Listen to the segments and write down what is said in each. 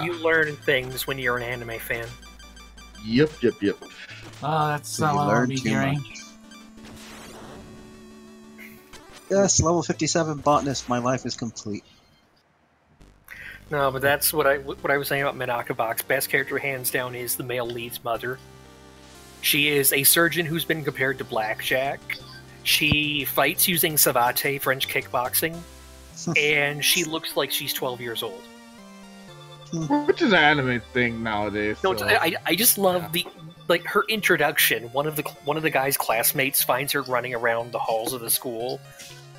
You learn things when you're an anime fan. Yep. Oh, that's So not you what I'll learn be too hearing. much. Yes, level 57 botanist. My life is complete. No, but that's what I was saying about Minaka Box. Best character hands down is the male lead's mother. She is a surgeon who's been compared to Blackjack. She fights using savate, French kickboxing, and she looks like she's 12 years old. Which is an anime thing nowadays. No, So. I just love her introduction. One of the guy's classmates finds her running around the halls of the school,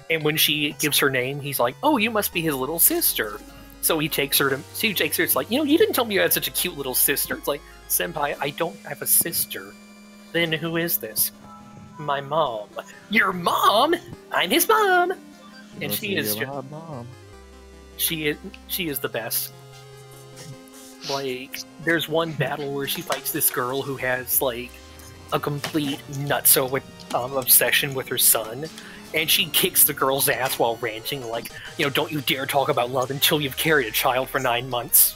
and when she gives her name, he's like, "Oh, you must be his little sister." So he takes her. It's like, you didn't tell me you had such a cute little sister. It's like, Senpai, I don't have a sister. Then who is this? My mom. Your mom? I'm his mom. And she is just, mom. she is the best. Like, there's one battle where she fights this girl who has like a complete nutso obsession with her son, and she kicks the girl's ass while ranting like, don't you dare talk about love until you've carried a child for 9 months.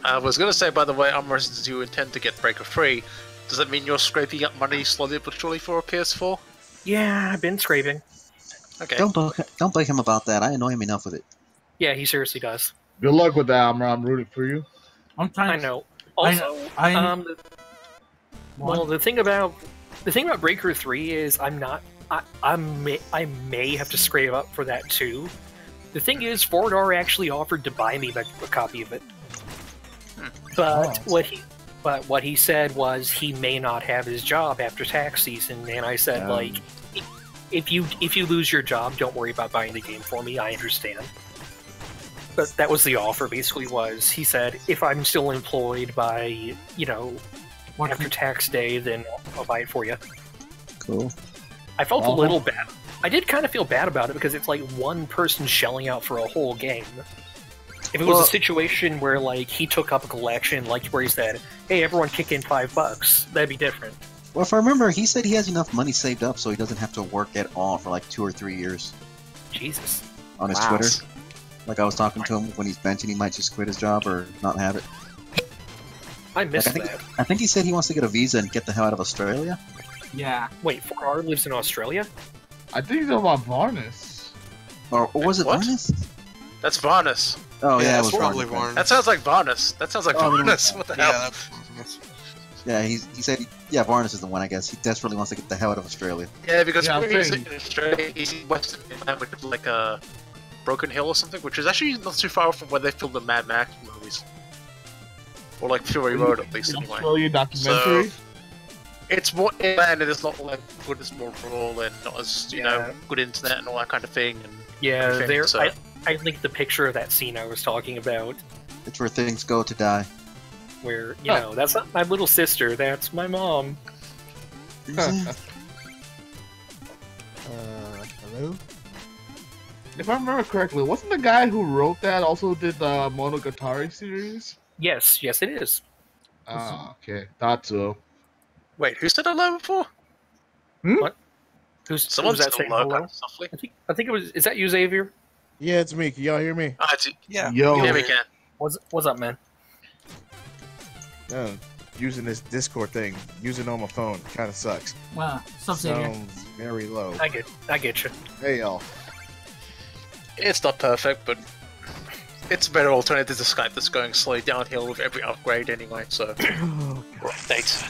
I was gonna say, by the way, since you intend to get Breaker free, does that mean you're scraping up money slowly but surely for a PS4? Yeah, I've been scraping. Okay. Don't bug him about that. I annoy him enough with it. Yeah, he seriously does. Good luck with that, Amra. I'm rooting for you. I'm trying. I know. Also, the thing about Breaker 3 is I may have to scrape up for that too. The thing is, Fordar actually offered to buy me a copy of it, but what he said was he may not have his job after tax season, and I said if you lose your job, don't worry about buying the game for me. I understand. But that was the offer. Basically, he said if I'm still employed by after tax day, then I'll buy it for you. Cool. I felt a little bad. I did kind of feel bad about it because it's like one person shelling out for a whole game. If it was a situation where like he took up a collection, like where he said, "Hey, everyone, kick in $5," that'd be different. Well, if I remember, he said he has enough money saved up so he doesn't have to work at all for like 2 or 3 years. Jesus. On his Twitter. Like I was talking to him when he's benching, he might just quit his job or not have it. I missed that. I think he said he wants to get a visa and get the hell out of Australia. Yeah. Wait, 4R lives in Australia? I think he's about Varnus. Or was it What? Varnus? That's Varnus. Oh yeah, it was probably Varnus. That sounds like Varnus. That sounds like Varnus. What the hell? Yeah, he said, Varnus is the one, I guess. He desperately wants to get the hell out of Australia. Yeah, because Yeah, I'm he's saying- in Australia, he's in Western Finland, which is like a Broken Hill or something, which is actually not too far from where they filmed the Mad Max movies. Or like Fury Road, at least, anyway. Australia documentary. It's more inland and it's not like good as more rural and not as, good internet and all that kind of thing. And Yeah, everything, so. I linked the picture of that scene I was talking about, It's where things go to die. where, that's not my little sister, that's my mom. Hello? If I remember correctly, wasn't the guy who wrote that also did the Monogatari series? Yes, it is. Ah, okay. Thought so. Wait, who said hello before? Who's Someone that said saying hello, hello? kind of softly. I think it was, is that you, Xavier? Yeah, it's me. Can y'all hear me? Yeah. Yo. Yeah, we can. What's up, man? No, using this Discord thing, using it on my phone, kind of sucks. Wow. Stop saying Sounds very low. I get you. Hey, y'all. It's not perfect, but it's a better alternative to Skype that's going slowly downhill with every upgrade anyway, so... or update.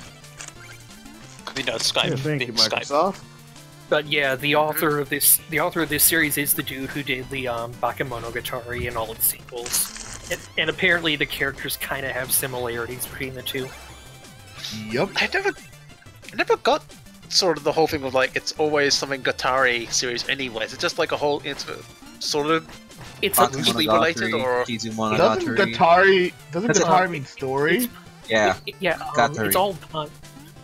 Skype Yeah, thank you, being Skype. Microsoft. But yeah, the author of this series is the dude who did the Bakemonogatari and all its sequels, and apparently the characters kind of have similarities between the two. Yep. I never got sort of the whole thing of like it's always something Gatari series anyways. It's just like a whole sort of It's loosely related, or Doesn't Gatari mean story? Yeah. It's all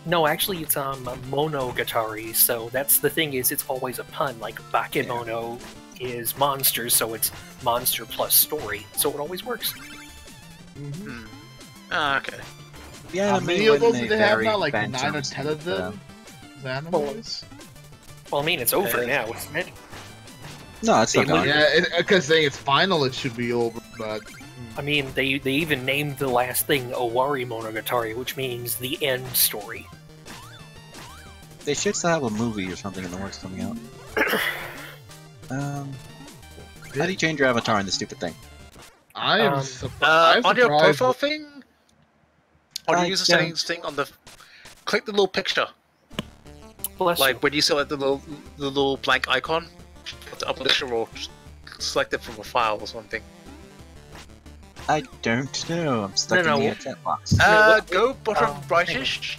no, actually it's Monogatari. So that's the thing, is it's always a pun. Like Bakemono is monsters, so it's monster plus story. So it always works. Mm-hmm. Ah, okay. Yeah, How many of those do they have now? Like 9 or 10 of them? Animes? Well, I mean, it's over now, isn't it? No, it's They not gone. literally- Yeah, because saying it's final, it should be over. But I mean, they even named the last thing Owari Monogatari, which means the end story. They should still have a movie or something in the works coming out. How do you change your avatar in this stupid thing? I am Um, surprised. On your profile thing, on your I user don't- settings thing, on the click the little picture, Bless you. like when you select the little blank icon, you have to upload it or just select it from a file or something. I don't know. I'm stuck No, in no. the chat box. Go bottom hang on. rightish.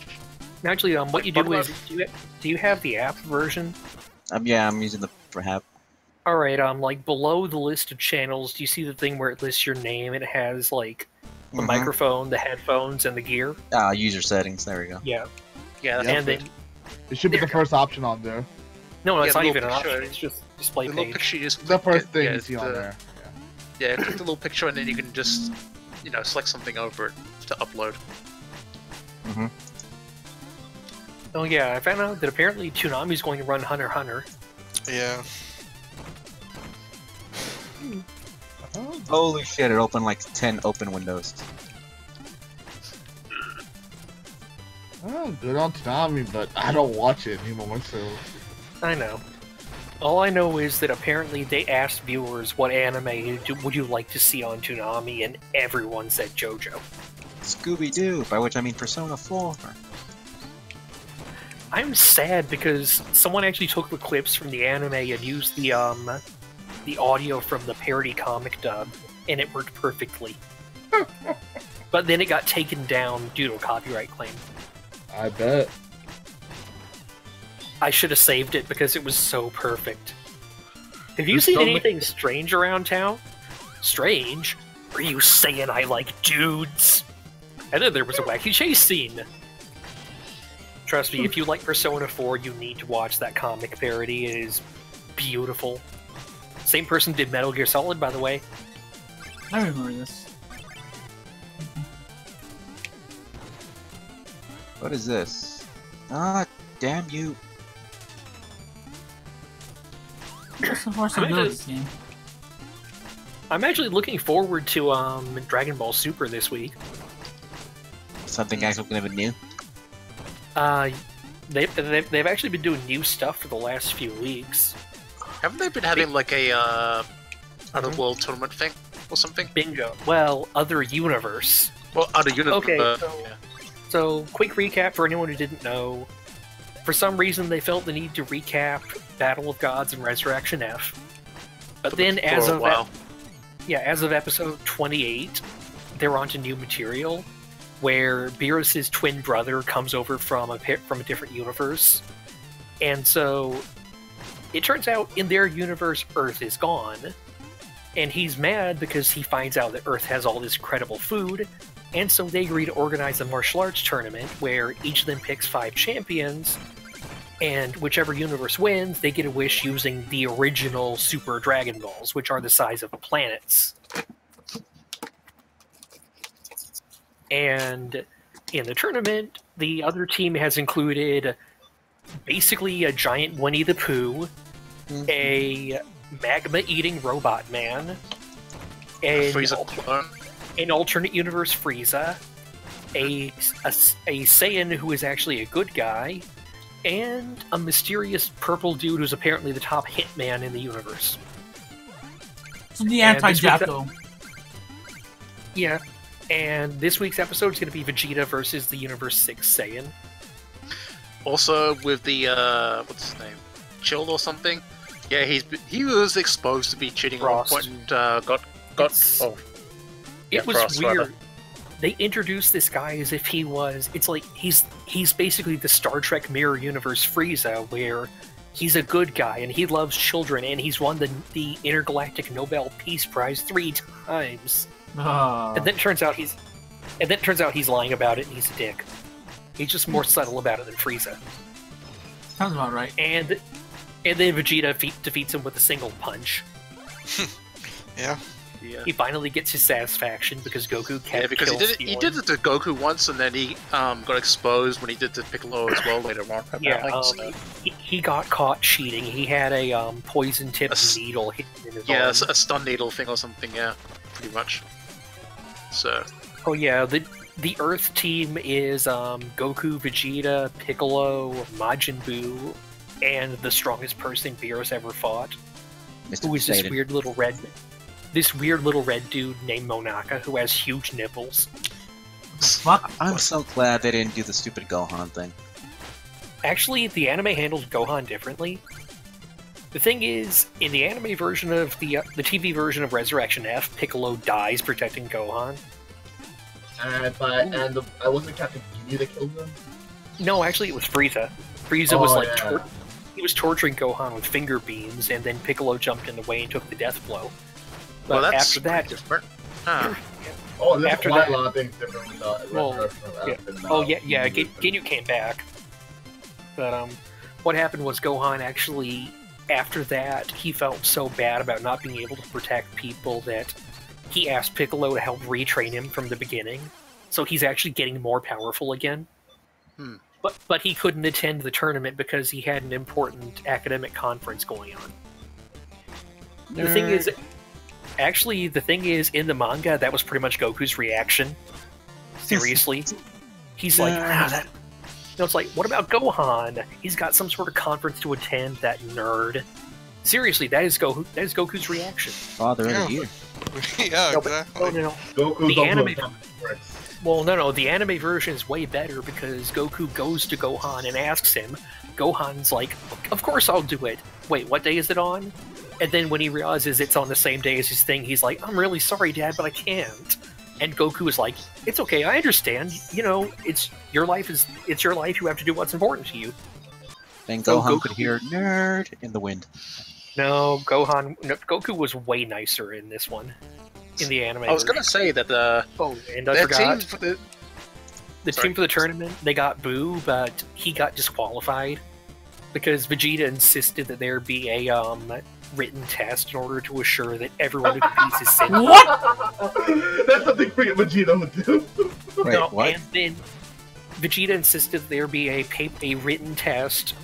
Actually, what you do What is, do you have the app version? Yeah, I'm using the perhaps. All right, like below the list of channels, do you see the thing where it lists your name? It has like the microphone, the headphones, and the gear. User settings. There we go. Yeah, Yeah, that's and good. then it should be there the you go. first option on there. no, it's Yeah, not the even an little option. picture. It's just display The little page. picture you just The first click thing it, you see on there. Yeah, click the little picture and then you can just, select something over it to upload. Oh yeah, I found out that apparently Toonami's going to run Hunter x Hunter. Yeah. Oh, Holy shit! It opened like 10 open windows. oh, good on Toonami, but I don't watch it anymore. So I know. All I know is that apparently they asked viewers what anime would you like to see on Toonami, and everyone said JoJo. Scooby-Doo, by which I mean Persona 4. I'm sad because someone actually took the clips from the anime and used the audio from the parody comic dub, and it worked perfectly. But then it got taken down due to a copyright claim. I bet. I should have saved it because it was so perfect. Have you There's seen so many- anything strange around town? Strange? Are you saying I like dudes? And then there was a wacky chase scene. Trust me, if you like Persona 4, you need to watch that comic parody. It is beautiful. Same person did Metal Gear Solid, by the way. I remember this. What is this? Ah, damn you. So far, so I mean, good, it's- this game. I'm actually looking forward to Dragon Ball Super this week. Something actually kind of new. They've actually been doing new stuff for the last few weeks. Haven't they been having like a Otherworld tournament thing or something? Bingo. Well, Other Universe. Well, Other Universe. Okay, so- yeah. So, quick recap for anyone who didn't know. For some reason, they felt the need to recap Battle of Gods and Resurrection F. But then, For as a of while. as of episode 28, they're onto new material, where Beerus's twin brother comes over from a different universe, and so it turns out in their universe, Earth is gone, and he's mad because he finds out that Earth has all this incredible food. And so they agree to organize a martial arts tournament where each of them picks 5 champions, and whichever universe wins, they get a wish using the original Super Dragon Balls, which are the size of planets. And in the tournament, the other team has included basically a giant Winnie the Pooh, a magma-eating robot man, Frieza clone. an alternate universe Frieza, a Saiyan who is actually a good guy, and a mysterious purple dude who's apparently the top hitman in the universe. So the And this week's anti-Jaco. Yeah, and this week's episode is going to be Vegeta versus the Universe 6 Saiyan. Also with the what's his name, Chilled or something. Yeah, he was exposed to be cheating Frost. at one point and got It's- oh It Yeah, was Frost, weird. rather. They introduced this guy as if he was. It's like he's basically the Star Trek Mirror Universe Frieza, where he's a good guy and he loves children and he's won the Intergalactic Nobel Peace Prize 3 times. And then it turns out he's lying about it and he's a dick. He's just more subtle about it than Frieza. Sounds about right. And then Vegeta defeats him with a single punch. Yeah. yeah. He finally gets his satisfaction because Goku kept Yeah, because he kill did stealing. it to Goku once, and then he got exposed when he did to Piccolo as well later on. Yeah, apparently, so- he got caught cheating. He had a poison-tipped needle hidden in his Yeah, arm. a stun needle thing or something. Yeah, pretty much. So Oh yeah, the Earth team is Goku, Vegeta, Piccolo, Majin Buu, and the strongest person Beerus ever fought, Mr. who is this Poseidon. weird little red dude named Monaka who has huge nipples. Fuck. I'm so glad they didn't do the stupid Gohan thing. Actually, the anime handled Gohan differently. The thing is, in the anime version of the TV version of Resurrection F, Piccolo dies protecting Gohan. And I wasn't Captain Ginyu that killed them. No, actually, it was Frieza. Frieza was Oh, like yeah. he was torturing Gohan with finger beams, and then Piccolo jumped in the way and took the death blow. But well, that's after that, different. Huh. Oh, there's After quite that- a lot of things different with the Well, Resurrection of yeah. F and, Oh yeah, Ginyu came back. But what happened was Gohan actually, after that, he felt so bad about not being able to protect people that he asked Piccolo to help retrain him from the beginning. So he's actually getting more powerful again. Hmm. But he couldn't attend the tournament because he had an important academic conference going on. The thing is, in the manga, that was pretty much Goku's reaction. Seriously. He's like, that. No, it's like, what about Gohan? He's got some sort of conference to attend, that nerd. Seriously, that is Goku's reaction. Father of the year. Yeah, No, but- exactly. no. Goku's The also anime- a conference. Well, no, the anime version is way better because Goku goes to Gohan and asks him. Gohan's like, of course I'll do it. Wait, what day is it on? And then when he realizes it's on the same day as his thing, he's like, I'm really sorry, Dad, but I can't. And Goku is like, it's okay, I understand. You know, it's your life. You have to do what's important to you. Then So Gohan Goku- could hear nerd in the wind. No, Goku was way nicer in this one. In the anime. I was version. gonna say that Oh, and I their forgot. team for the The Sorry. team for the tournament, they got Boo, but he got disqualified because Vegeta insisted that there be a written test in order to assure that everyone who competes is sent. What? That's something Vegeta would do. Wait, No, what? And then Vegeta insisted there be a written test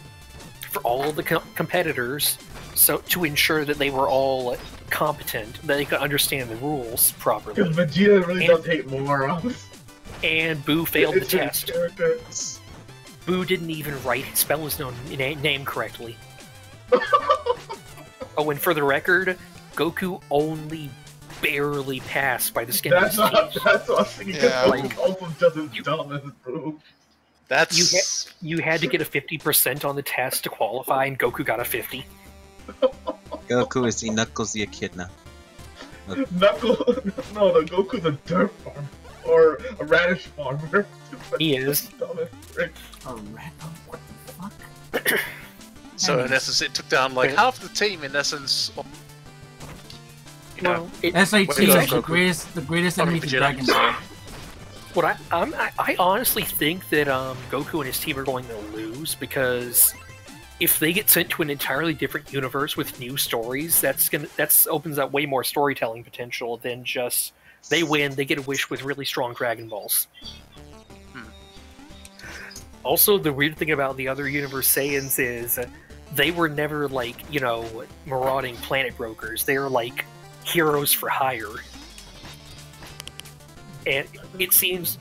for all of the competitors, so to ensure that they were all competent, that they could understand the rules properly. Because Vegeta really And- does hate morons. And Boo failed the It's his test. character. Boo didn't even spell his own name correctly. Oh, and for the record, Goku only barely passed by the skin of his That's what teeth. I was thinking. Yeah. Goku also just as dumb as Boo. that's You had to get a 50% on the test to qualify, and Goku got a 50. Goku is the Knuckles the Echidna. Knuckle. No, the Goku's a dirt farmer. Or a radish farmer. He is. Dumb as frick. A rat? Oh, what the fuck? so in essence it took down like Yeah. half the team in essence. You know, Well, it, SAT Where is goes the Goku? greatest Oh, enemy to Vegeta. Dragon Ball. what I honestly think that Goku and his team are going to lose because if they get sent to an entirely different universe with new stories, that opens up way more storytelling potential than just they win, they get a wish with really strong Dragon Balls. Also, the weird thing about the other universe Saiyans is they were never like, marauding planet brokers. They were like heroes for hire. And it seems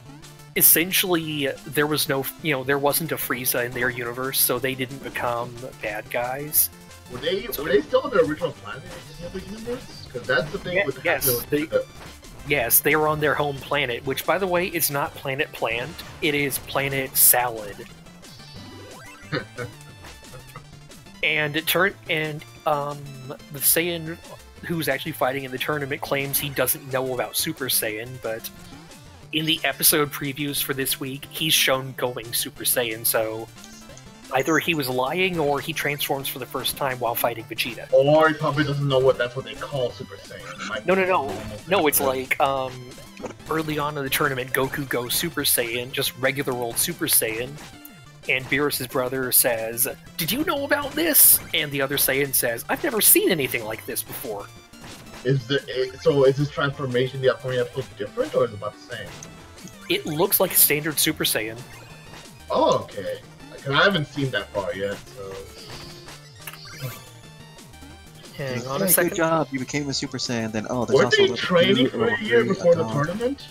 essentially there wasn't a Frieza in their universe, so they didn't become bad guys. Were they still on the original planet in the other universe? Because that's the thing Yeah, with yes, the Yes, they were on their home planet, which, by the way, is not Planet Plant. It is Planet Salad. And the Saiyan who's actually fighting in the tournament claims he doesn't know about Super Saiyan, but in the episode previews for this week, he's shown going Super Saiyan, so either he was lying or he transforms for the first time while fighting Vegeta. Or he probably doesn't know that's what they call Super Saiyan. It might No, be no, no. almost No, it's different. like, early on in the tournament, Goku goes Super Saiyan, just regular old Super Saiyan, and Beerus' brother says, "Did you know about this?" And the other Saiyan says, "I've never seen anything like this before." So is this transformation the upcoming episode different, or is it about the same? It looks like a standard Super Saiyan. Oh, okay. Because I haven't seen that far yet, so... Hang on Hey, a second. good job, you became a Super Saiyan. Then there's Were also they level training 2, for a level year 3, before the dog. tournament?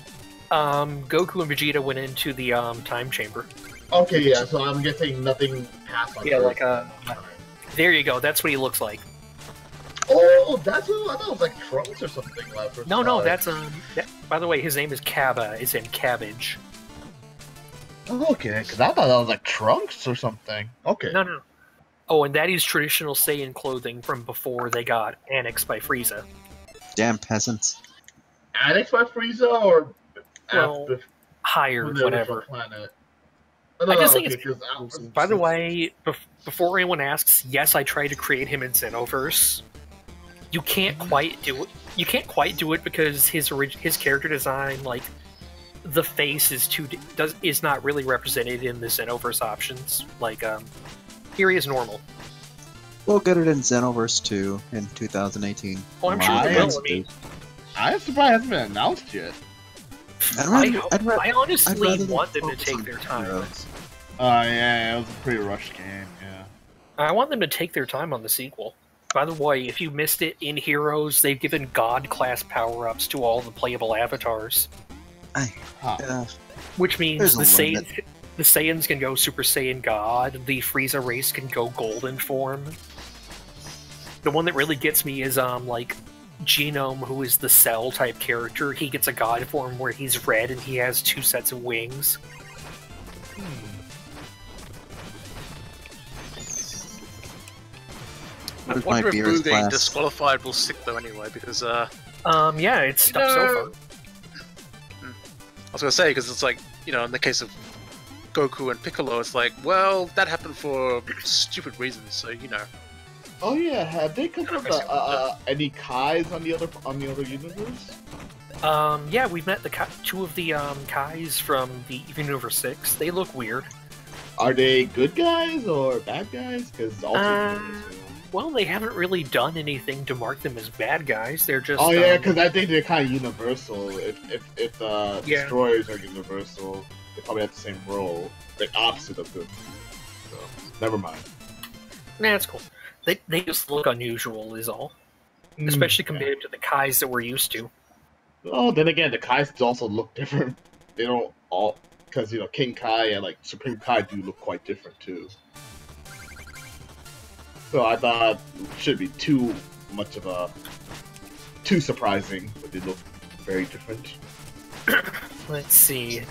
Goku and Vegeta went into the time chamber. Okay, yeah, so I'm guessing nothing passed on Yeah, Earth. like there you go. That's what he looks like. Oh, that's what I thought it was like Trunks or something left. No, that's by the way, his name is Kaba. Is in cabbage. Okay, because I thought that was like Trunks or something. Okay. No. Oh, and that is traditional Saiyan clothing from before they got annexed by Frieza. Damn peasants. Annexed by Frieza or Well, after hired, the whatever. original planet? I just think okay, it's. 'cause By the way, before anyone asks, yes, I tried to create him in Xenoverse. You can't quite do it. You can't quite do it because his character design, like the face, is not really represented in the Xenoverse options. Like here he is normal. We'll get it in Xenoverse 2 in 2018. Oh, I'm sure they they will. will. I mean, I'm surprised it hasn't been announced yet. I honestly rather than want them to focus take on their time. heroes. Yeah, it was a pretty rushed game, yeah. I want them to take their time on the sequel. By the way, if you missed it, in Heroes, they've given God-class power-ups to all the playable avatars. Which means There's a the Saiyans can go Super Saiyan God, the Frieza race can go Golden form. The one that really gets me is, like, Genome, who is the Cell-type character. He gets a God form where he's red and he has 2 sets of wings. I Where's my wonder if beers Blue getting class? disqualified will stick though anyway, because Yeah, it's stuck so far. I was gonna say, because it's like, you know, in the case of Goku and Piccolo, it's like, well, that happened for stupid reasons, so you know. Oh yeah, have they confirmed any Kais on the other universe? Yeah, we've met the 2 of the Kais from the Universe 6. They look weird. Are they good guys or bad guys? Because Well, they haven't really done anything to mark them as bad guys. They're just. oh yeah, because I think they're kind of universal. If Yeah. destroyers are universal, they probably have the same role, the opposite of good. So never mind. Nah, it's cool. They just look unusual, is all. Especially compared to the Kais that we're used to. Oh, then again, the Kais also look different. They don't all, because you know King Kai and like Supreme Kai do look quite different too. So I thought it should be too surprising, but they look very different. Let's see.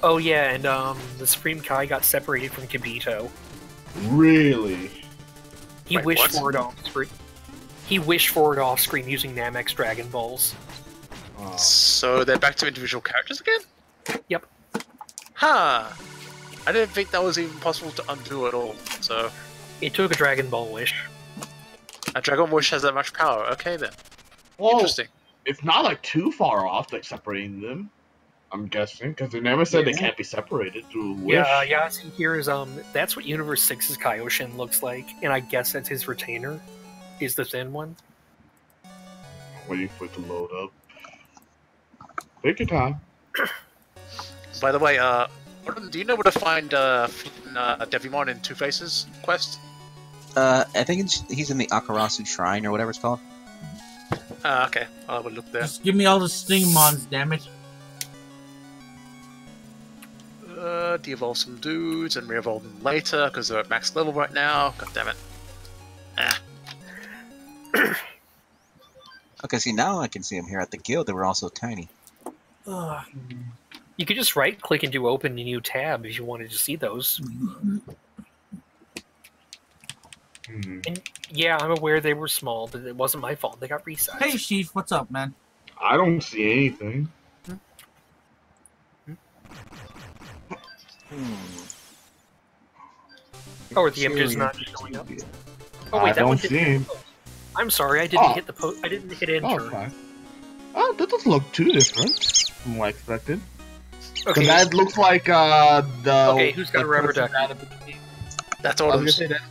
Oh yeah, and the Supreme Kai got separated from Kibito. Really? He Wait, wished what? for it off screen. He wished for it off screen using Namex Dragon Balls. Oh. So they're back to individual characters again? Yep. Huh. I didn't think that was even possible to undo at all, so... It took a Dragon Ball wish. A Dragon Wish has that much power, okay then. Well, Interesting. it's not like too far off, like separating them. I'm guessing because they never said they Yeah. can't be separated through a wish. Yeah. See, here's that's what Universe 6's Kaioshin looks like, and I guess that's his retainer. Is the thin one? Waiting for it to load up. Take your time. By the way, do you know where to find Devimon in Two Faces quest? I think he's in the Akarasu Shrine or whatever it's called. Okay. I'll have a look there. Just give me all the Stingmons, damn it. De-evolve some dudes and re-evolve them later because they're at max level right now. God damn it. Ah. Okay, see, now I can see him here at the guild. They were also tiny. Ugh. You could just right-click and do open a new tab if you wanted to see those. And yeah, I'm aware they were small, but it wasn't my fault. They got resized. Hey, Chief, what's up, man? I don't see anything. Oh, the image's not showing up. Oh I wait, that don't one see didn't. him. I'm sorry, I didn't Oh. hit the I didn't hit Oh, enter. fine. Oh, that doesn't look too different from what I expected. Okay, That looks like the. Okay, who's got the a rubber person duck? out of the beginning. That's I all was I'm gonna say that.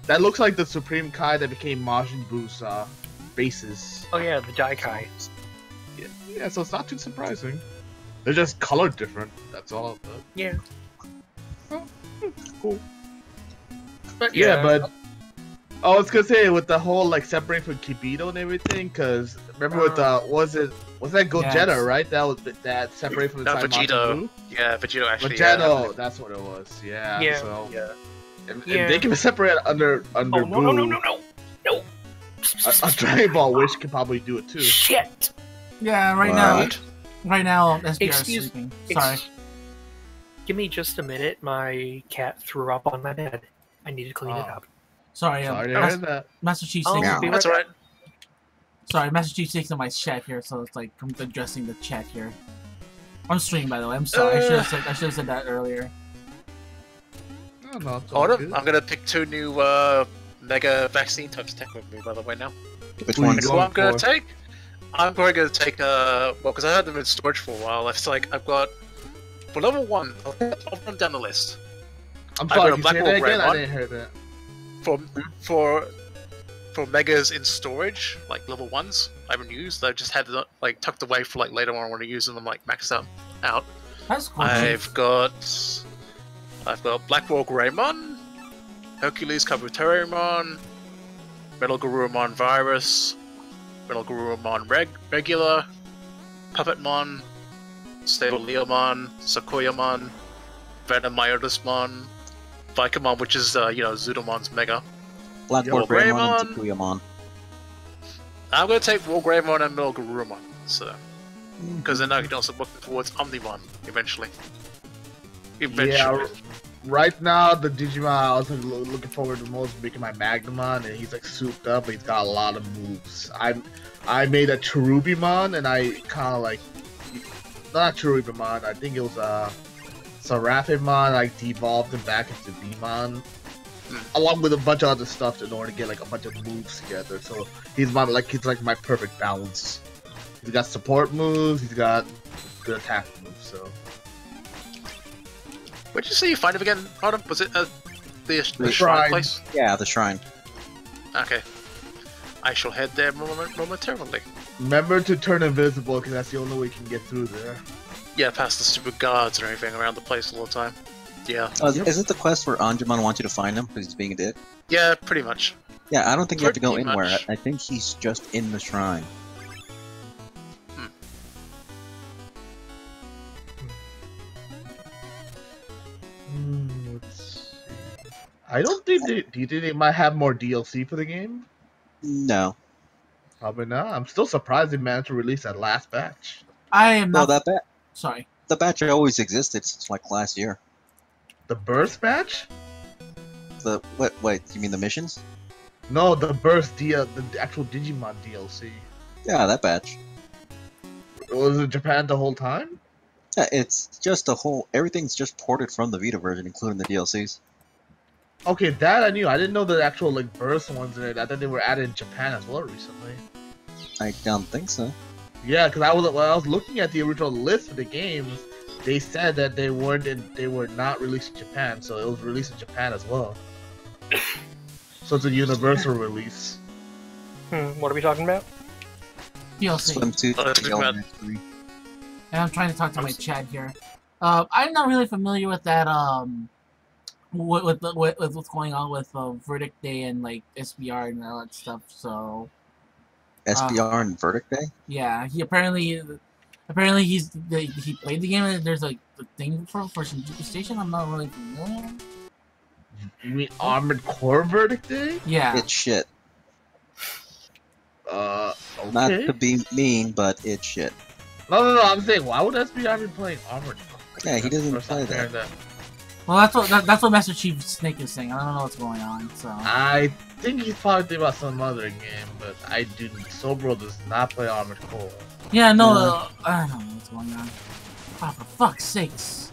That looks like the Supreme Kai that became Majin Buu's bases. oh yeah, the Daikai. Yeah, so it's not too surprising. They're just colored different. That's all. Yeah. Cool. But Yeah, but I was gonna say with the whole like separating from Kibito and everything, because remember with was that Gogeta, right? That separated from the No, Saiyaman Vegito. Blue? Yeah, Vegito actually. Vegito, that's what it was. Yeah. Yeah. So Yeah. if Yeah. they can separate under Oh no Boo, no no no no no! a Dragon Ball Wish can probably do it too. Shit! Yeah, right What? now SBR is Excuse- sleeping. Ex- Sorry. Give me just a minute. My cat threw up on my bed. I need to clean it Oh. up. Sorry, Sorry to hear that. Master Chief Oh, Snake. be That's right alright. Sorry, Master Chief Snake's in my chat here, so it's like I'm addressing the chat here. I'm streaming, by the way. I'm sorry. I should have said that earlier. Oh, no, it's all Hold on, good. I'm gonna pick 2 new Mega Vaccine types to take with me, by the way, now. Which Who you one? So going what I'm gonna for? take? I'm probably gonna take, well, because I had them in storage for a while. It's like, I've got, for level 1, I'll run down the list. I'm I sorry, got a can you Black say Hole that again? Red I one. didn't hear that. For Megas in storage, like level 1s, I haven't used. I've just had them, like, tucked away for, like, later on when I use them, like, maxed out. That's cool. I've got Black Wall Greymon, Hercules Kabuterimon, Metal Garurumon Virus, Metal Garurumon Regular, Puppetmon, Stable Leomon, Sakoyamon, Venom Myotismon, Vicamon, which is Zudomon's Mega. Blackboard Yo, Greymon and Greymon. Takuyamon. I'm gonna take Wall Greymon and Metal Garurumon, so because then I can also look towards Omnimon eventually. Yeah, right now the Digimon I was looking forward to most is making my Magnamon, and he's like souped up, but he's got a lot of moves. I made a Cherubimon, and I kind of like not Cherubimon. I think it was Seraphimon. I devolved him back into Vmon, along with a bunch of other stuff in order to get like a bunch of moves together. So he's like my perfect balance. He's got support moves. He's got good attack moves. So. Where'd you say you find him again, Adam? Was it the shrine. shrine place? Yeah, the shrine. Okay. I shall head there momentarily. Remember to turn invisible, because that's the only way you can get through there. Yeah, past the stupid guards and everything around the place all the time. Yeah. Yep. Is it the quest where Anjumon wants you to find him because he's being a dick? Yeah, pretty much. Yeah, I don't think you have to go Pretty anywhere. much. I think he's just in the shrine. Let's see. I don't think do you think they might have more DLC for the game? No. Probably not. I'm still surprised they managed to release that last batch. I am No, not. that Sorry. the batch always existed since like last year. The Burst batch? The wait, you mean the missions? No, the Burst the actual Digimon DLC. Yeah, that batch. Was it Japan the whole time? Yeah, it's just a whole. Everything's just ported from the Vita version, including the DLCs. Okay, that I knew. I didn't know the actual like Burst ones in it. I thought they were added in Japan as well recently. I don't think so. Yeah, because when I was looking at the original list of the games, they said that they were not released in Japan, so it was released in Japan as well. So it's a universal release. What are we talking about? DLC. Swimsuit. Oh, that's Yellow bad. Man 3. And I'm trying to talk to my chat here. I'm not really familiar with that. With what's going on with Verdict Day and like SBR and all that stuff. So SBR and Verdict Day. yeah, he apparently he played the game and there's like the thing for Shinjuku Station. I'm not really familiar. You mean Armored Core Verdict Day? Yeah. It's shit. Okay. Not to be mean, but it's shit. No. I'm saying, why would SBR be playing Armored Core? Yeah, he doesn't First play I'm hearing that. Well, that's what Master Chief Snake is saying. I don't know what's going on. So I think he's probably thinking about some other game, but Sobro does not play Armored Core. yeah, no, I don't know what's going on. Oh, for fuck's sakes!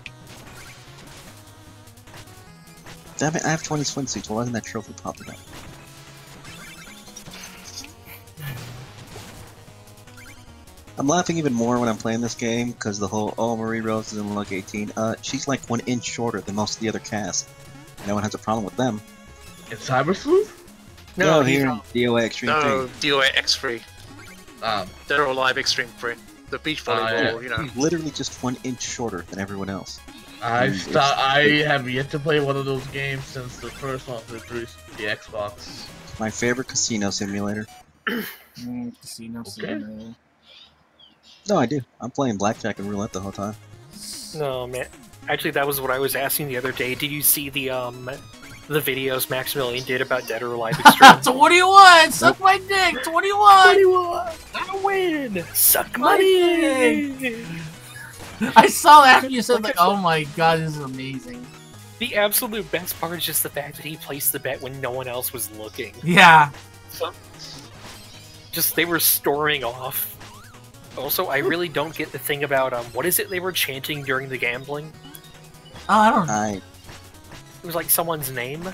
Damn it, I have 20 swimsuits. Why wasn't that trophy popping up? I'm laughing even more when I'm playing this game because the whole Marie Rose is in look 18. She's like 1 inch shorter than most of the other cast. No one has a problem with them. In Cyber Sleuth? No, here he's in DOA Extreme no DOA X3. Um, Dead or Alive Extreme 3. The beach volleyball, yeah. 3. He's literally just 1 inch shorter than everyone else. I have yet to play one of those games since the first one for the Xbox. My favorite casino simulator. Casino simulator. No, I do. I'm playing blackjack and roulette the whole time. No, man. Actually, that was what I was asking the other day. Did you see the videos Maximilian did about Dead or Alive Extreme? 21! Suck my dick! 21! 21! I win! Suck my dick! I saw that after you said, like, oh my god, this is amazing. The absolute best part is just the fact that he placed the bet when no one else was looking. Yeah. So, just, they were storming off. Also, I really don't get the thing about, what is it they were chanting during the gambling? Oh, I don't know. I It was like someone's name.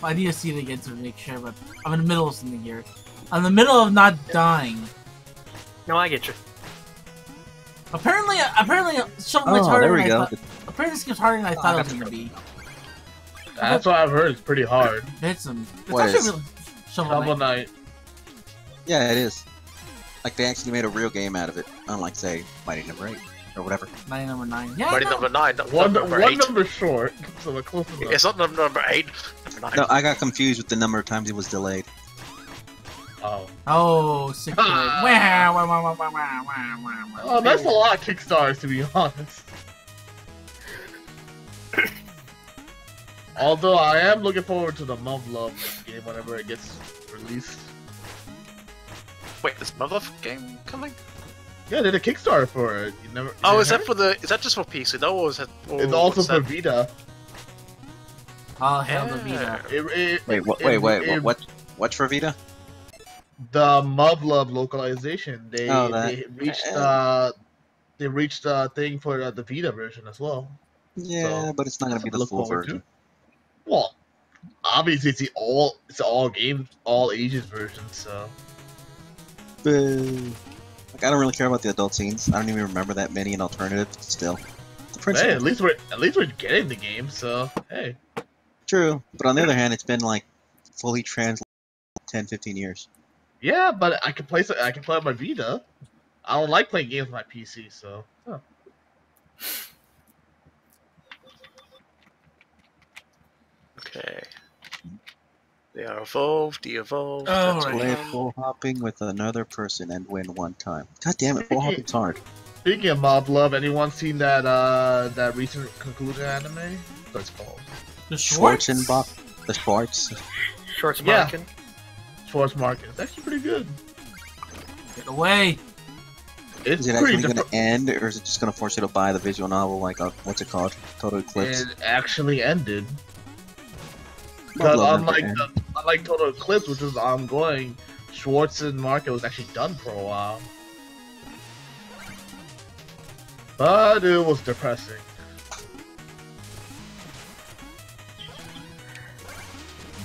I need to see it again to make sure, but I'm in the middle of something here. I'm in the middle of not dying. No, I get you. Apparently, Shovel Knight's harder there we than go. I thought. Apparently, this game's harder than I thought it was gonna be. That's what I've heard. It's pretty hard. It's What actually is? really Shovel Shovel Knight. Knight. Yeah, it is. Like they actually made a real game out of it, unlike say Mighty Number 8 or whatever. Mighty Number 9. Yeah, Mighty no. number 9, not One number 8. number short, so we're close enough. It's not number 8. Number 9. No, I got confused with the number of times it was delayed. Oh. Oh, sick. Oh, that's a lot of Kickstarters, to be honest. Although I am looking forward to the Move Love game whenever it gets released. Wait, this mother game coming? Yeah, they did a Kickstarter for it. You never. Oh, you is that heard? for the? Is that just for PC? That was. It's also for Vita. Oh, hell, the Vita. What's for Vita? The Move Love localization. They they reached the thing for the Vita version as well. Yeah, So, but it's not gonna be the look full forward to. version. Well, obviously it's all games, all ages version. So Boo. Like I don't really care about the adult scenes. I don't even remember that many in alternative. Still, the hey, principle. at least we're getting the game. So hey, True, but on the other hand, it's been like fully translated 10, 15 years. yeah, but I can play on my Vita. I don't like playing games on my PC. So huh. Okay. They are evolved, de-evolved. Oh, that's right. Play one. full hopping with another person and win one time. God damn it, full hopping's hard. Speaking of Mob Love, anyone seen that recent conclusion anime? What's it called? The Schwartz? Schwarzenbach, the Schwartz. Shorts Yeah. Markin. Schwartz Market. It's actually pretty good. Get away. It's Is it pretty actually going to end, or is it just going to force you to buy the visual novel like, what's it called? Total Eclipse? It actually ended. Love Because never ends. unlike Total Eclipse, which was ongoing, Schwartz and Market was actually done for a while. But it was depressing.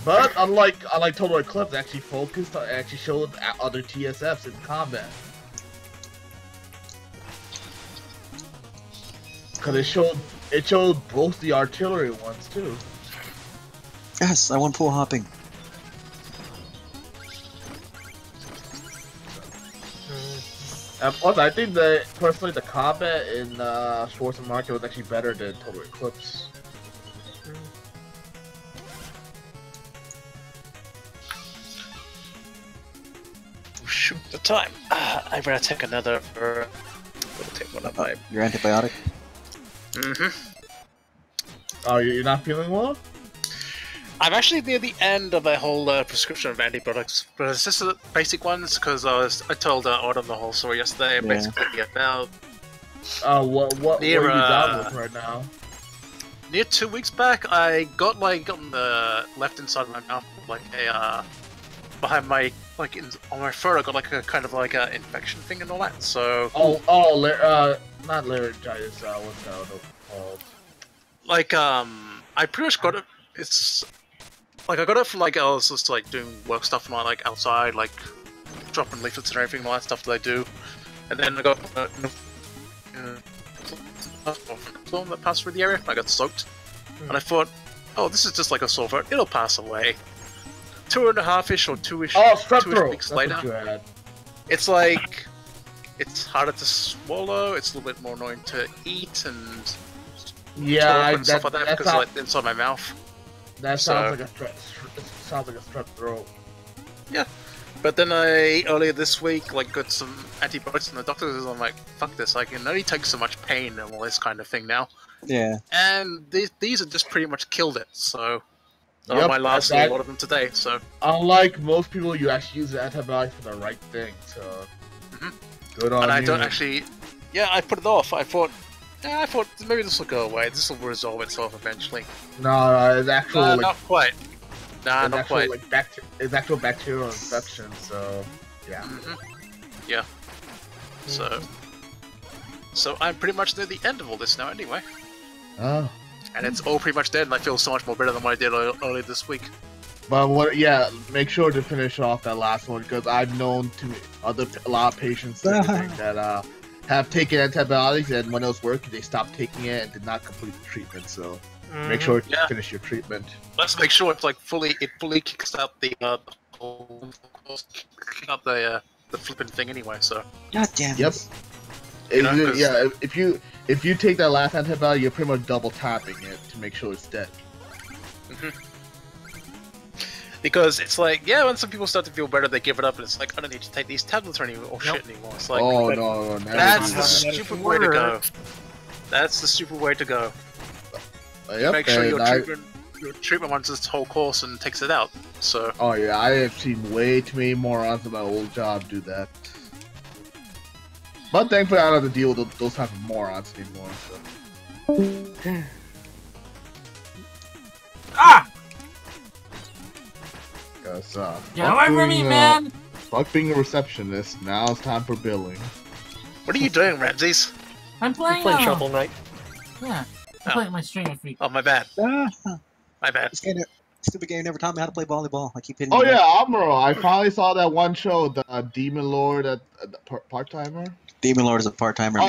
But unlike Total Eclipse, it actually focused on, actually showed other TSFs in combat. Because it showed both the artillery ones too. Yes, I want full hopping. And plus, I think that personally the combat in Schwartz and Market was actually better than Total Eclipse. Shoot the time. I'm gonna take another. I'm gonna take one of my. Your antibiotic? Mm-hmm. Oh, you're not feeling well? I'm actually near the end of a whole prescription of antibiotics, but it's just the basic ones because I told Autumn the whole story yesterday. Yeah. Basically, about What Near, are you down with right now? near 2 weeks back, I got like on the left inside of my mouth, like a behind my on my throat, I got like a kind of like a infection thing and all that. So Not laryngitis. What's that called? like I pretty much got it. It's like I got it from like I was just like doing work stuff like outside, like dropping leaflets and everything, all that stuff that I do, and then I got storm that passed through the area. And I got soaked, and I thought, oh, this is just like a sore throat. It'll pass away. 2.5-ish or 2-ish. Oh, strep 2-ish throat. weeks That's later, what you had. it's like it's harder to swallow. It's a little bit more annoying to eat and Yeah, talk and stuff like that because sounds, like inside my mouth. that so- sounds like a sounds like a strep throat. Yeah. But then I, earlier this week, like, got some antibiotics from the doctor, and I'm like, fuck this, I can only take so much pain and all this kind of thing now. Yeah. And these have just pretty much killed it, so... Yep, I might last a lot of them today, so... Unlike most people, you actually use the antibiotics for the right thing, so... Good on you. And I don't actually... Yeah, I put it off. I thought maybe this will go away. This will resolve itself eventually. No, it's actual, like... not quite. Nah, it's not actual, quite. like, it's actual bacterial infection, so... Yeah. Yeah. So I'm pretty much near the end of all this now anyway. Oh. And it's all pretty much dead, and I feel so much more better than what I did earlier this week. But make sure to finish off that last one, because I've known a lot of patients that have taken antibiotics, and when it was working, they stopped taking it and did not complete the treatment. So make sure to finish your treatment. Let's make sure it's like fully kicks out the flipping thing anyway. So. God damn it. Yep. If you take that last antibiotic, you're pretty much double tapping it to make sure it's dead. Because it's like, when some people start to feel better, they give it up, and it's like, I don't need to take these tablets shit anymore. It's like, no, that's the stupid way to go. That's the stupid way to go. Yep, make sure your treatment runs its whole course and takes it out. So. Oh yeah, I have seen way too many morons in my old job do that. But thankfully, I don't have to deal with those type of morons anymore. So. Ah! Get away from me, man! Fuck being a receptionist. Now it's time for billing. What are you doing, Ramses? I'm playing Shovel Knight. Yeah, I'm playing my streamer freak. Oh, my bad. My bad. Stupid game never taught me how to play volleyball. I keep hitting. Oh yeah, Amuro. I finally saw that one show, the Demon Lord at part-timer. Demon Lord is a part-timer.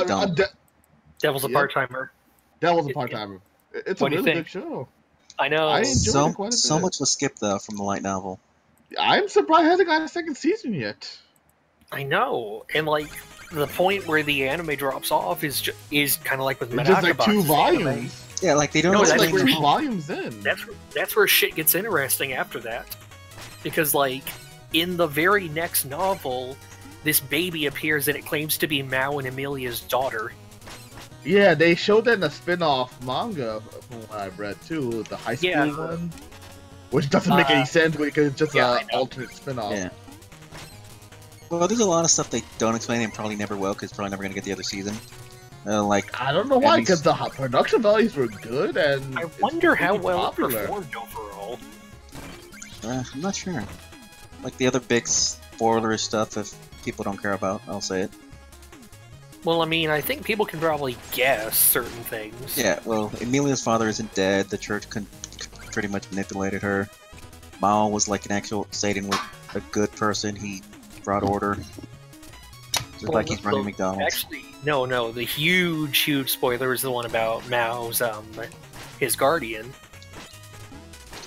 Devil's a part-timer. Devil's a part-timer. It's a really good show. I know. I enjoyed it quite a bit. So much was skipped though from the light novel. I'm surprised it hasn't got a second season yet. I know, and like the point where the anime drops off is kind of like with It's just like 2 volumes. Anime. Yeah, like they don't. No, It's that's like where 2 volumes in. That's where shit gets interesting after that, because like in the very next novel, this baby appears and it claims to be Mao and Amelia's daughter. Yeah, they showed that in the spin-off manga from what I've read too, the high school one. Which doesn't make any sense because it's just an alternate spin-off. Yeah. Well, there's a lot of stuff they don't explain and probably never will because probably never going to get the other season. I don't know why, because the production values were good and I wonder how well it popular. performed overall. I'm not sure. Like the other big spoiler stuff, if people don't care about, I'll say it. Well, I mean, I think people can probably guess certain things. Yeah, well, Emilia's father isn't dead. The church pretty much manipulated her. Mao was like an actual Satan with a good person. He brought order. Just like he's running McDonald's. Actually, no. The huge spoiler is the one about Mao's, his guardian.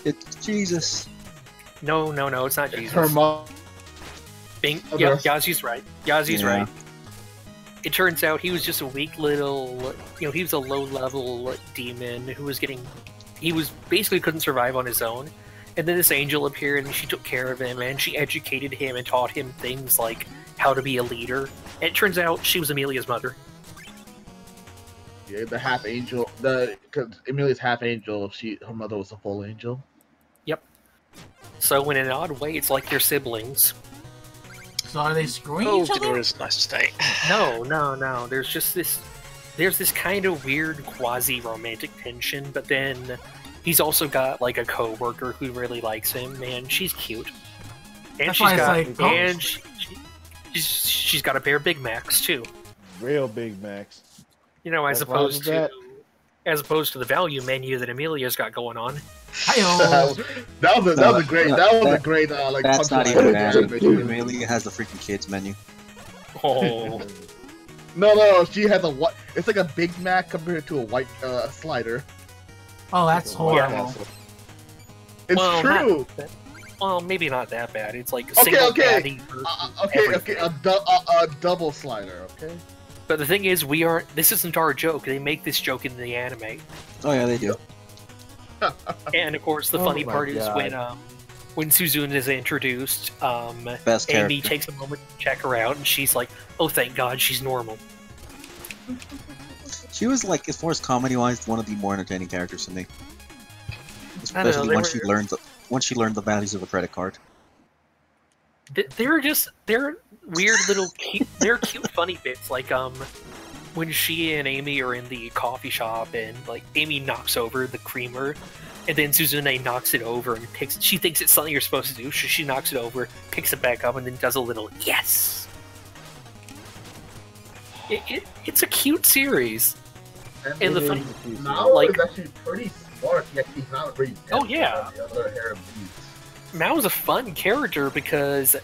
It's Jesus. No, it's not Jesus. Her mom. Yazu's right. Yazu's right. It turns out he was just a weak little, he was a low-level demon who was basically couldn't survive on his own. And then this angel appeared and she took care of him and she educated him and taught him things like how to be a leader. And it turns out she was Amelia's mother. Yeah, the half angel. Because Amelia's half angel, her mother was a full angel. Yep. So in an odd way, it's like they're siblings. So are they screwing each other? Dinner is nice today. No. There's this kind of weird quasi-romantic tension, but then he's also got like a co-worker who really likes him, and she's cute. And she's got a pair of Big Macs too. Real Big Macs. As opposed to the value menu that Amelia's got going on. That was a great like. That's not even bad. Amelia has the freaking kids menu. Oh. No, she has it's like a Big Mac compared to a white slider. Oh, that's horrible. It's true. Well, maybe not that bad. It's like okay. A double slider. Okay. But the thing is, this isn't our joke. They make this joke in the anime. Oh yeah, they do. And of course, the funny part is when Suzune is introduced, Best Amy character. takes a moment to check her out, and she's like, "Oh, thank God, she's normal." She was like, as far as comedy-wise, one of the more entertaining characters to me. I don't know, Especially they once she were- learned the values of a credit card. They're weird little cute, they're cute funny bits, like when she and Amy are in the coffee shop and like Amy knocks over the creamer and then Suzune knocks it over and she thinks it's something you're supposed to do, so she knocks it over, picks it back up, and then does a little yes. It's a cute series. And the funny, Mao like- is actually pretty smart. He's not really. Oh, yeah. The other hair beats. Mao is a fun character because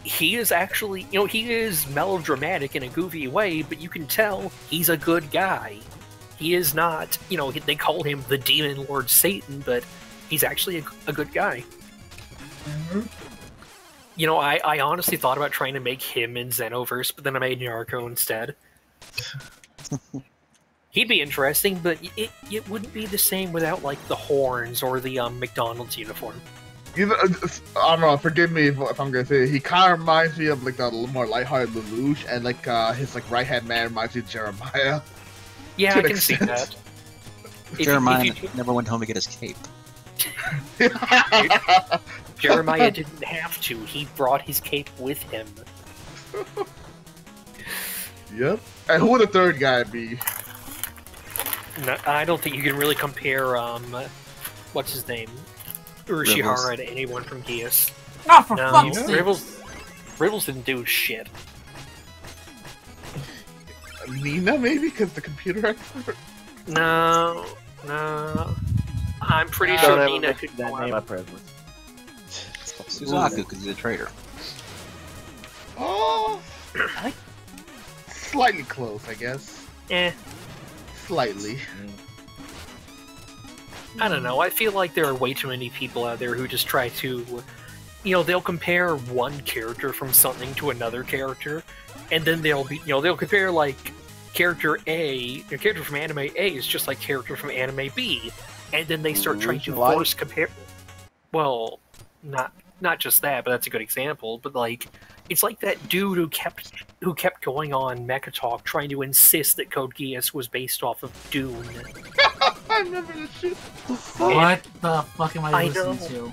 he is actually, he is melodramatic in a goofy way, but you can tell he's a good guy. He is not, they call him the Demon Lord Satan, but he's actually a good guy. Mm-hmm. I honestly thought about trying to make him in Xenoverse, but then I made Naruto instead. He'd be interesting, but it wouldn't be the same without, like, the horns or the McDonald's uniform. I don't know. Forgive me if I'm gonna say it. He kind of reminds me of like the more lighthearted Lelouch, and like his like right hand man reminds me of Jeremiah. Yeah, To I an can see extent. that. Jeremiah never went home to get his cape. Jeremiah didn't have to. He brought his cape with him. Yep. And who would the third guy be? No, I don't think you can really compare, what's his name? Urashihara to anyone from Geass. Oh, for No, fuck's sake! Ribbles didn't do shit. Nina, maybe, because the computer expert. No. I'm pretty Don't sure ever Nina mention could that go name. out. My presence. Suzaku, because he's a traitor. Oh, slightly close, I guess. Eh, Slightly. I don't know. I feel like there are way too many people out there who just try to, they'll compare one character from something to another character, and then they'll compare, like, character A, a character from anime A is just like character from anime B, and then they start trying to Like? force compare. Well, not just that, but that's a good example. But like, it's like that dude who kept going on Mecha Talk trying to insist that Code Geass was based off of Dune. I remember this shit. What the fuck am I I listening know.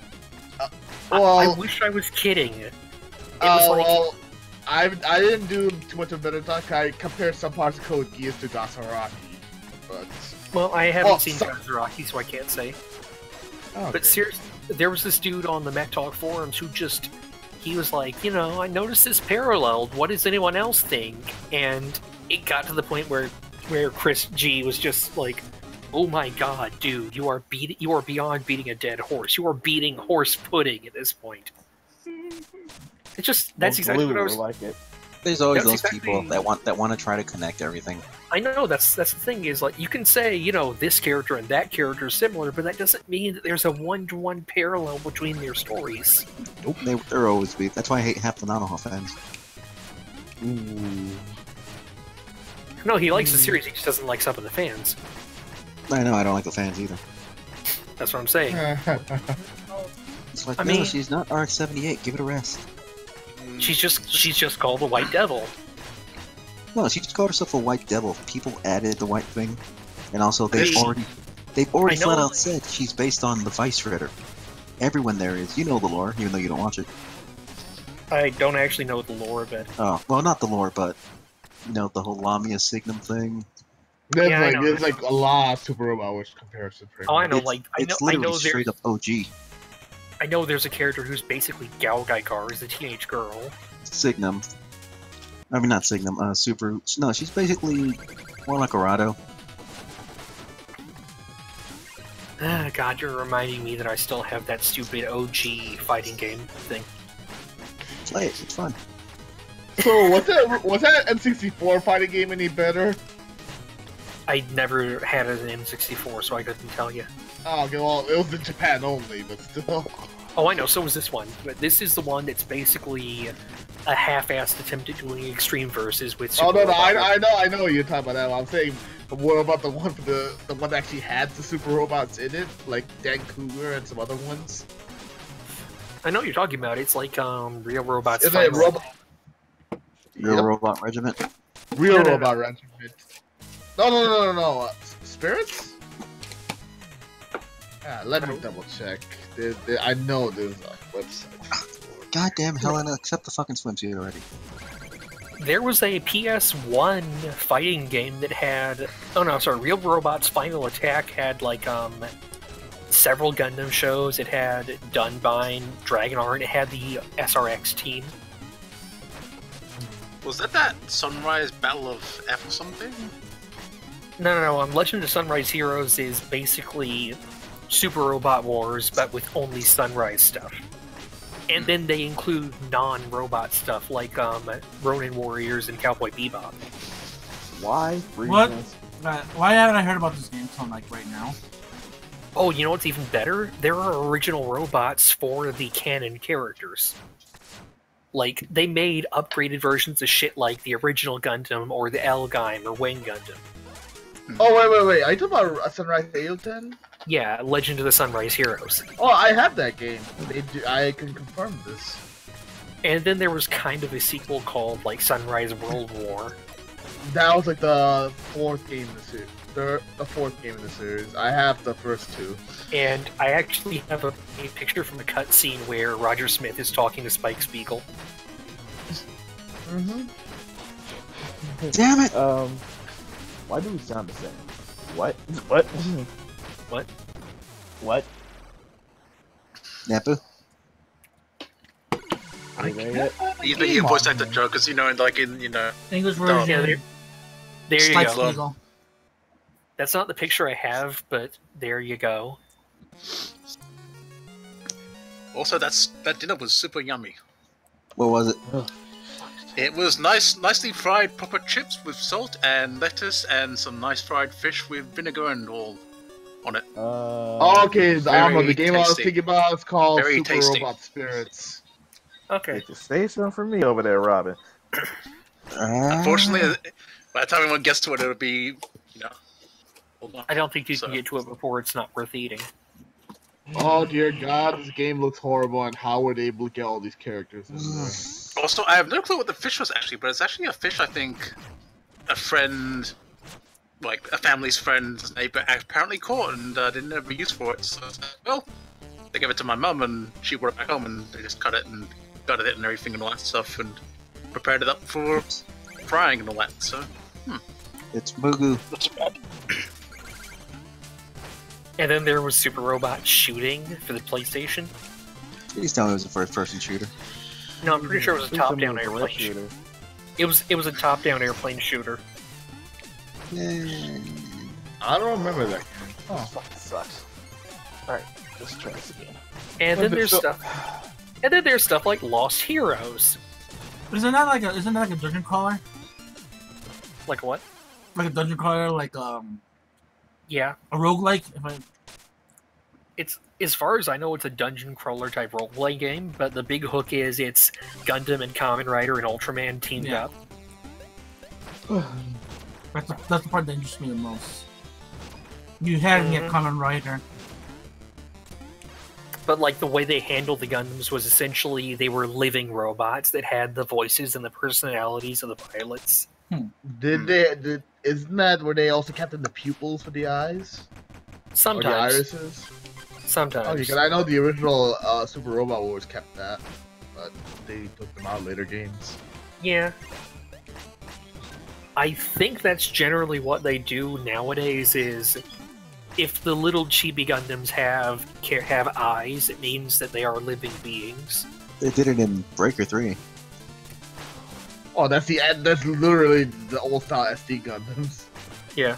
to? I wish I was kidding. It was like, well, I didn't do too much of Mecha Talk. I compared some parts of Code Geass to Gasaraki, but well, I haven't well, seen so- Kazuraki, so I can't say. okay. But seriously, there was this dude on the Mech Talk forums who he was like, I noticed this paralleled. What does anyone else think? And it got to the point where Chris G was just like, "Oh my god, dude, you are beyond beating a dead horse. You are beating horse pudding at this point." It's just that's exactly what I was. Like it. There's always That's those exactly- people that want to try to connect everything. I know that's the thing is like you can say this character and that character are similar, but that doesn't mean that there's a one-to-one parallel between their stories. Nope, they're always be. That's why I hate half the Nanoha fans. Ooh. No, he likes the series. He just doesn't like some of the fans. I know, I don't like the fans either. That's what I'm saying. It's like, I no, mean- she's not RX-78. Give it a rest. She's just called the White Devil. No, she just called herself a white devil. People added the white thing, and also they've Hey. already I know- flat out said she's based on the Vice Ritter. Everyone there is. You know the lore, even though you don't watch it. I don't actually know the lore, but Oh, well, not the lore, but the whole Lamia Signum thing. There's Yeah, I like know. there's like a lot of Super Robot Wars comparison. oh, I know. It's- Like it's I literally know straight there's up OG I know there's a character who's basically Gal Gaikar, is a teenage girl. Signum. I mean, not Signum. Super. No, she's basically more like Arado. Ah, God, you're reminding me that I still have that stupid OG fighting game thing. Play it. It's fun. So was that N64 fighting game any better? I never had an N64, so I couldn't tell you. Oh, okay, well, it was in Japan only, but still. Oh, I know. So was this one, but this is the one that's basically a half-assed attempt at doing extreme verses with. Oh Super no, no, Robot. I know what you're talking about that. I'm saying, what about the one for the one that actually had the super robots in it, like Dan Cougar and some other ones? I know what you're talking about. It's like Real Robots. Is it Final. Real Robot Regiment. Real No. Robot Regiment. No. Spirits? Yeah, let me double check. I know there's a website. Goddamn Helena, accept the fucking swimsuit already. There was a PS1 fighting game that had. Oh no, sorry. Real Robots Final Attack had like several Gundam shows. It had Dunbine, Dragonheart. It had the SRX team. Was that Sunrise Battle of F or something? No. Legend of Sunrise Heroes is basically Super Robot Wars, but with only Sunrise stuff. And then they include non-robot stuff like Ronin Warriors and Cowboy Bebop. Why? What? Reasons. Why haven't I heard about this game until like right now? Oh, you know what's even better? There are original robots for the canon characters. Like, they made upgraded versions of shit like the original Gundam or the L-Gaim or Wing Gundam. Oh, wait. Are you talking about Sunrise Eoten? Yeah, Legend of the Sunrise Heroes. Oh, I have that game. I can confirm this. And then there was kind of a sequel called, like, Sunrise World War. That was like the fourth game in the series. The fourth game in the series. I have the first two. And I actually have a picture from a cutscene where Roger Smith is talking to Spike Spiegel. Damn it! Why do we sound the same? What? What? What? What? Napu? You think you voice actor joke, because like in English No. version. Yeah, there you Spike go. Spiegel. That's not the picture I have, but there you go. Also that dinner was super yummy. What was it? It was nicely fried proper chips with salt and lettuce and some nice fried fish with vinegar and all on it. Okay, the game I was tasty. thinking about is called Very Super tasty. Robot Spirits. Okay. Just say something for me over there, Robin. Unfortunately, by the time anyone gets to it, it'll be hold on. I don't think you So- can get to it before it's not worth eating. Oh dear God, this game looks horrible, and how were they able to get all these characters in there? Also, I have no clue what the fish was actually, but it's actually a fish I think a friend, like a family's friend's neighbor, apparently caught and didn't have a use for it. So, well, they gave it to my mum, and she brought it back home, and they just cut it and gutted it and everything and all that stuff, and prepared it up for frying and all that. So, It's Mugu. And then there was Super Robot Shooting for the PlayStation. Please tell me it was a first-person shooter. No, I'm pretty sure it was a Please tell me top-down it was a airplane shooter. shooter. It was a top-down airplane shooter. Yay. I don't remember that. This fucking sucks. Alright, let's try this again. And then there's stuff like Lost Heroes. Isn't that like a dungeon crawler? Like what? Like a dungeon crawler, like Yeah. a roguelike? If I It's, as far as I know, it's a dungeon crawler type roleplay game, but the big hook is it's Gundam and Kamen Rider and Ultraman teamed Yeah. up. that's the part that interests me the most. You had me at Kamen Rider. But like the way they handled the Gundams was essentially they were living robots that had the voices and the personalities of the pilots. Isn't that where they also kept in the pupils for the eyes? Or the Sometimes. irises? Sometimes. Oh, because I know the original Super Robot Wars kept that, but they took them out later games. Yeah. I think that's generally what they do nowadays is if the little chibi Gundams have eyes, it means that they are living beings. They did it in Breaker 3. Oh, that's literally the old style SD Gundams. Yeah.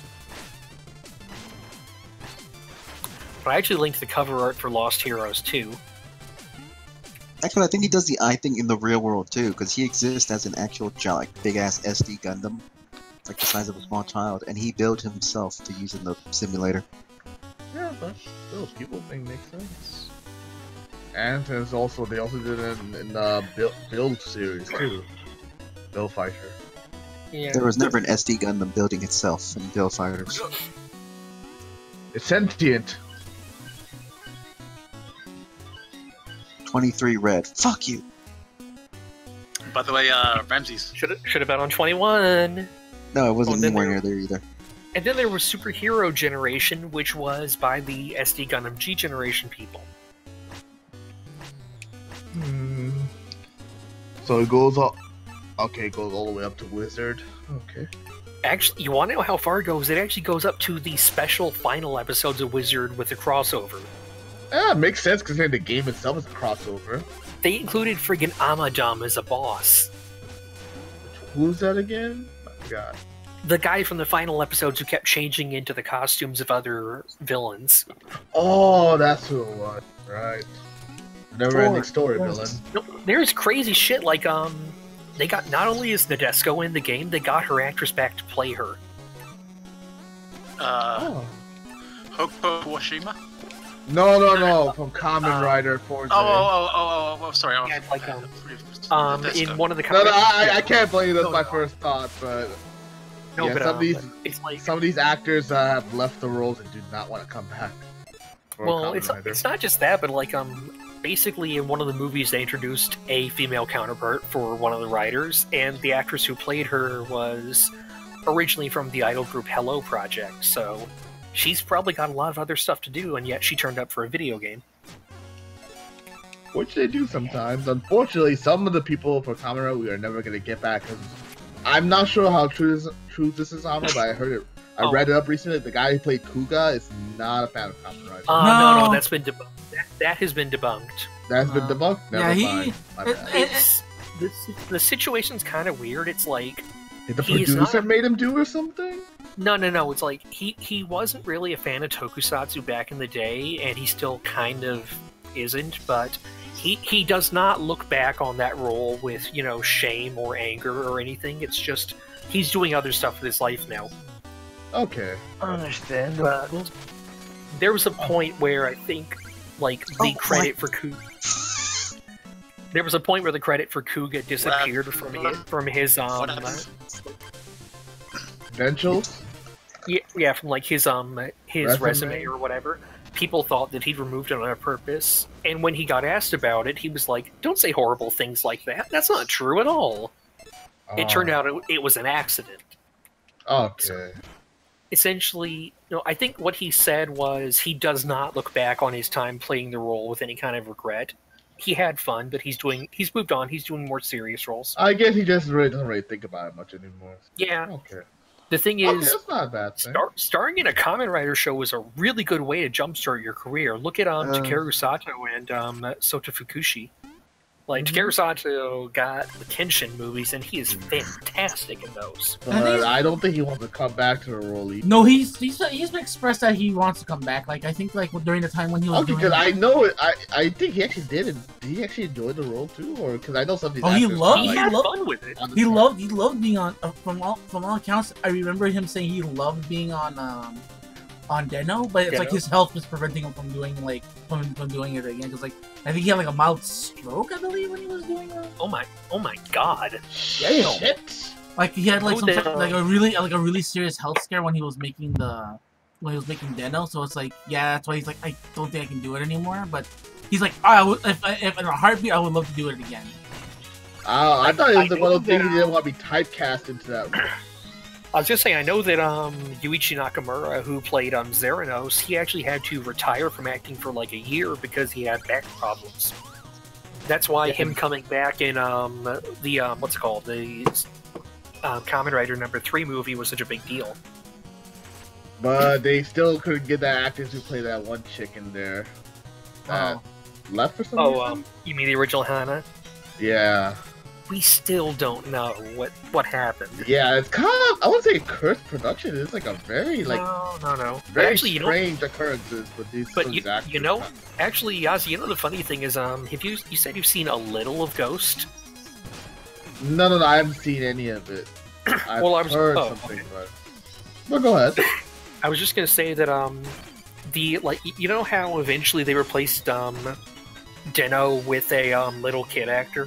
But I actually linked the cover art for Lost Heroes 2. Actually, I think he does the eye thing in the real world too, because he exists as an actual like big ass SD Gundam, like the size of a small child, and he built himself to use in the simulator. Yeah, but still, people think makes sense. And since they also did it in the Build series too. Build Fighter. Yeah. There was never an SD Gundam building itself in Build Fighters. It's sentient. 23 red. Fuck you. By the way, Ramses. Should have been on 21. No, it wasn't then anywhere there- near there either. And then there was Superhero Generation, which was by the SD Gundam G Generation people. So it goes up. Okay, it goes all the way up to Wizard. Okay. Actually, you want to know how far it goes? It actually goes up to the special final episodes of Wizard with the crossover. Yeah, it makes sense considering the game itself is a crossover. They included friggin' Amadam as a boss. Who's that again? I forgot. The guy from the final episodes who kept changing into the costumes of other villains. Oh, that's who it was. Right. Never-ending story villain. No, there's crazy shit like, they got, not only is Nadesco in the game, they got her actress back to play her. Oh. Hoko Washima? No, from Kamen Rider Forza. Sorry. Yeah, like, Nadesco. in one of the No, comments. I can't blame you. That's No, my no. first thought, but No, yeah, but it's like, some of these actors have left the roles and do not want to come back. for well, Kamen Rider. it's not just that, but like, basically in one of the movies they introduced a female counterpart for one of the writers, and the actress who played her was originally from the idol group Hello Project, so she's probably got a lot of other stuff to do, and yet she turned up for a video game. Which they do sometimes. Unfortunately, some of the people for Kamen Rider we are never going to get back. 'Cause I'm not sure how true this is, Amo, but I heard it. I read it up recently. The guy who played Kuga is not a fan of Kamen Rider. No, that's been debunked. That has been debunked. That's been debunked? Never mind. My bad. The situation's kind of weird. It's like Did the he's producer not- made him do or something? No. It's like he wasn't really a fan of tokusatsu back in the day, and he still kind of isn't. But he does not look back on that role with shame or anger or anything. It's just he's doing other stuff with his life now. Okay. I understand that. There was a point where I think like the credit for Kuga. There was a point where the credit for Kuga disappeared from his What happened? Credentials? Yeah, from like his resume or whatever. People thought that he'd removed it on purpose, and when he got asked about it, he was like, "Don't say horrible things like that. That's not true at all." It turned out it was an accident. Okay. Essentially, I think what he said was he does not look back on his time playing the role with any kind of regret. He had fun, but he's moved on. He's doing more serious roles. I guess he just doesn't really think about it much anymore. Yeah. Okay. The thing Okay, is, that's not a bad thing. starring in a Kamen Rider show is a really good way to jumpstart your career. Look at Takeru Sato and Sota Fukushi. Like, Takeru Sato got the Kenshin movies, and he is fantastic in those. But I don't think he wants to come back to the role. No, he's expressed that he wants to come back. Like I think like during the time when he was Okay, doing. because I know it. I think he actually did. Did he actually enjoy the role too, or because I know some of these. Oh, he actors loved- are, He like, had loved- fun with it. on the He spot. loved being on from all accounts. I remember him saying he loved being on Deno, but it's like Deno? his health was preventing him from doing from doing it again. Because like I think he had like a mild stroke, I believe, when he was doing that. Oh my god. Shit. Like he had like Oh, some Deno. like a really serious health scare when he was making Deno. So it's like that's why he's like I don't think I can do it anymore. But he's like if in a heartbeat I would love to do it again. I thought it was I one of know those things that, he didn't want to be typecast into that role. I was just saying, I know that Yuichi Nakamura, who played Zeranos, he actually had to retire from acting for like a year because he had back problems. That's why him coming back in the what's it called, the Kamen Rider #3 movie was such a big deal. But they still couldn't get the actors who play that one chick in there. That left for some reason? You mean the original Hana? Yeah. We still don't know what happened. Yeah, it's kind of, I wouldn't say cursed production. It's like a very, like, No. very Actually, strange occurrences with these But these actors. actually, Yazi, the funny thing is, if you said you've seen a little of Ghost. No, I haven't seen any of it. I've heard something about it. But go ahead. I was just gonna say that you know how eventually they replaced Deno with a little kid actor,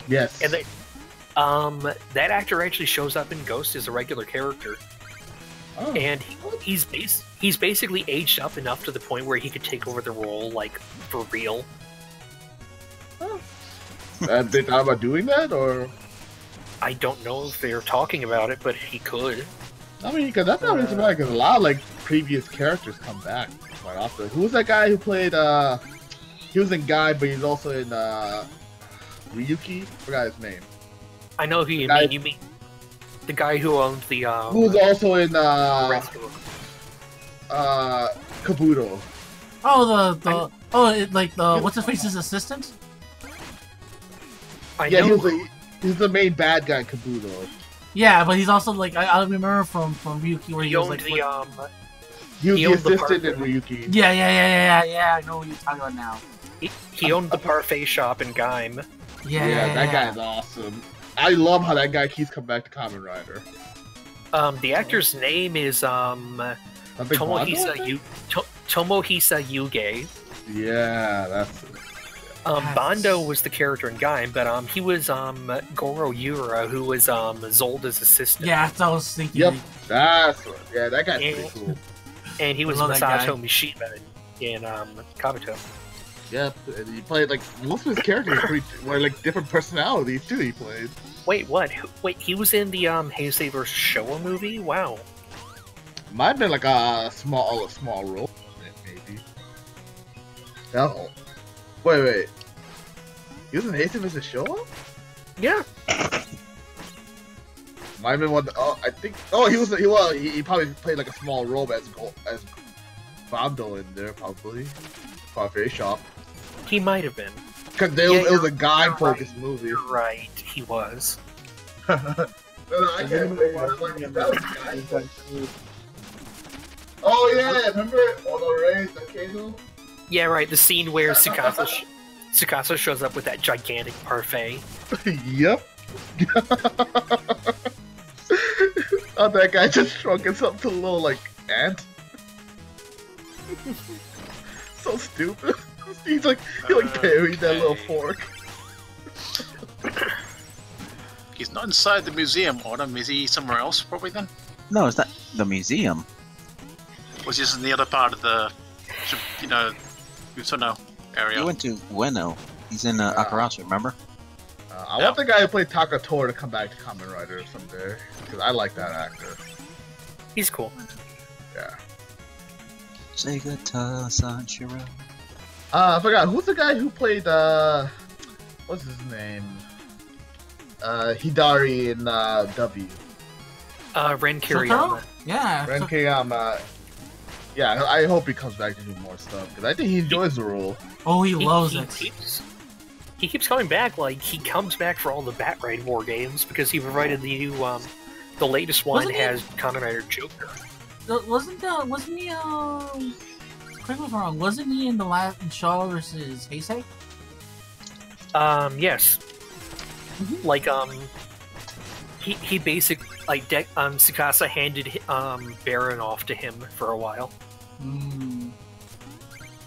Yes. and they that actor actually shows up in Ghost as a regular character, Oh. and he's basically aged up enough to the point where he could take over the role like for real. They thought about doing that, or I don't know if they're talking about it, but he could. I mean, because that's not really surprising. Because a lot of like previous characters come back quite often. Who was that guy who played? He was in Guy, but he's also in Ryuki. Forgot his name. I know who you mean. You mean the guy who owned the Who was also in restaurant. Kabuto. Oh, like the what's his face's assistant? I Yeah, know. he's the main bad guy in Kabuto. Yeah, but he's also like I remember from Ryuki where He he was owned like the He was He the owned the assistant in park. Ryuki. yeah. I know what you're talking about now. he owned the parfait shop in Gaim. Yeah, That guy's awesome. I love how that guy keeps coming back to Kamen Rider. The actor's name is Something Bando, I think? Tomohisa Yuge. Yeah, that's it. Bando was the character in Gaim, but he was Goro Yura, who was Zolda's assistant. Yeah, that's what I was thinking. Yep, that's what. Yeah, that guy's And- pretty cool. And he was I love that Masato Mishima in Kabuto. Yep, and he played like most of his characters were like different personalities too. He played. Wait, what? Wait, he was in the Heisei vs. Showa movie? Wow. Might have been like a small role, maybe. No. Wait. He was in Heisei vs. Showa? Yeah. Might have been one. I think. Oh, he probably played like a small role as Bando in there, probably. Parfait shop. He might have been. Because Yeah, it was a you're guy-focused movie. You're right, he was. I can't Oh yeah, remember Honore Takedo? Yeah, right, the scene where Tsukasa shows up with that gigantic parfait. Yep. Oh, that guy just shrunk himself to a little like ant. So stupid. He buried that little fork. He's not inside the museum, Autumn. Is he somewhere else, probably then? No, it's not the museum. Was he just in the other part of the, Usono area? He went to Ueno. He's in Akarasu, remember? I want the guy who played Takatora to come back to Kamen Rider someday, because I like that actor. He's cool. Yeah. Sega Sanshiro. I forgot, who's the guy who played, what's his name? Hidari in, W. Ren Shotaro? Kiriyama. Yeah. Ren Kiyama. Yeah, I hope he comes back to do more stuff, because I think he enjoys the role. Oh, he loves He it. keeps coming back, like, he comes back for all the Batride War games, because he provided the new, the latest one Wasn't he- has Kamen Rider Joker. Wasn't he, correct me if I'm wrong, wasn't he in the last Shaw versus Heisei? Yes. Like, he basically, like, Tsukasa handed, Baron off to him for a while. Mm.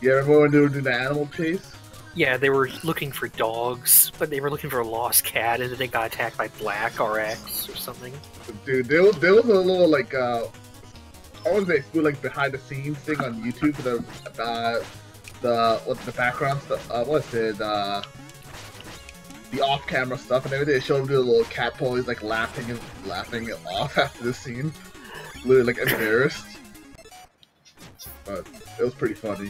You remember when they were doing the animal chase? Yeah, they were looking for dogs, but they were looking for a lost cat, and then they got attacked by Black RX or something. Dude, there was a little, like, I want to say, like, behind the scenes thing on YouTube for the background stuff, what's it, the off-camera stuff and everything. They showed him doing a little cat pose, he's, like, laughing it off after the scene. Literally, like, embarrassed. But it was pretty funny.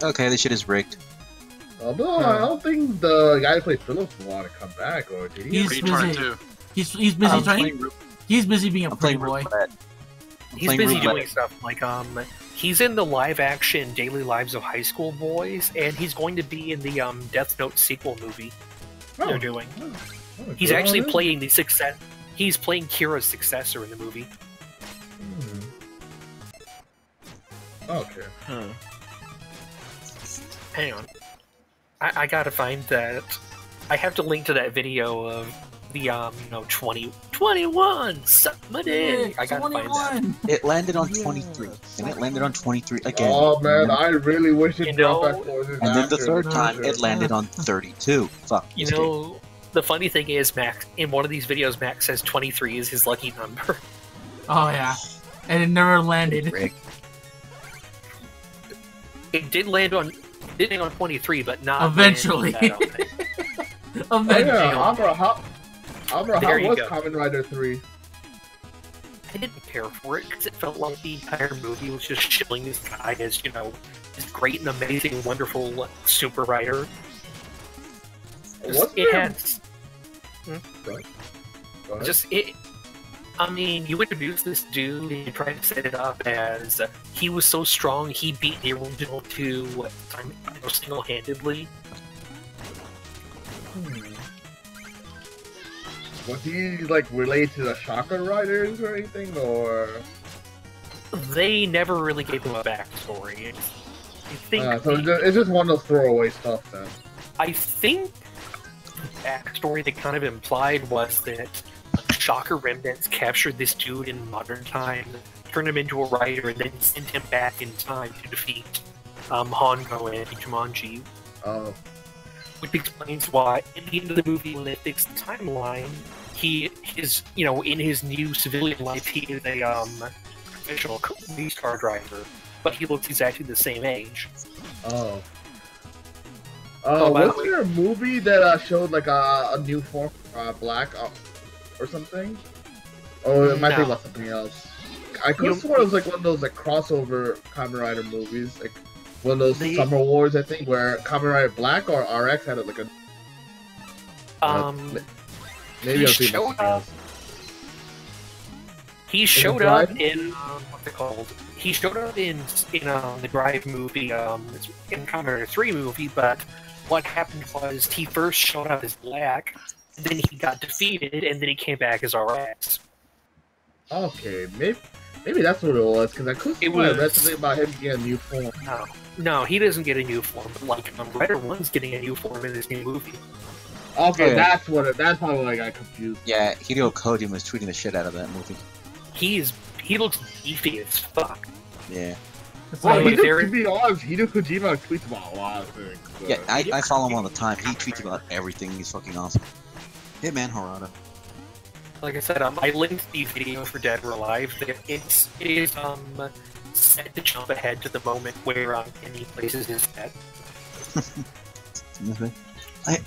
Okay, this shit is rigged. No, I don't think the guy who played Phillips will want to come back, or did he? He's What are you trying to busy. do? He's busy trying. He's busy being a I'm pretty playing boy. roulette. He's busy doing stuff like he's in the live-action Daily Lives of High School Boys, and he's going to be in the Death Note sequel movie they're doing. He's actually playing the success. He's playing Kira's successor in the movie. Okay. Hang on, I gotta find that. I have to link to that video of the 2021 somebody. I gotta find that. It landed on 23, and it landed on 23 again. Oh man, I really wish it You dropped know- back for this And then the actor. third time, it landed on 32. Fuck. You this know, the funny thing is, Max, in one of these videos, Max says 23 is his lucky number. Oh yeah, and it never landed. game. Rigged. It did land on. Hitting on 23, but not eventually. Eventually. Oh yeah, Amra, how There you was go. Kamen Rider 3? I didn't care for it because it felt like the entire movie was just shilling this guy as, you know, this great and amazing, wonderful super writer. What? It has Go ahead. just it. I mean, you introduce this dude and you try to set it up as he was so strong he beat the original two single-handedly. Was he like related to the Chakra Riders or anything, or? They never really gave him a backstory. I think So it's just one of those throwaway stuff then. I think the backstory they kind of implied was that Shocker remnants captured this dude in modern times, turned him into a rider, and then sent him back in time to defeat Hongo and Jumanji. Oh. Which explains why, at the end of the movie, when they fix the timeline, in his new civilian life, he is a professional police car driver, but he looks exactly the same age. Oh. By the Wasn't way- there a movie that showed like a new form, Black, or something? Oh, it might be No. about something else. I could have sworn it was like one of those like crossover Kamen Rider movies, like one of those Summer Wars, I think, where Kamen Rider Black or RX had like a. Maybe he I'll see showed something up. else. He showed up Drive? in what's it called? He showed up in the Drive movie, in Kamen Rider 3 movie. But what happened was he first showed up as Black, and then he got defeated, and then he came back as RX. Okay, maybe that's what it was, because I could It swear I read was- something about him getting a new form. No, he doesn't get a new form. But like Rider 1's getting a new form in this new movie. Okay, Oh, yeah. that's probably what I got confused. Yeah, Hideo Kojima was tweeting the shit out of that movie. He looks beefy as fuck. Yeah. It's Well, like, to be honest, Hideo Kojima tweets about a lot of things. So. Yeah, I follow him all the time. He tweets about everything. He's fucking awesome. Hitman Harada. Like I said, I linked the video for Dead or Alive. It is set to jump ahead to the moment where Kenny places his bet.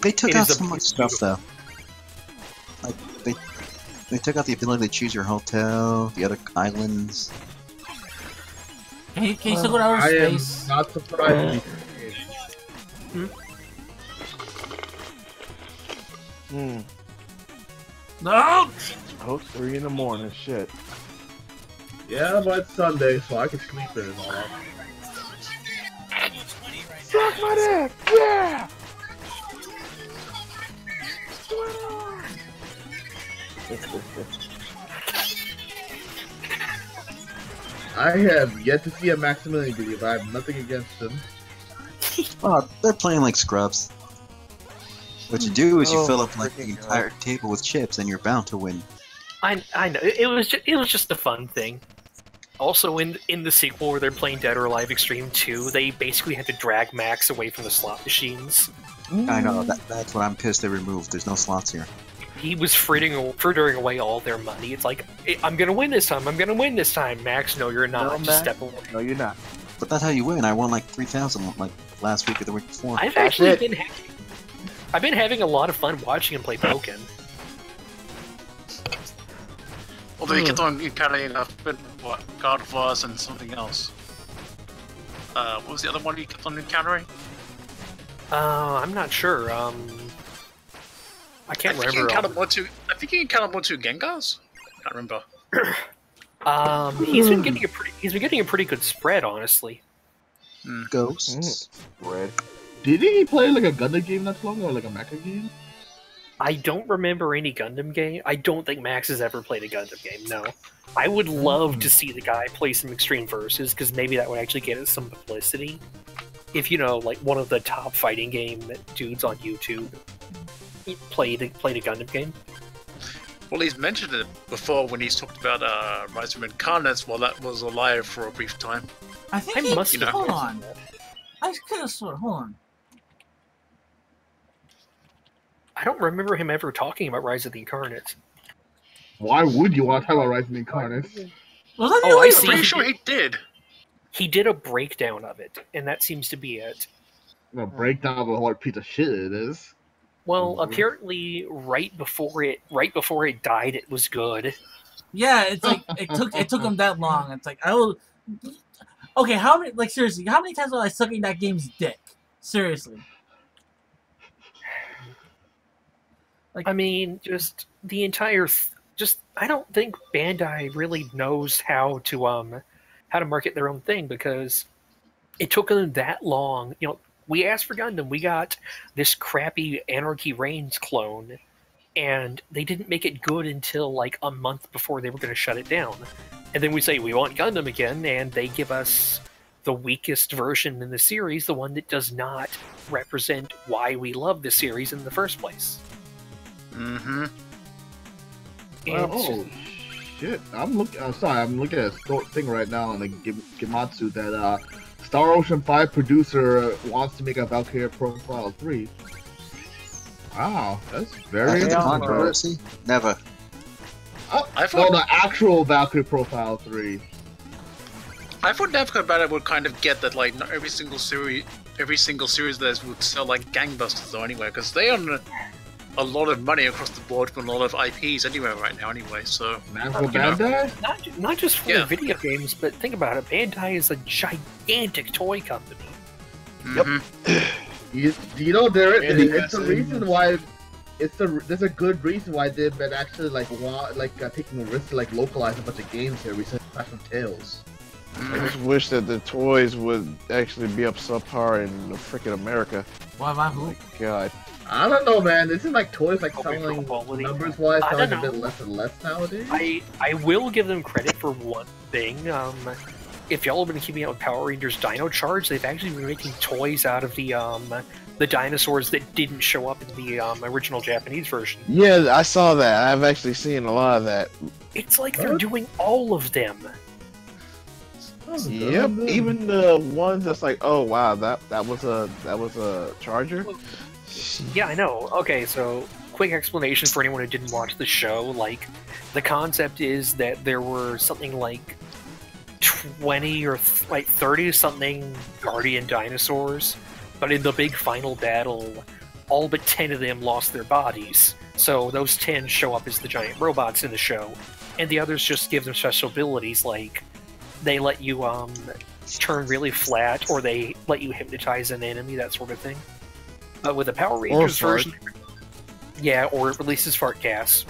They took It out is so much stuff though. Like they took out the ability to choose your hotel, the other islands. can you still go to outer I am space? not surprised. No! Oh, 3 in the morning, shit. Yeah, but it's Sunday, so I can sleep in and all that. Suck my dick! Yeah! I have yet to see a Maximilian video, but I have nothing against him. Oh, they're playing like scrubs. What you do is you Oh, fill up like the freaking entire table with chips, and you're bound to win. I know it was just a fun thing. Also, in the sequel where they're playing Dead or Alive Extreme 2, they basically had to drag Max away from the slot machines. I know that's what I'm pissed they removed. There's no slots here. He was frittering away all their money. It's like, I'm gonna win this time. I'm gonna win this time. Max, no, you're not. No, Just Max. step away. No, you're not. But that's how you win. I won like 3,000 like last week or the week before. I've That's actually it. I've been having a lot of fun watching him play Pokken. Although he kept on encountering what, God of Wars and something else. What was the other one he kept on encountering? I'm not sure. I can't I think he remember. encountered one two. I think he encountered one two Gengars. Can't remember. He's been getting a pretty good spread, honestly. Ghosts. Red. Didn't he play like a Gundam game not too long ago, or like a mecha game? I don't remember any Gundam game. I don't think Max has ever played a Gundam game. No, I would love to see the guy play some Extreme Versus because maybe that would actually get us some publicity. If like one of the top fighting game dudes on YouTube played a Gundam game. Well, he's mentioned it before when he's talked about Rise of Incarnates. While that was alive for a brief time. I think I he, must have. hold on. I could have sworn, hold on. I don't remember him ever talking about Rise of the Incarnates. Why would you want to talk about Rising Incarnates? Was that Oh, I I'm see. pretty sure he did. He did a breakdown of it, and that seems to be it. gonna break down the hard piece of shit it is. Well, apparently, right before it died, it was good. Yeah, it's like it took him that long. It's like I will. Okay, how many? Like seriously, how many times was I sucking that game's dick? Seriously. Like, I mean, just the entire. Just I don't think Bandai really knows how to market their own thing, because it took them that long. You know, we asked for Gundam, we got this crappy Anarchy Reigns clone, and they didn't make it good until like a month before they were going to shut it down. And then we say we want Gundam again, and they give us the weakest version in the series, the one that does not represent why we love the series in the first place. Mm-hmm. Oh shit! I'm looking at a thing right now on the Gematsu that Star Ocean 5 producer wants to make a Valkyria Profile 3. Wow, that's very That's a interesting. controversy? Never. I thought- No, the actual Valkyrie Profile 3. I thought Namco Bandai would kind of get that, like, not every single series of theirs would sell like gangbusters though anyway, because they own a lot of money across the board from a lot of IPs anywhere right now anyway, so... Namco Bandai? Not just for the video games, but think about it, Bandai is a gigantic toy company. Mm-hmm. You know, it's the reason why... There's a good reason why they've been actually taking a risk to like localize a bunch of games here recently, especially Tales. I just wish that the toys would actually be up subpar in the freaking America. Why about who? God. I don't know, man. This is like toys like selling numbers-wise, selling a bit less and less nowadays. I will give them credit for one thing. If y'all have been keeping up with Power Rangers Dino Charge, they've actually been making toys out of the dinosaurs that didn't show up in the original Japanese version. Yeah, I saw that. I've actually seen a lot of that. It's like they're doing all of them. Yep, even the ones that's like, oh wow, that was a Charger. Yeah, I know. Okay, so quick explanation for anyone who didn't watch the show. Like, the concept is that there were something like 20 or 30 something Guardian dinosaurs, but in the big final battle, all but 10 of them lost their bodies. So those 10 show up as the giant robots in the show, and the others just give them special abilities, like they let you turn really flat, or they let you hypnotize an enemy, that sort of thing. But with the Power Rangers version, yeah, or it releases fart gas.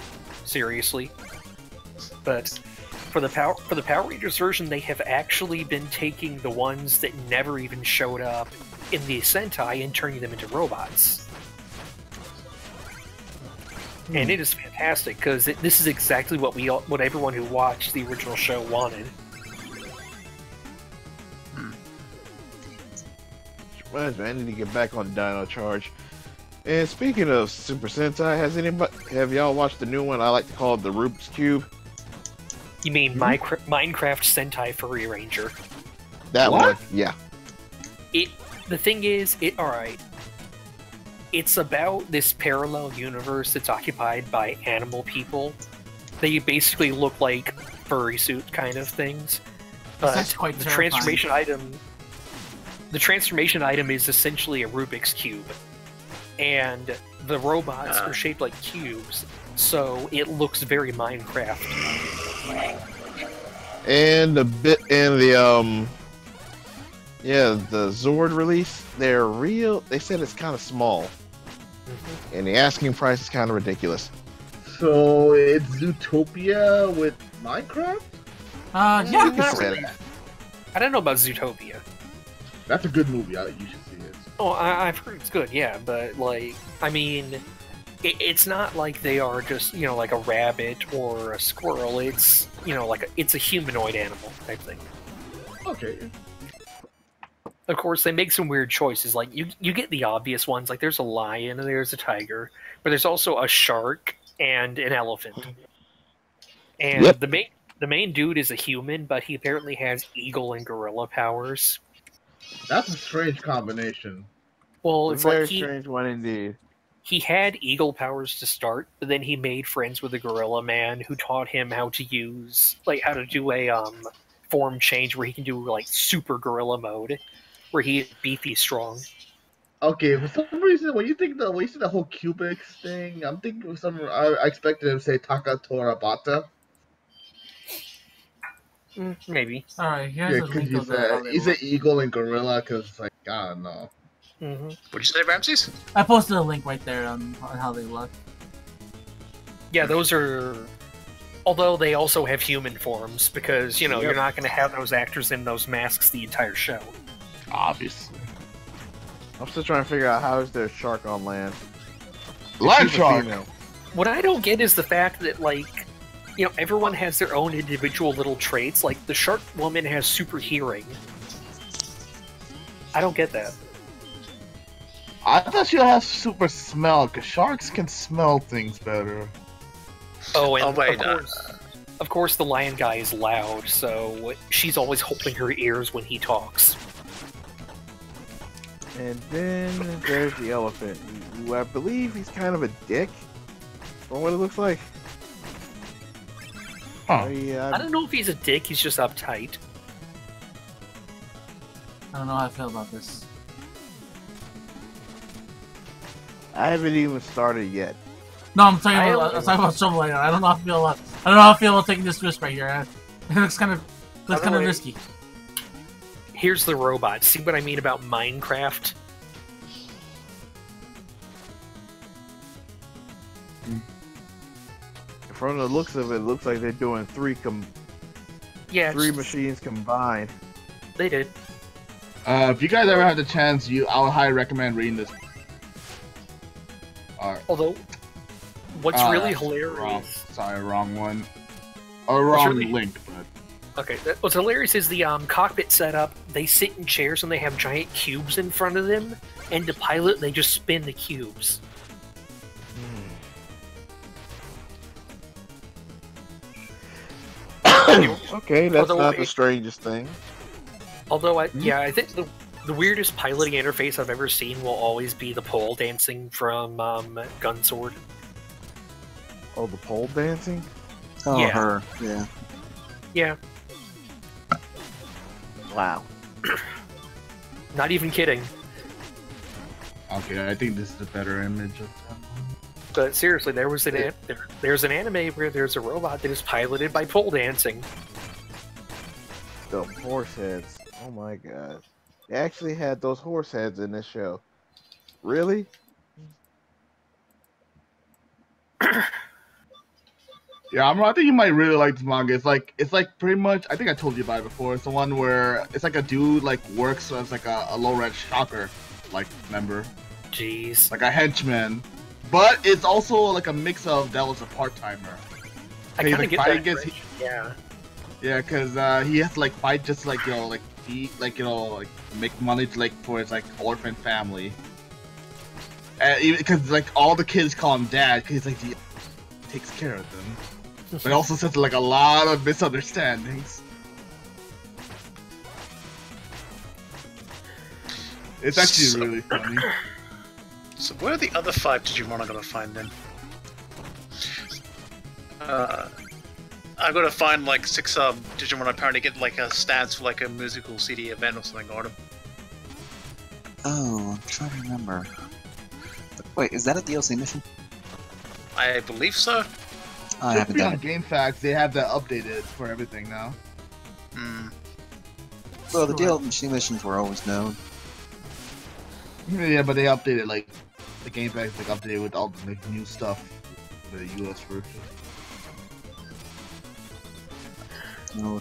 Seriously. But for the Power Rangers version, they have actually been taking the ones that never even showed up in the Sentai and turning them into robots. And it is fantastic, because this is exactly what everyone who watched the original show wanted. Reminds me, I need to get back on Dino Charge. And speaking of Super Sentai, have y'all watched the new one? I like to call it the Rubik's Cube. You mean Minecraft Sentai Furry Ranger? That one, yeah. The thing is, alright. It's about this parallel universe that's occupied by animal people. They basically look like furry suit kind of things. But That's quite the terrifying. transformation item is essentially a Rubik's Cube. And the robots are shaped like cubes, so it looks very Minecraft. And the Zord release, they said it's kind of small. And the asking price is kind of ridiculous. So it's Zootopia with Minecraft? Yeah. Not really. I don't know about Zootopia. That's a good movie. You should see it. Oh, I've heard it's good, yeah, but, like, I mean, it's not like they are just, like a rabbit or a squirrel. It's, it's a humanoid animal type thing. Okay. Of course, they make some weird choices. Like, you get the obvious ones, like there's a lion and there's a tiger, but there's also a shark and an elephant. And the main dude is a human, but he apparently has eagle and gorilla powers. That's a strange combination. Well, it's like strange one indeed. he had eagle powers to start, but then he made friends with a gorilla man who taught him how to do a form change where he can do like super gorilla mode, where he is beefy strong. Okay, for some reason, when you see the whole Cubics thing, I'm thinking of I expected him to say Taka Torabata. Maybe. Alright, here's Yeah, a because link of the how they he's an look. eagle and gorilla. Because like I don't know. Hmm. What'd you say, Ramses? I posted a link right there on how they look. Yeah, those are. Although they also have human forms, because you're not going to have those actors in those masks the entire show. Obviously, I'm still trying to figure out how is there a shark on land. land She's a shark. female. What I don't get is the fact that everyone has their own individual little traits. Like the shark woman has super hearing. I don't get that. I thought she has super smell because sharks can smell things better. Oh, and wait, of course, the lion guy is loud, so she's always holding her ears when he talks. And then there's the elephant, who I believe he's kind of a dick, from what it looks like. Huh. I don't know if he's a dick, he's just uptight. I don't know how I feel about this. I haven't even started yet. No, I'm talking about Shovel Knight. I don't know how I feel about taking this risk right here. It looks kind of risky. Here's the robot. See what I mean about Minecraft? From the looks of it, it looks like they're doing three machines combined. They did. If you guys ever have the chance, I would highly recommend reading this. Although, what's really hilarious... Wrong one. Or wrong really... link, but... Okay, what's hilarious is the cockpit setup. They sit in chairs and they have giant cubes in front of them, and to pilot, they just spin the cubes. Okay, that's not the strangest thing. Although, I think the weirdest piloting interface I've ever seen will always be the pole dancing from Gunsword. Oh, the pole dancing? Oh, Yeah. her. Yeah. Yeah. Wow. Not even kidding. Okay, I think this is a better image of that. But seriously, there's an anime where there's a robot that is piloted by pole dancing. The horse heads. Oh my god. They actually had those horse heads in this show. Really? Yeah, I think you might really like this manga. It's like pretty much. I think I told you about it before. It's the one where it's like a dude works as like a low-red shocker member, Jeez. like a henchman. But it's also like a mix of that was a part-timer. I He's kind of get fighting that. against. Yeah. Yeah, because he has to fight just make money to for his orphan family. Because all the kids call him dad because he takes care of them. But it also says a lot of misunderstandings. It's actually really funny. So where are the other 5 Digimon I'm gonna find then? I gotta find 6 Digimon apparently get a stats for a musical CD event or something on them. Oh, I'm trying to remember. Wait, is that a DLC mission? I believe so. I haven't done it. Game Facts, they have that updated for everything now. Hmm. Well, the DLC missions were always known. Yeah, but they updated the Game Facts updated with all the new stuff, the US version. No.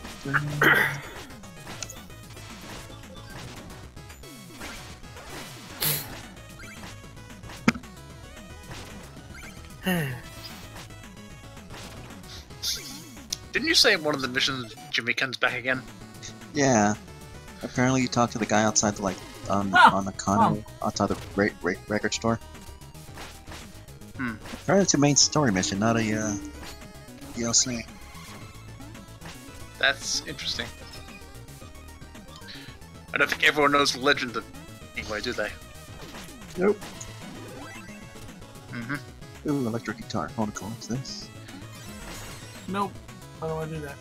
Didn't you say in one of the missions Jimmy comes back again? Yeah. Apparently, you talked to the guy outside the on the condo outside the record store. Apparently, it's a main story mission, not a DLC. That's interesting. I don't think everyone knows the legend of anyway, do they? Nope. Mm-hmm. Ooh, electric guitar. I want to call this. Nope. I don't want to do that.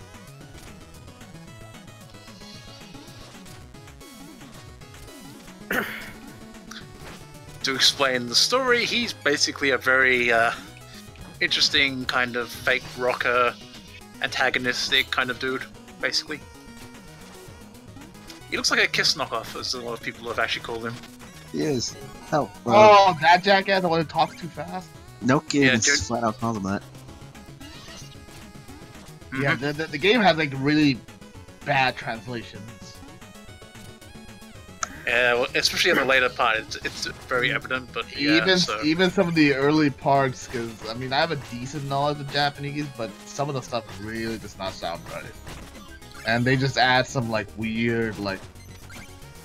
to explain the story, he's basically a very interesting kind of fake rocker, antagonistic kind of dude, basically. He looks like a Kiss knockoff, as a lot of people have actually called him. He is. Oh, Oh, that jackass! I want to talk too fast. no kidding. Yeah, Flat out calls him that. Yeah, the game has like really bad translations. Yeah, well, especially in the later part, it's very evident. But yeah, Even some of the early parts, because I mean, I have a decent knowledge of Japanese, but some of the stuff really does not sound right. And they just add some like weird, like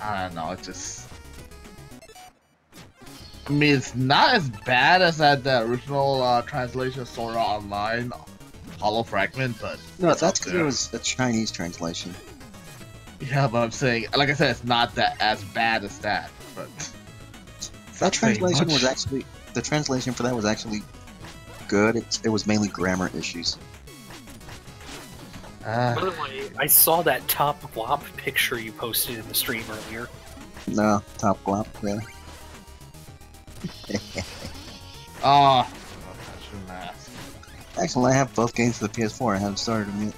I don't know, it just. I mean, it's not as bad as the original translation of Sword Art Online, Hollow Fragment, but No, that's because it was a Chinese translation. yeah, but I'm saying, like I said, it's not that as bad as that. But That translation much. was actually the translation for that was actually good. It was mainly grammar issues. By the way, I saw that top glop picture you posted in the stream earlier. No, top glop. Yeah. I shouldn't ask. Actually, I have both games for the PS4. I haven't started them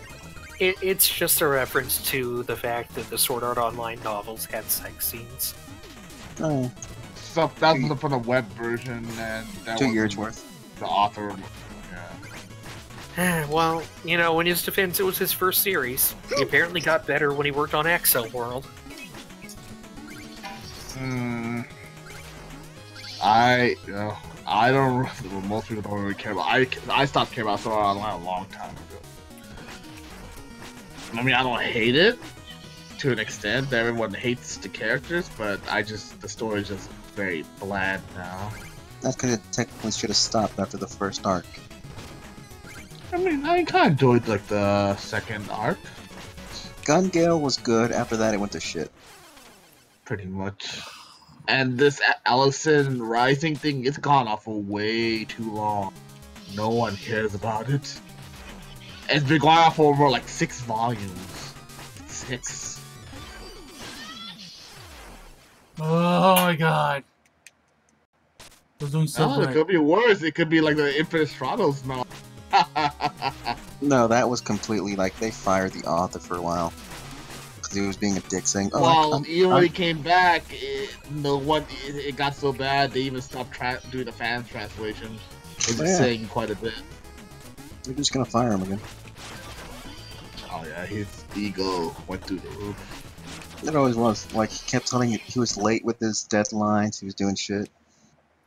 yet. It's just a reference to the fact that the Sword Art Online novels had sex scenes. Oh, So that was for the web version, and that 2 was years worth. the author. Yeah. Well, you know, in his defense, it was his first series. He apparently got better when he worked on Axel World. I don't. Most people don't really care about. I stopped caring about Sword Art Online a long time ago. I mean, I don't hate it to an extent. Everyone hates the characters, but the story is just very bland now. That's because it technically should have stopped after the first arc. I mean, I kind of enjoyed like the second arc, Gun Gale was good. After that, it went to shit. pretty much. And this Allison Rising thing, it's gone on for way too long. No one cares about it. It's been going on for over like 6 volumes. 6. Oh my god. I was doing so Oh, it good. could be worse. It could be like the Infinite Stratos now. No, that was completely like they fired the author for a while because he was being a dick, saying, "Oh, Well, even when he came back, it got so bad they even stopped doing the fan translation. They're just saying quite a bit. we're just gonna fire him again." Oh yeah, his ego went through the roof. It always was. Like he kept telling it he was late with his deadlines. He was doing shit.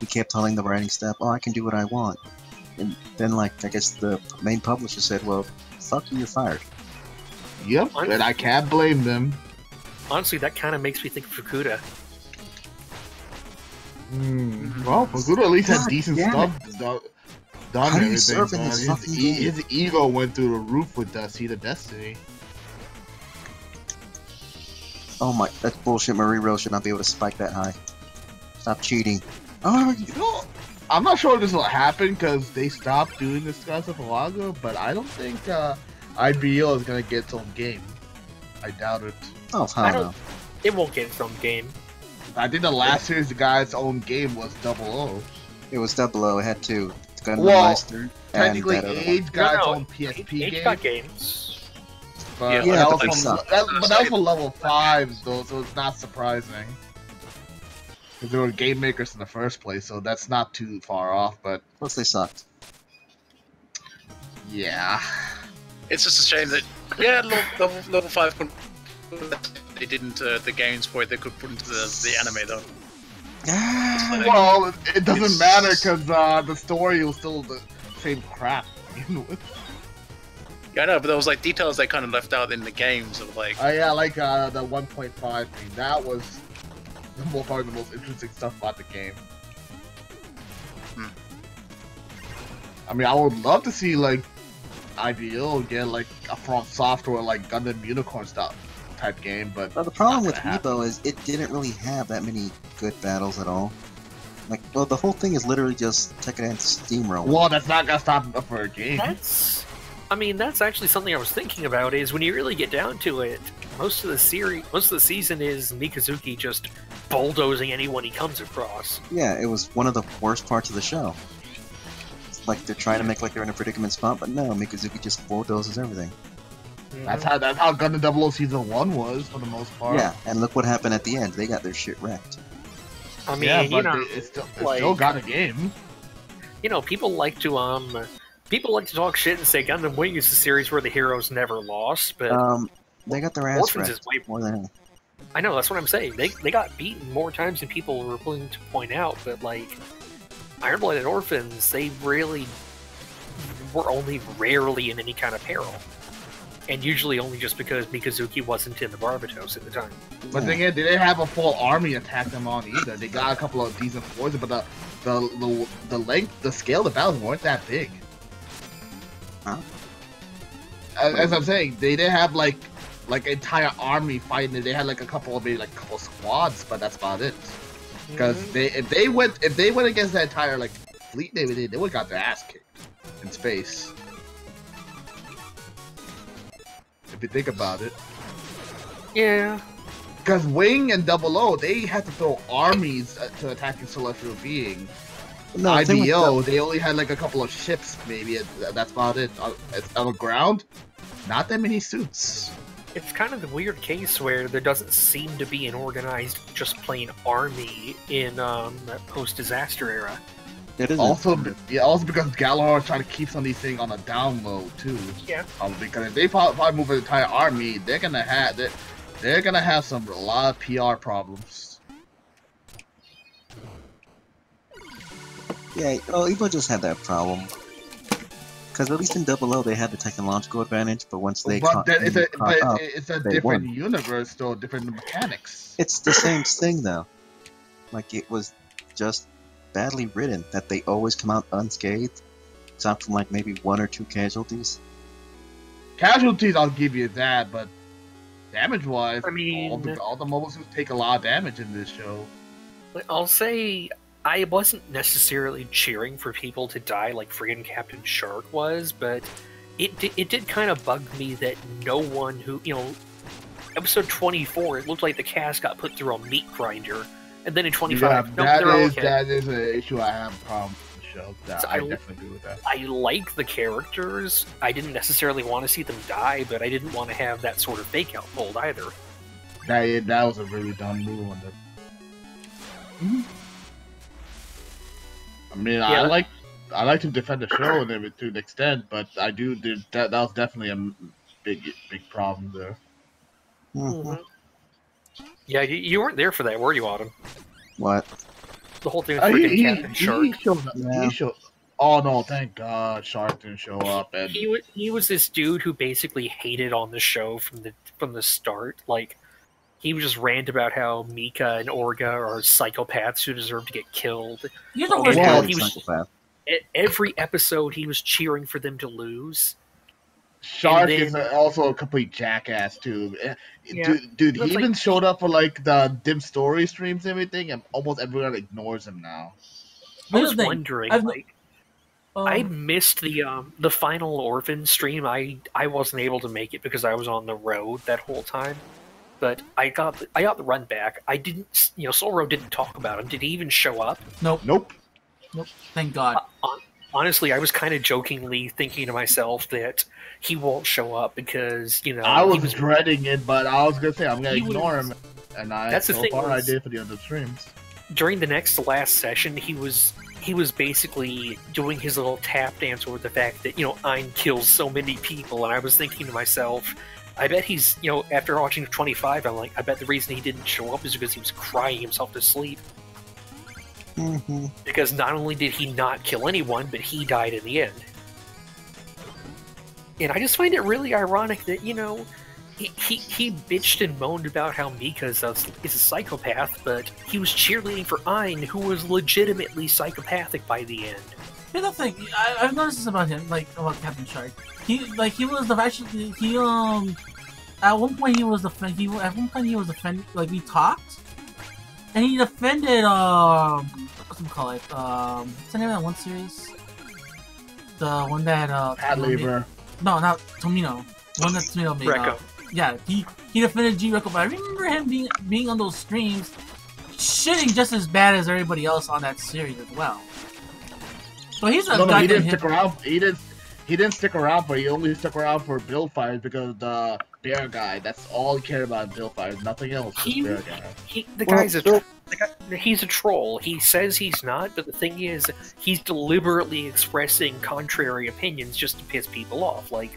He kept telling the writing staff, "Oh, I can do what I want." And then, like, I guess the main publisher said, "Well, fuck you, you're fired." Yep, and I can't blame them. Honestly, that kind of makes me think of Fukuda. Well, Fukuda at least had God decent damn stuff done How and do you everything. serve in But this fucking game? his ego went through the roof with Seed of Destiny. Oh my, that's bullshit. Marie Rose should not be able to spike that high. Stop cheating. Oh, You know, I'm not sure if this will happen because they stopped doing this kind of stuff a while ago, but I don't think IBO is gonna get its own game. I doubt it. oh, I hell don't. no. It won't get its own game. I think the last series the guy's own game was 00. It was 00. It had 2. Gundam Well, Meister and Technically, that other one. Age got its No, own PSP H game. got games. But, Yeah, that, but was they from, suck. but that was for level 5 though, so it's not surprising. Because they were game makers in the first place, so that's not too far off, but Plus, they sucked. yeah. it's just a shame that level 5 they didn't the games where they could put into the anime though. Like, Well, it doesn't It's- matter because the story was still the same crap to begin with. yeah, I know, but there was like details they kind of left out in the games of like Yeah, like the 1.5 thing. That was probably the most interesting stuff about the game. I mean, I would love to see like IBO get like a From Software like Gundam Unicorn style type game, but Well, the problem with not gonna happen. Evo is it didn't really have that many good battles at all. Like, well, the whole thing is literally just Tekken and Steamroll. Well, that's not gonna stop them for a game. That's actually something I was thinking about. Is when you really get down to it, most of the season is Mikazuki just bulldozing anyone he comes across. Yeah, it was one of the worst parts of the show. It's like they're trying to make like they're in a predicament spot, but no, Mikazuki just bulldozes everything. That's how Gundam 00 Season 1 was for the most part. Yeah, and look what happened at the end. They got their shit wrecked. I mean, yeah, you but know, it still like, got a game. You know, people like to talk shit and say Gundam Wing is a series where the heroes never lost, but They got their ass Orphans wrecked is way more than hell. I know, that's what I'm saying. They got beaten more times than people were willing to point out, but like Iron Blooded Orphans, they really were only rarely in any kind of peril. And usually only just because Mikazuki wasn't in the Barbatos at the time. But then again, they didn't have a full army attack them on either. They got a couple of decent forces, but the scale of the battles weren't that big. Huh? As I'm saying, they didn't have like entire army fighting it. They had like a couple of squads, but that's about it. Because if they went against that entire like fleet, they would have got their ass kicked in space. If you think about it. Yeah. Because Wing and 00, they had to throw armies to attacking Celestial Being. No, IBO, they only had like a couple of ships, maybe. That's about it. On the ground, not that many suits. It's kind of the weird case where there doesn't seem to be an organized, just plain army in that post-disaster era. It isn't. Also because Galahad is trying to keep some of these things on a down low too. Yeah. Because if they probably move an entire army, they're gonna have a lot of PR problems. Yeah, Evo just had that problem. Because at least in 00 they had the technological advantage, but once they it's a different universe, though, different mechanics. It's the same thing though. Like it was just badly written that they always come out unscathed, except from like maybe 1 or 2 casualties. Casualties, I'll give you that, but damage-wise, I mean, all the mobile suits take a lot of damage in this show. I'll say I wasn't necessarily cheering for people to die like friggin' Captain Shark was, but it did kind of bug me that no one who, you know, episode 24, it looked like the cast got put through a meat grinder, and then in 25, that okay. is an issue I have a problem with the show. So I definitely agree with that. I like the characters. I didn't necessarily want to see them die, but I didn't want to have that sort of fake out pulled either. That was a really dumb move on the. I mean, yeah. I like to defend the show and everything to an extent, but I do that was definitely a big problem there. Mm-hmm. Yeah, you weren't there for that, were you, Autumn? What? The whole thing with freaking Captain Shark. He showed up. Yeah. Oh no! Thank God, Shark didn't show up. And he was this dude who basically hated on the show from the start. Like, he was just rant about how Mika and Orga are psychopaths who deserve to get killed. You're the worst. He was, every episode, he was cheering for them to lose. Shark is also a complete jackass too. Yeah. Dude, he even showed up for like the dim story streams and everything, and almost everyone ignores him now. I was wondering, I missed the final Orphan stream. I wasn't able to make it because I was on the road that whole time. But I got the run back. I didn't, Soul Road didn't talk about him. Did he even show up? Nope. Thank God. Honestly, I was kind of jokingly thinking to myself that he won't show up because, I was dreading it, but I was gonna say I'm gonna ignore him, and I did for the other streams. During the last session, he was basically doing his little tap dance over the fact that Ein kills so many people, and I was thinking to myself, I bet he's after watching 25, I'm like, I bet the reason he didn't show up is because he was crying himself to sleep. Mm-hmm. Because not only did he not kill anyone, but he died in the end. And I just find it really ironic that, he bitched and moaned about how Mika is a psychopath, but he was cheerleading for Ein, who was legitimately psychopathic by the end. Here's the thing, I've noticed this about him, about Captain Shark. He was the at one point he was defending, like, we talked, and he defended, what's it called, what's the name of that one series? The one that, Adlieber. No, not Tomino. The one that Tomino made. Recco. Yeah, he defended G Recco, but I remember him being on those streams, shitting just as bad as everybody else on that series as well. So he's a No, he didn't Gundam stick around. He didn't stick around, but he only stuck around for build fires because the bear guy. That's all he cared about in build fires. Nothing else. Just bear guy. He's a troll. He says he's not, but the thing is, he's deliberately expressing contrary opinions just to piss people off. Like,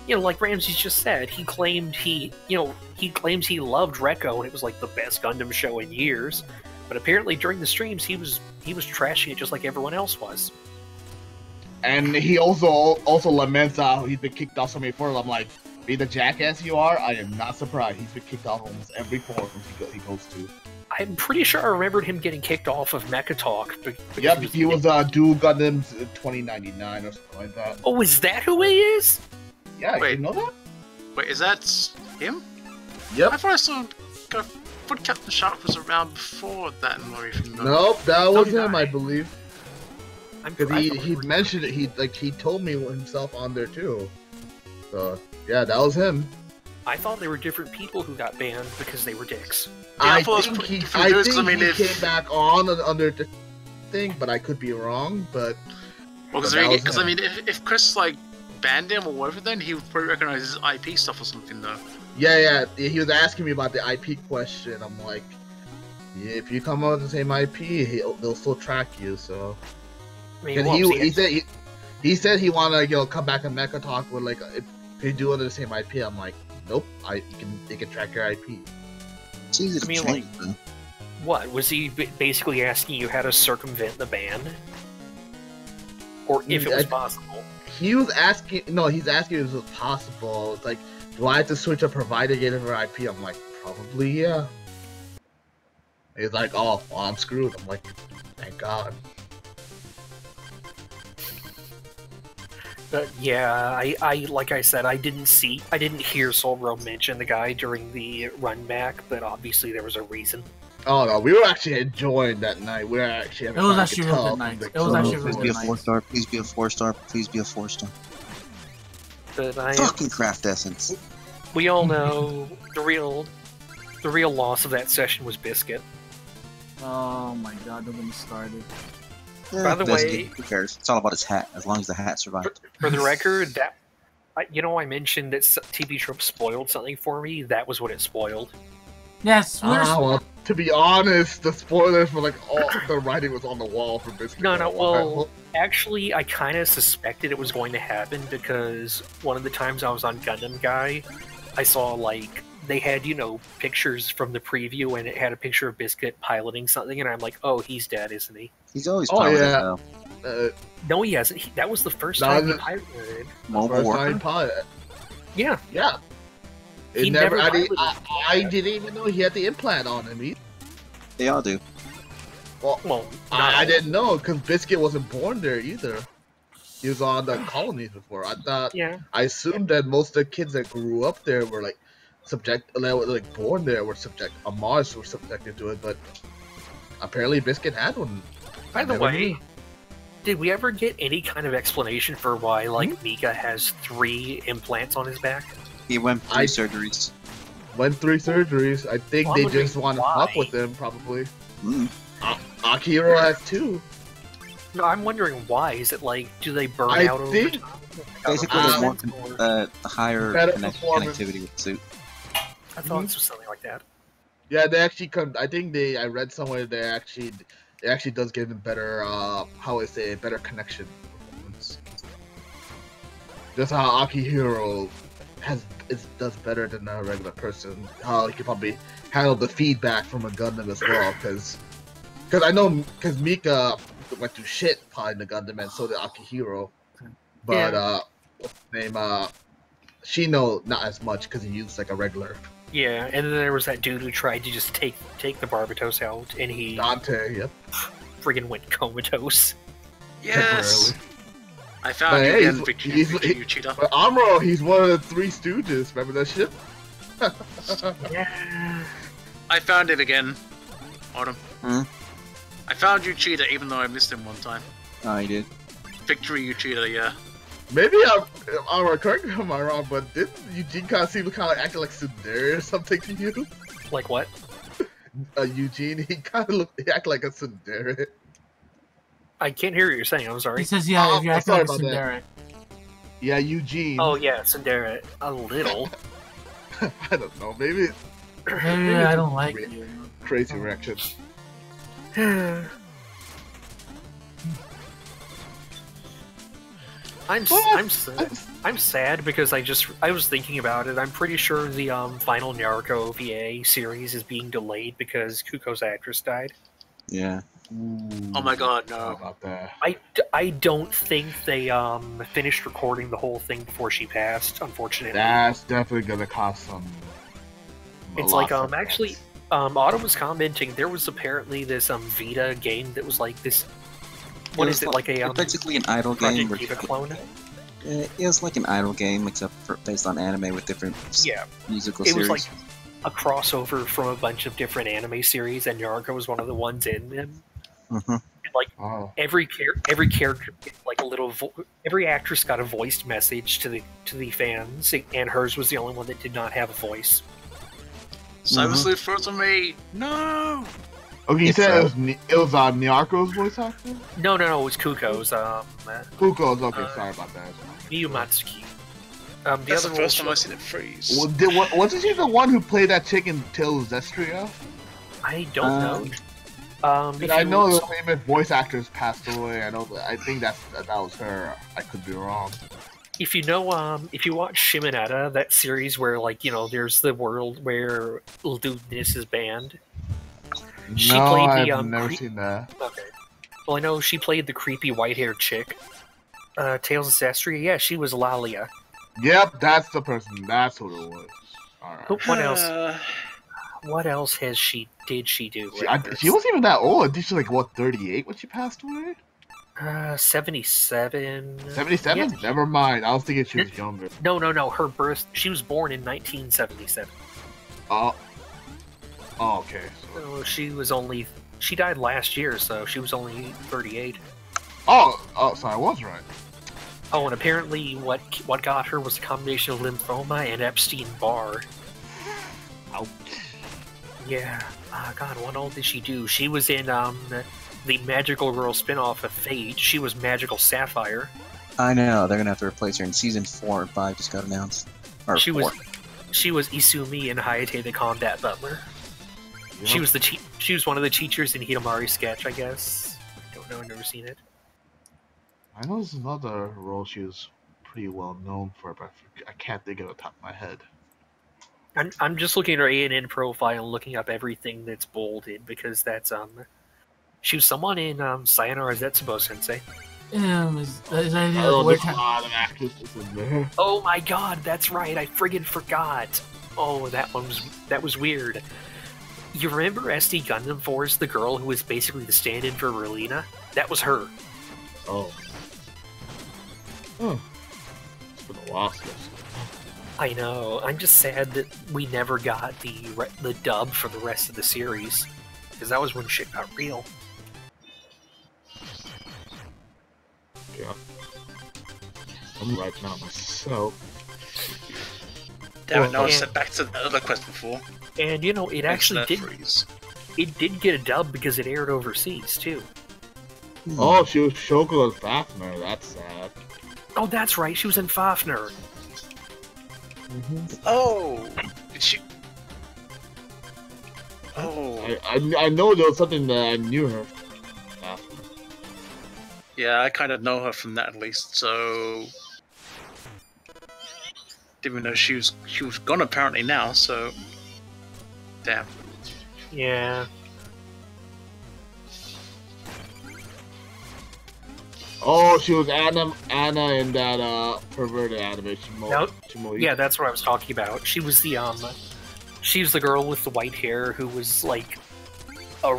like Ramses just said, he claimed he claims he loved Rekko, and it was like the best Gundam show in years. But apparently during the streams, he was trashing it just like everyone else was. And he also laments how he's been kicked off so many forums. I'm like, be the jackass you are, I am not surprised. He's been kicked off almost every forum he goes to. I'm pretty sure I remembered him getting kicked off of Mecha Talk. Yep, he was Dual Gundams 2099 or something like that. Oh, is that who he is? Yeah, Wait. you know that? Wait, is that him? Yep. I thought I saw Foot Captain Shark was around before that and not even know. Nope, that was him, I believe. Because I he mentioned it, he told me himself on there too. So yeah, that was him. I thought they were different people who got banned because they were dicks. Yeah, I think he came back on under the thing, but I could be wrong. But well, because I mean, if Chris like banned him or whatever, then he would probably recognize his IP stuff or something, though. Yeah, he was asking me about the IP question. I'm like, yeah, if you come out with the same IP, they'll still track you. So, I mean, he said he wanted to come back on Mecha Talk with like if you do under the same IP. I'm like, nope, they can track your IP. It's easy to change, though. What was he basically asking you how to circumvent the ban, or if it was possible? He was asking. No, he's asking if it was possible. It's like, do I have to switch a provider to get it for IP? I'm like, probably yeah. He's like, oh, well, I'm screwed. I'm like, thank God. But yeah, I like I said, I didn't hear Solbro mention the guy during the run back, but obviously there was a reason. Oh no, we were actually enjoying that night. We were actually having it was actually a real good night. It was actually a real good night. Please be a 4-star. Please be a 4-star. Please be a 4-star. But fucking craft essence. We all know the real loss of that session was Biscuit. Oh my God! Don't get me started. By the way, who cares? It's all about his hat. As long as the hat survived. For the record, that I mentioned that TV Trope spoiled something for me. That was what it spoiled. Yes. Well, to be honest, the spoilers were like all the writing was on the wall for Biscuit. No. Well, actually, I kind of suspected it was going to happen because one of the times I was on Gundam Guy, I saw like they had pictures from the preview and it had a picture of Biscuit piloting something, and I'm like, oh, he's dead, isn't he? He's always piloting though. No, he hasn't. That was the first time he piloted. Mobile Warfare? Pilot. Yeah. Yeah. He never I didn't even know he had the implant on him. They all do. Well I didn't know because Biscuit wasn't born there either. He was on the colonies before. I assumed that most of the kids that grew up there were like born there were Mars were subjected to it, but apparently Biscuit had one. By the way, did we ever get any kind of explanation for why Mika has 3 implants on his back? He went 3 surgeries. Went 3 surgeries. I think they just want to fuck with him, probably. Akihiro has 2. No, I'm wondering why. Is it do they burn out over time? Basically, there's more higher connectivity with the suit. I thought it was something like that. Yeah, they actually come. I think I read somewhere it actually does give them better. Better connection. Just how Akihiro does better than a regular person. How he can probably handle the feedback from a Gundam as well, because I know Mika went through shit piloting the Gundam, and so did Akihiro. But what's his name? Shino not as much because he used like a regular. Yeah, and then there was that dude who tried to just take the Barbatos out, and he Dante, yep, friggin' went comatose. Yes. I found you again, Victor cheater. But Amuro, he's one of the 3 Stooges. Remember that ship? Yeah. I found it again, Autumn. Hmm? I found you cheater, even though I missed him one time. Oh, you did? Victory, you cheater, yeah. Maybe I'm correct me if I'm wrong, but didn't Eugene kind of seem kind of acting like Sundari or something to you? Like what? Eugene, he kind of he act like a tsundere. I can't hear what you're saying. I'm He sorry. says, yeah, if you're acting sorry like a about that. tsundere. Yeah, Eugene. Oh yeah, Sundara, a little. I don't know. Maybe Maybe I don't like Cra- you. crazy reaction. I'm sad because I was thinking about it. I'm pretty sure the final Naruto OVA series is being delayed because Kuko's actress died. Yeah. Oh my god, How no. about that? I don't think they finished recording the whole thing before she passed. Unfortunately, That's definitely gonna cost some. it's like actually Autumn was commenting there was apparently this Vita game that was like this. What is it like a it's basically an idle game. Project Diva clone? It was like an idle game, except for based on anime with different Yeah, musical it series. was like a crossover from a bunch of different anime series, and Naruto was one of the ones in them. Mm-hmm. And, like every character, like a little, every actress got a voiced message to the fans, and hers was the only one that did not have a voice. Cyber Sleuth for me. No. Okay, you said it was Naruto's voice actor? No, it was Kuko's. Kuko's, okay, sorry about that. Miyu Matsuki. That's the first time I've seen it freeze. Wasn't she the one who played that chick in Tales Zestria? I don't know. I know the famous voice actors passed away. I think that was her. I could be wrong. If you know, if you watch Shimonetta, that series where, like, there's the world where lewdness is banned. I've never seen that. Okay. Well, I know she played the creepy white-haired chick. Tales of Zestria, yeah, she was Lalia. Yep, that's the person. That's who it was. Alright. What else? What else did she do? She wasn't even that old. I think she was like, what, 38 when she passed away? 77. 77? Yeah. Never mind. I was thinking she was younger. No. Her birth. She was born in 1977. Oh, okay. So she died last year, so she was only 38. Oh, sorry, I was right. Oh, and apparently what got her was a combination of lymphoma and Epstein-Barr. Ouch. Yeah. God, what all did she do? She was in the Magical Girl spin-off of Fate. She was Magical Sapphire. I know, they're gonna have to replace her in season 4 and 5 just got announced. She was Isumi in Hayate the Combat Butler. Yep. She was one of the teachers in Hitomari's sketch, I guess. I don't know, I've never seen it. I know there's another role she was pretty well known for, but I can't think of it top of my head. I'm just looking at her ANN profile and looking up everything that's bolded because that's she was someone in Sayonara Zetsubo Sensei. There's a lot of actresses in there. Oh my god, that's right, I friggin' forgot. Oh, that was weird. You remember SD Gundam Force, the girl who was basically the stand-in for Relina? That was her. Oh. It's been a while since. I know. I'm just sad that we never got the dub for the rest of the series, because that was when shit got real. Yeah. I'm right now myself. Damn it, no, I said back to the other quest before. And it actually did. It did get a dub because it aired overseas too. Oh, she was Shoko and Fafner. That's sad. Oh, that's right. She was in Fafner. Oh, did she? Oh, I know there was something that I knew her. Yeah, I kind of know her from that at least. So didn't even know she was gone apparently now. So damn. Yeah. Oh, she was Anna in that perverted animation. Yeah, that's what I was talking about. She was the girl with the white hair who was like a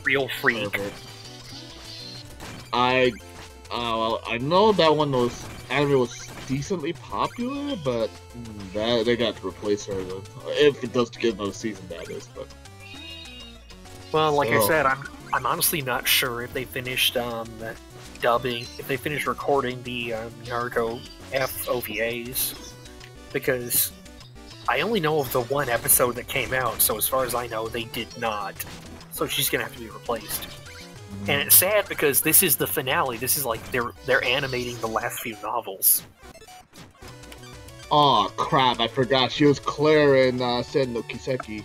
real freak. Pervert. I know that one anime was decently popular, but they got to replace her if it does get another season. That is, but well, like I said, I'm honestly not sure if they finished dubbing, if they finished recording the Naruto F OVAs, because I only know of the one episode that came out, so as far as I know, they did not. So she's gonna have to be replaced. And it's sad because this is the finale. This is like they're animating the last few novels. Oh crap! I forgot. She was Claire in Sen no Kiseki.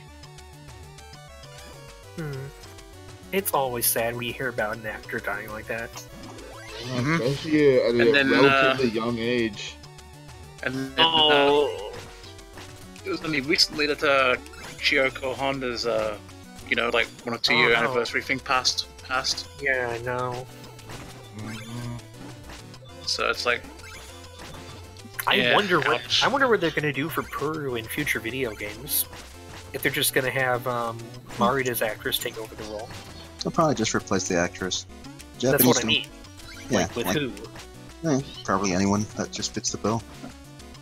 It's always sad when you hear about an actor dying like that. Especially at a relatively young age. And then, it was only recently that Chiyoko Honda's, like 1 or 2 year anniversary thing passed. Yeah, I know. So it's like, I wonder what they're gonna do for Puru in future video games. If they're just gonna have Marida's actress take over the role. They'll probably just replace the actress. That's what I mean. Yeah, like, with who? Probably anyone that just fits the bill.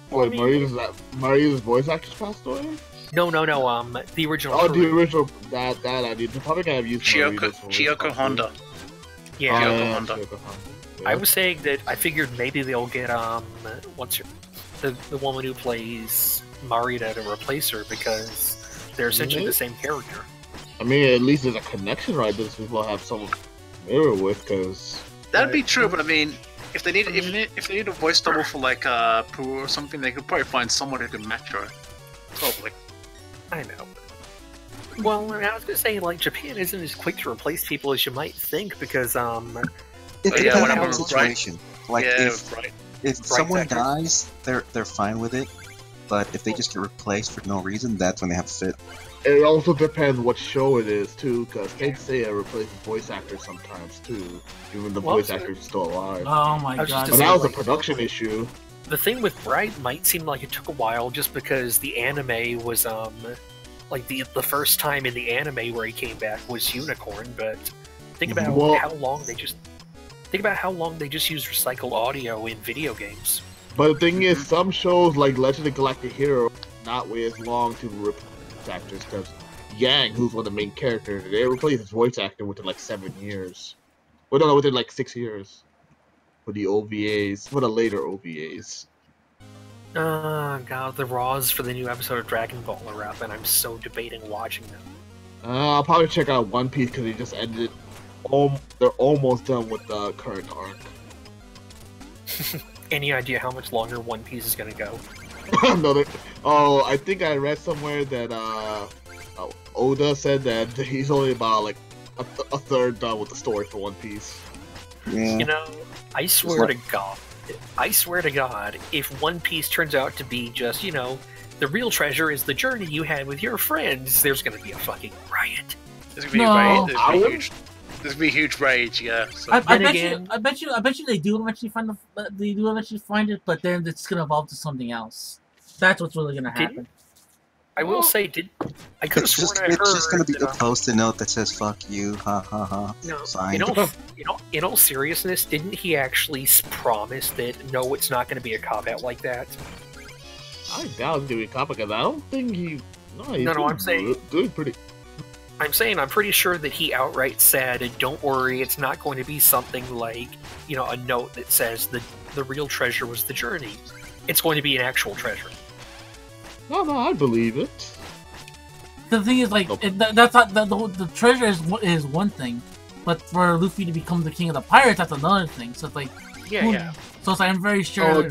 Wait, Marida's voice actress passed away? No. The original. Oh, the original. That I need. They're probably gonna have used Chiyoko Honda. Yeah, Chiyoko Honda. Yeah. I was saying that I figured maybe they'll get the woman who plays Marita to replace her because they're essentially the same character. I mean, at least there's a connection, right? That people have someone to mirror with, because that'd be true. But I mean, if they need a voice double for like Pooh or something, they could probably find someone who can match her. Probably. I know. Well, I was gonna say, like, Japan isn't as quick to replace people as you might think because it depends on the situation. Like if someone dies, they're fine with it. But if they just get replaced for no reason, that's when they have to fit. It also depends what show it is too, because Kate Seiya replaces voice actors sometimes too, even the voice actor is still alive. Oh my god! But that was a production issue. The thing with Bright might seem like it took a while, just because the anime was like the first time in the anime where he came back was Unicorn. But think about how long they just used recycled audio in video games. But the thing is, some shows like Legend of Galactic Hero not wait as long to replace actors, because Yang, who's one of the main characters, they replaced his voice actor within like 7 years. Well, no, within like 6 years. For the OVAs, for the later OVAs. Oh god, the Raws for the new episode of Dragon Ball are up, and I'm so debating watching them. I'll probably check out One Piece because they just ended. They're almost done with the current arc. Any idea how much longer One Piece is gonna go? I think I read somewhere that Oda said that he's only about like a third done with the story for One Piece. Yeah. You know, I swear to God, if One Piece turns out to be just, the real treasure is the journey you had with your friends, there's gonna be a fucking riot. There's gonna be a huge rage, yeah. So. I bet you they do eventually find it, but then it's gonna evolve to something else. That's what's really gonna happen. I will say, I could have sworn I heard. It's just gonna be a post-it note that says "fuck you," ha ha ha. No, Signed. in all seriousness, didn't he actually promise that no, it's not going to be a cop-out like that? I doubt it's gonna be a cop-out because I don't think he. No, I'm saying doing pretty. I'm pretty sure that he outright said, "Don't worry, it's not going to be something like a note that says the real treasure was the journey. It's going to be an actual treasure." No, I believe it. The thing is, like, that's not the treasure is one thing, but for Luffy to become the king of the pirates, that's another thing. So it's like, yeah. So it's like, I'm very sure.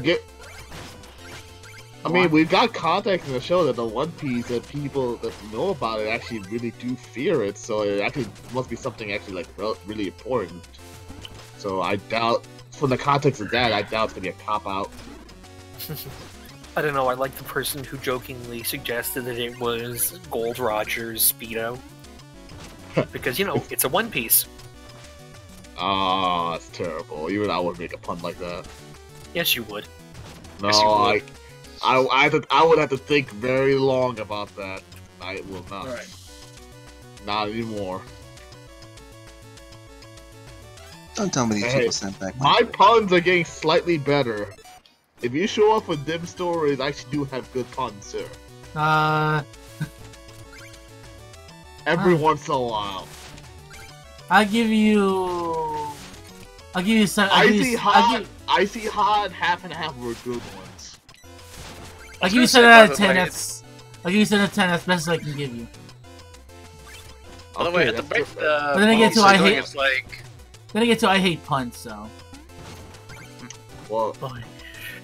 I mean, we've got context in the show that the One Piece that people that know about it actually really do fear it. So it actually must be something actually like really important. So I doubt, from the context of that, I doubt it's gonna be a cop out. I don't know, I like the person who jokingly suggested that it was Gold Roger's Speedo. Because, it's a One Piece. Ah, that's terrible. Even I would make a pun like that. Yes, you would. No, yes, you would. I would have to think very long about that. I will not. Right. Not anymore. Don't tell me these people sent back my puns are getting slightly better. If you show up with dim stories, I actually do have good puns, sir. Every once in a while. I'll give you some. Icy Hot, half and half were good ones. I'll give you 7 out of 10. I'll give you 7 out of 10. That's the best I can give you. By the way, at the rate But then I get to Paul's I doing, hate. it's like Then I get to I hate puns. So. Well,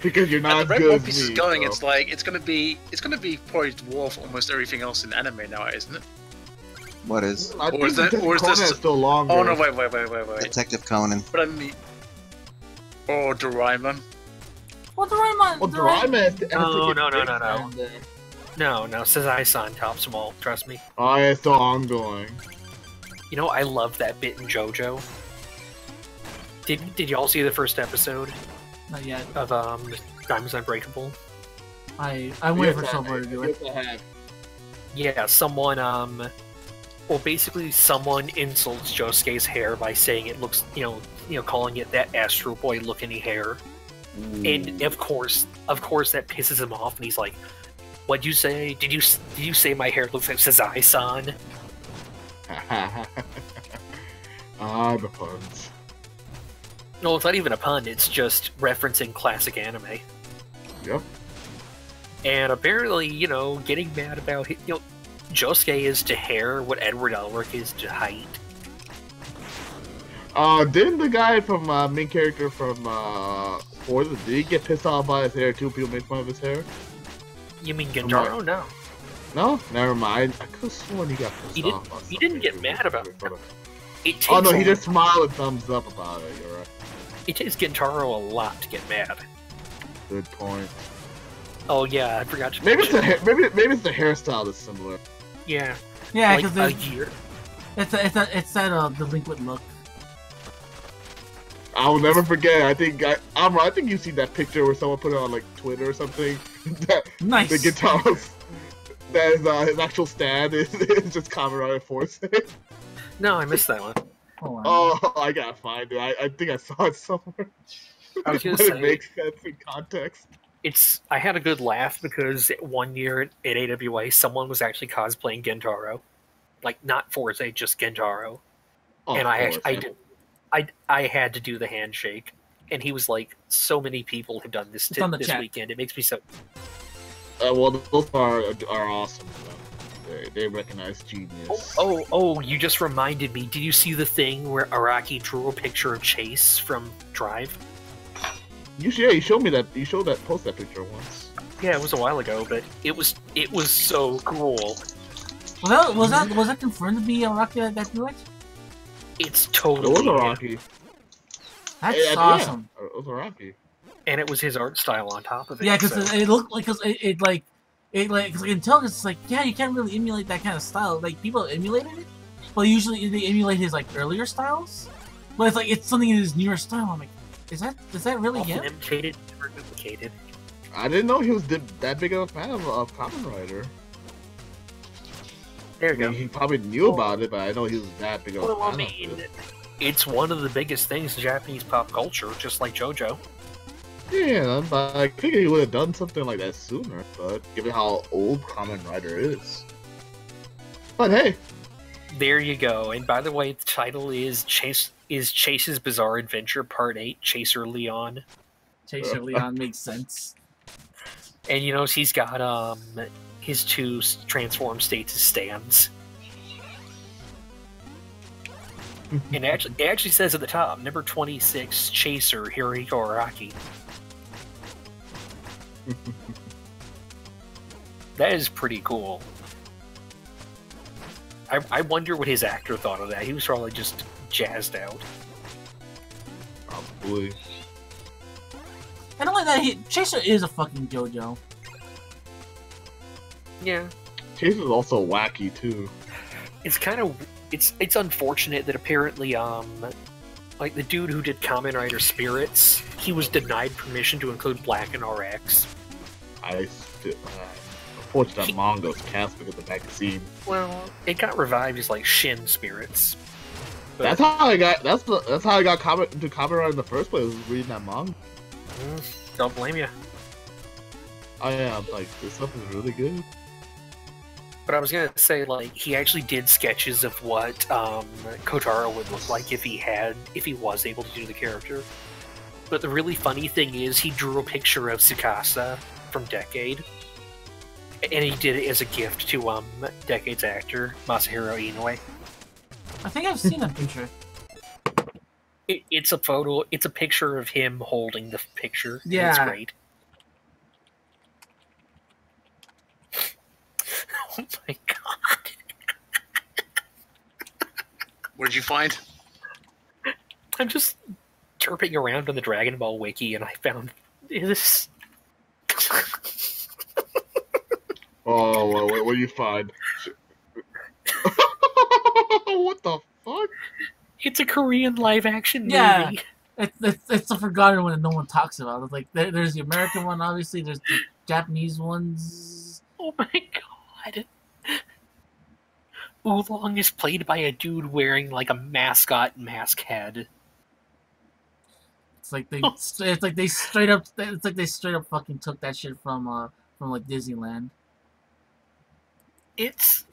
because you're at not the as rate good One as Piece is me. going, so. it's like it's gonna be poised to dwarf almost everything else in anime nowadays, isn't it? What is I think is that- Detective or is Conan this- is still longer. Oh no, wait. Detective Conan? But I mean, or Doraemon. Well, Doraemon. Well, Doraemon is the No, Sazai-san tops them all, trust me. Oh, yeah, it's still ongoing. You know, I love that bit in JoJo. Did y'all see the first episode Not yet. of Diamonds Unbreakable? I'm waiting for someone to do it. Yeah, someone basically someone insults Josuke's hair by saying it looks, calling it that Astro Boy looking hair. And of course that pisses him off, and he's like, "What'd you say? Did you say my hair looks like Sazai-san?" The puns. No, it's not even a pun. It's just referencing classic anime. Yep. And apparently, getting mad about Josuke is to hair what Edward Elric is to height. Didn't the guy from main character from Forza, did he get pissed off by his hair too? People make fun of his hair. You mean Gentaro? No. No, never mind. I could have sworn he got pissed off. He didn't get mad about it. It takes Oh no, he just smiled and thumbs up about it. You're right. It takes Gentaro a lot to get mad. Good point. Oh yeah, I forgot to Maybe it's mention. maybe it's the hairstyle that's similar. Yeah. Yeah, Like because a year. it's that delinquent look. I will never forget. I think you've seen that picture where someone put it on like Twitter or something. Nice. The guitars. That is his actual stand is just Kamen Rider Force. No, I missed that one. Hold on. Oh, I gotta find it. I think I saw it somewhere. I was gonna But say- it makes sense in context. I had a good laugh because one year at AWA, someone was actually cosplaying Gentaro, like not Forza, just Gentaro, Oh, and of course. I had to do the handshake, and he was like, "So many people have done this It's on the this chat. weekend. It makes me so." Well, those are awesome. They recognize genius. Oh! You just reminded me. Did you see the thing where Araki drew a picture of Chase from Drive? You showed me that. You showed that picture once. Yeah, it was a while ago, but it was so cool. Was that confirmed to be Araki that drew it? It's It totally was him. Araki. That's Yeah, awesome. Yeah, it was Araki. And it was his art style on top of it. Yeah, because so- it looked like because because I can tell it's like you can't really emulate that kind of style. Like people emulated it, but usually they emulate his like earlier styles. But it's something in his newer style. I'm like, is that really often him? imitated, never duplicated. I didn't know he was that big of a fan of Kamen Rider. There I you go. mean, he probably knew about it, but I know he was that big of a Well, I fan mean, of it. it's one of the biggest things in Japanese pop culture, just like JoJo. Yeah, but I figured he would have done something like that sooner, but given how old Kamen Rider is. But hey, There you go. And by the way, the title is Chase's Bizarre Adventure Part 8, Chaser Leon. Chaser Leon makes sense. And he's got his two transform states as stands. And it actually says at the top, number 26, Chaser, Hirohiko Araki. That is pretty cool. I wonder what his actor thought of that. He was probably just jazzed out. probably. And not only that, Chaser is a fucking JoJo. Yeah. Chase is also wacky too. It's kind of it's unfortunate that apparently like the dude who did Kamen Rider Spirits, he was denied permission to include Black and RX. Unfortunately, that manga was cast because of the magazine. Well, it got revived as like Shin Spirits. But, That's how I got. That's how I got into Kamen Rider in the first place. Was reading that manga. Don't blame you. I am like, this stuff is really good. But I was gonna say, like, he actually did sketches of what Kotaro would look like if he was able to do the character. But the really funny thing is, he drew a picture of Tsukasa from Decade. And he did it as a gift to Decades actor Masahiro Inoue. I think I've seen that picture. It's a photo. It's a picture of him holding the picture. Yeah, it's great. Oh my god! What did you find? I'm just chirping around on the Dragon Ball wiki, and I found this. Oh, what do you find? What the fuck? It's a Korean live-action yeah. movie. It's the forgotten one that no one talks about. It's like there's the American one, obviously. There's the Japanese ones. Oh my god! Oolong is played by a dude wearing like a mascot mask head. It's like they straight up fucking took that shit from like Disneyland. It's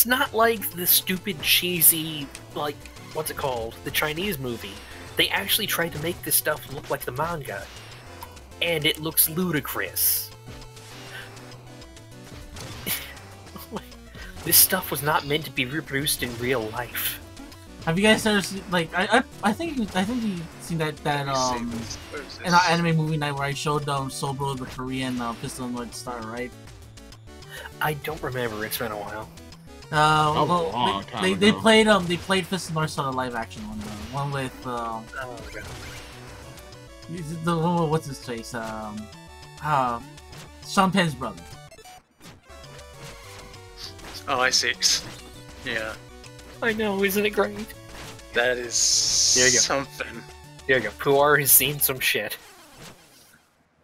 not like the stupid cheesy, like, what's it called, the Chinese movie. They actually tried to make this stuff look like the manga, and it looks ludicrous. This stuff was not meant to be reproduced in real life. Have you guys ever seen, like, I think you've seen that in our anime movie night where I showed Sobro the Korean Pistol and North Star, right? I don't remember. It's been a while. They played Fist of North Star, the live action one with oh my god, what's his face? Sean Penn's brother. Oh, I see. Yeah. I know, isn't it great? That is something. There you go. Puar has seen some shit.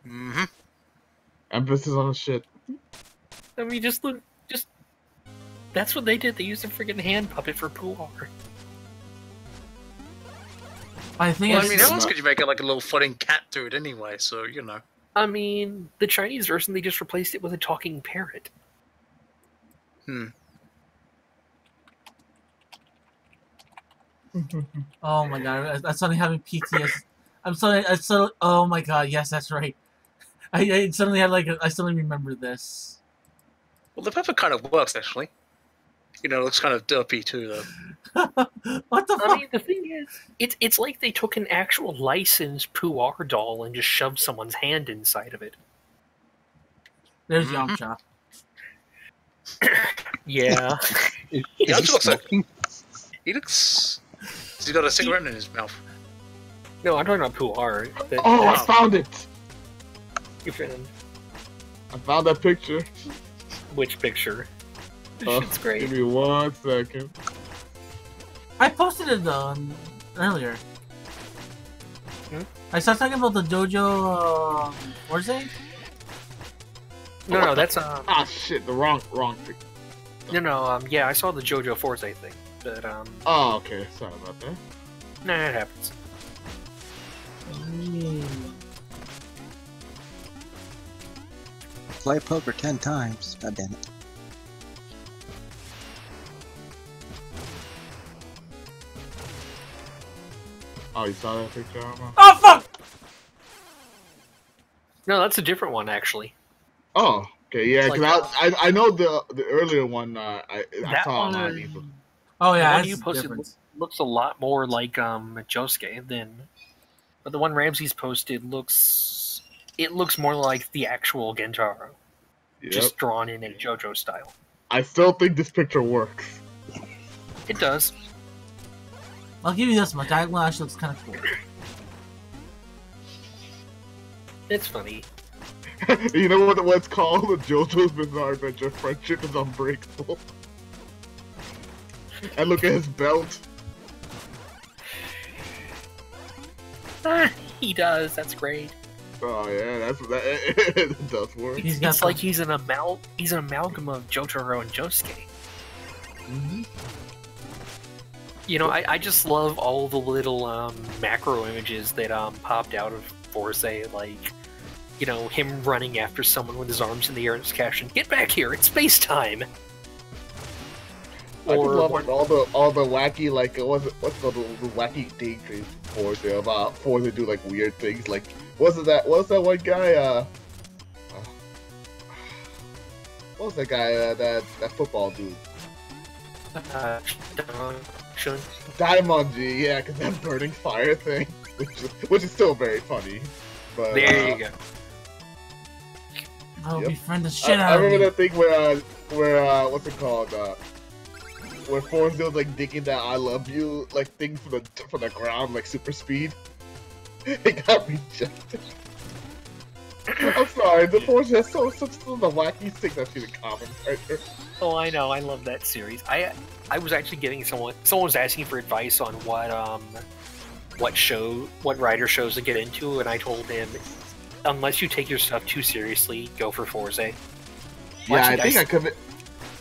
Mm-hmm. Emphasis on the shit. I mean, just look, that's what they did. They used a freaking hand puppet for Puar. I think. Well, I mean, how else could you make it like a little floating cat dude anyway? So you know. I mean, the Chinese version, they just replaced it with a talking parrot. Oh my god! I'm suddenly having PTSD. Oh my god! Yes, that's right. I suddenly had I suddenly remember this. Well, the pepper kind of works actually. You know, it looks kind of derpy too, though. What the fuck? I mean, the thing is, it's like they took an actual licensed Puar doll and just shoved someone's hand inside of it. There's Yamcha. Yeah. Yamcha looks like he looks. He's got a cigarette in his mouth. No, I'm talking about Puar. I found it! You found? I found that picture. Which picture? This shit's great. Give me 1 second. I posted it earlier. I started talking about the Jojo Forze. No, that's shit, the wrong thing. No, yeah, I saw the JoJo Forze thing, but Oh, okay, sorry about that. Nah, it happens. Play poker 10 times. God damn it. Oh, you saw that picture, Arma? Oh fuck! No, that's a different one actually. Oh, okay, yeah, because Like, I know the earlier one. I That saw one online. is- Oh The yeah, one that's you posted different. looks a lot more like Josuke than, but the one Ramses posted looks more like the actual Gentaro, Yep. just drawn in a JoJo style. I still think this picture works. It does. I'll give you this much. Diagonal actually looks kind of cool. It's funny. You know what it's called? The JoJo's Bizarre Adventure Friendship is Unbreakable. And look at his belt. He does. That's great. Oh yeah, it does work. It's like he's an amalgam of Jotaro and Josuke. Mm-hmm. You know, I just love all the little macro images that popped out of Force, like, you know, him running after someone with his arms in the air and his caption, "Get back here! It's space time!" I just love like, all the wacky, like what's the wacky daydreams Forza about Forza do like weird things, like what's that one guy was that guy? That football dude. Shun. Diamond-G, yeah, because that burning fire thing, which is still very funny. But, There you go. I'll Yep. befriend the shit I out of remember you. that thing where what's it called? Where Forze's like digging that "I love you" like thing from the ground like super speed. It got rejected. I'm sorry, the Forza has such the wacky things I've seen in common right there. Oh, I know. I love that series. I was actually getting someone was asking for advice on what rider shows to get into, and I told him, unless you take your stuff too seriously, go for Forza. Well, Yeah, actually,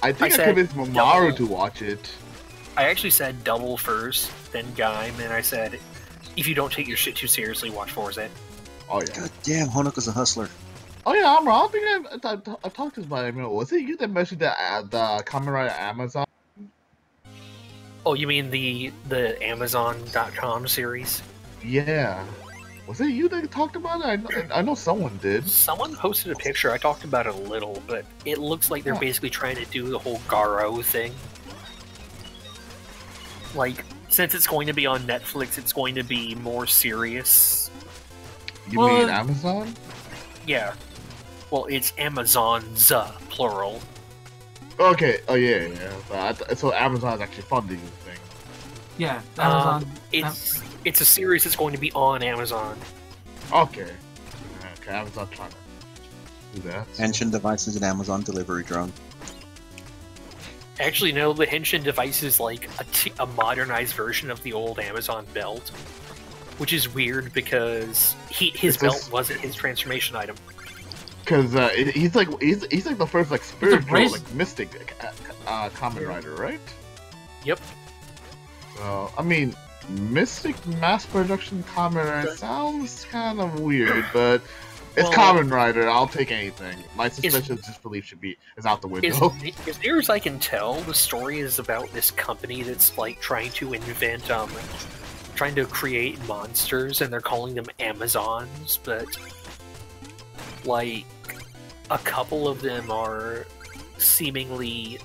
I convinced Mamaru to watch it. I actually said double first, then Gaim, and I said, if you don't take your shit too seriously, watch Forza. Oh yeah. God damn, Honoka's a hustler. Oh yeah, I'm wrong. I think I talked to this about it. Was it you that mentioned the Kamen Rider Amazon? Oh, you mean the Amazon.com series? Yeah. Was it you that talked about it? I know someone did. Someone posted a picture. I talked about it a little, but it looks like they're basically trying to do the whole Garo thing. Like, since it's going to be on Netflix, it's going to be more serious. You mean Amazon? Yeah. Well, it's Amazon's, plural. Okay. Oh yeah. But so Amazon's actually funding the thing. Yeah, Amazon. It's a series that's going to be on Amazon. Okay. Okay, Amazon trying to do that. Henshin devices and Amazon delivery drone. Actually, no, the Henshin device is like a modernized version of the old Amazon belt, which is weird because his belt wasn't his transformation item. Because he's like the first like spiritual like mystic Kamen Rider, right? Yep. So I mean, mystic mass production Kamen Rider sounds kind of weird, but it's Kamen Rider. I'll take anything. My suspension of disbelief is out the window. As near as I can tell, the story is about this company that's like trying to invent, trying to create monsters, and they're calling them Amazons, but like a couple of them are seemingly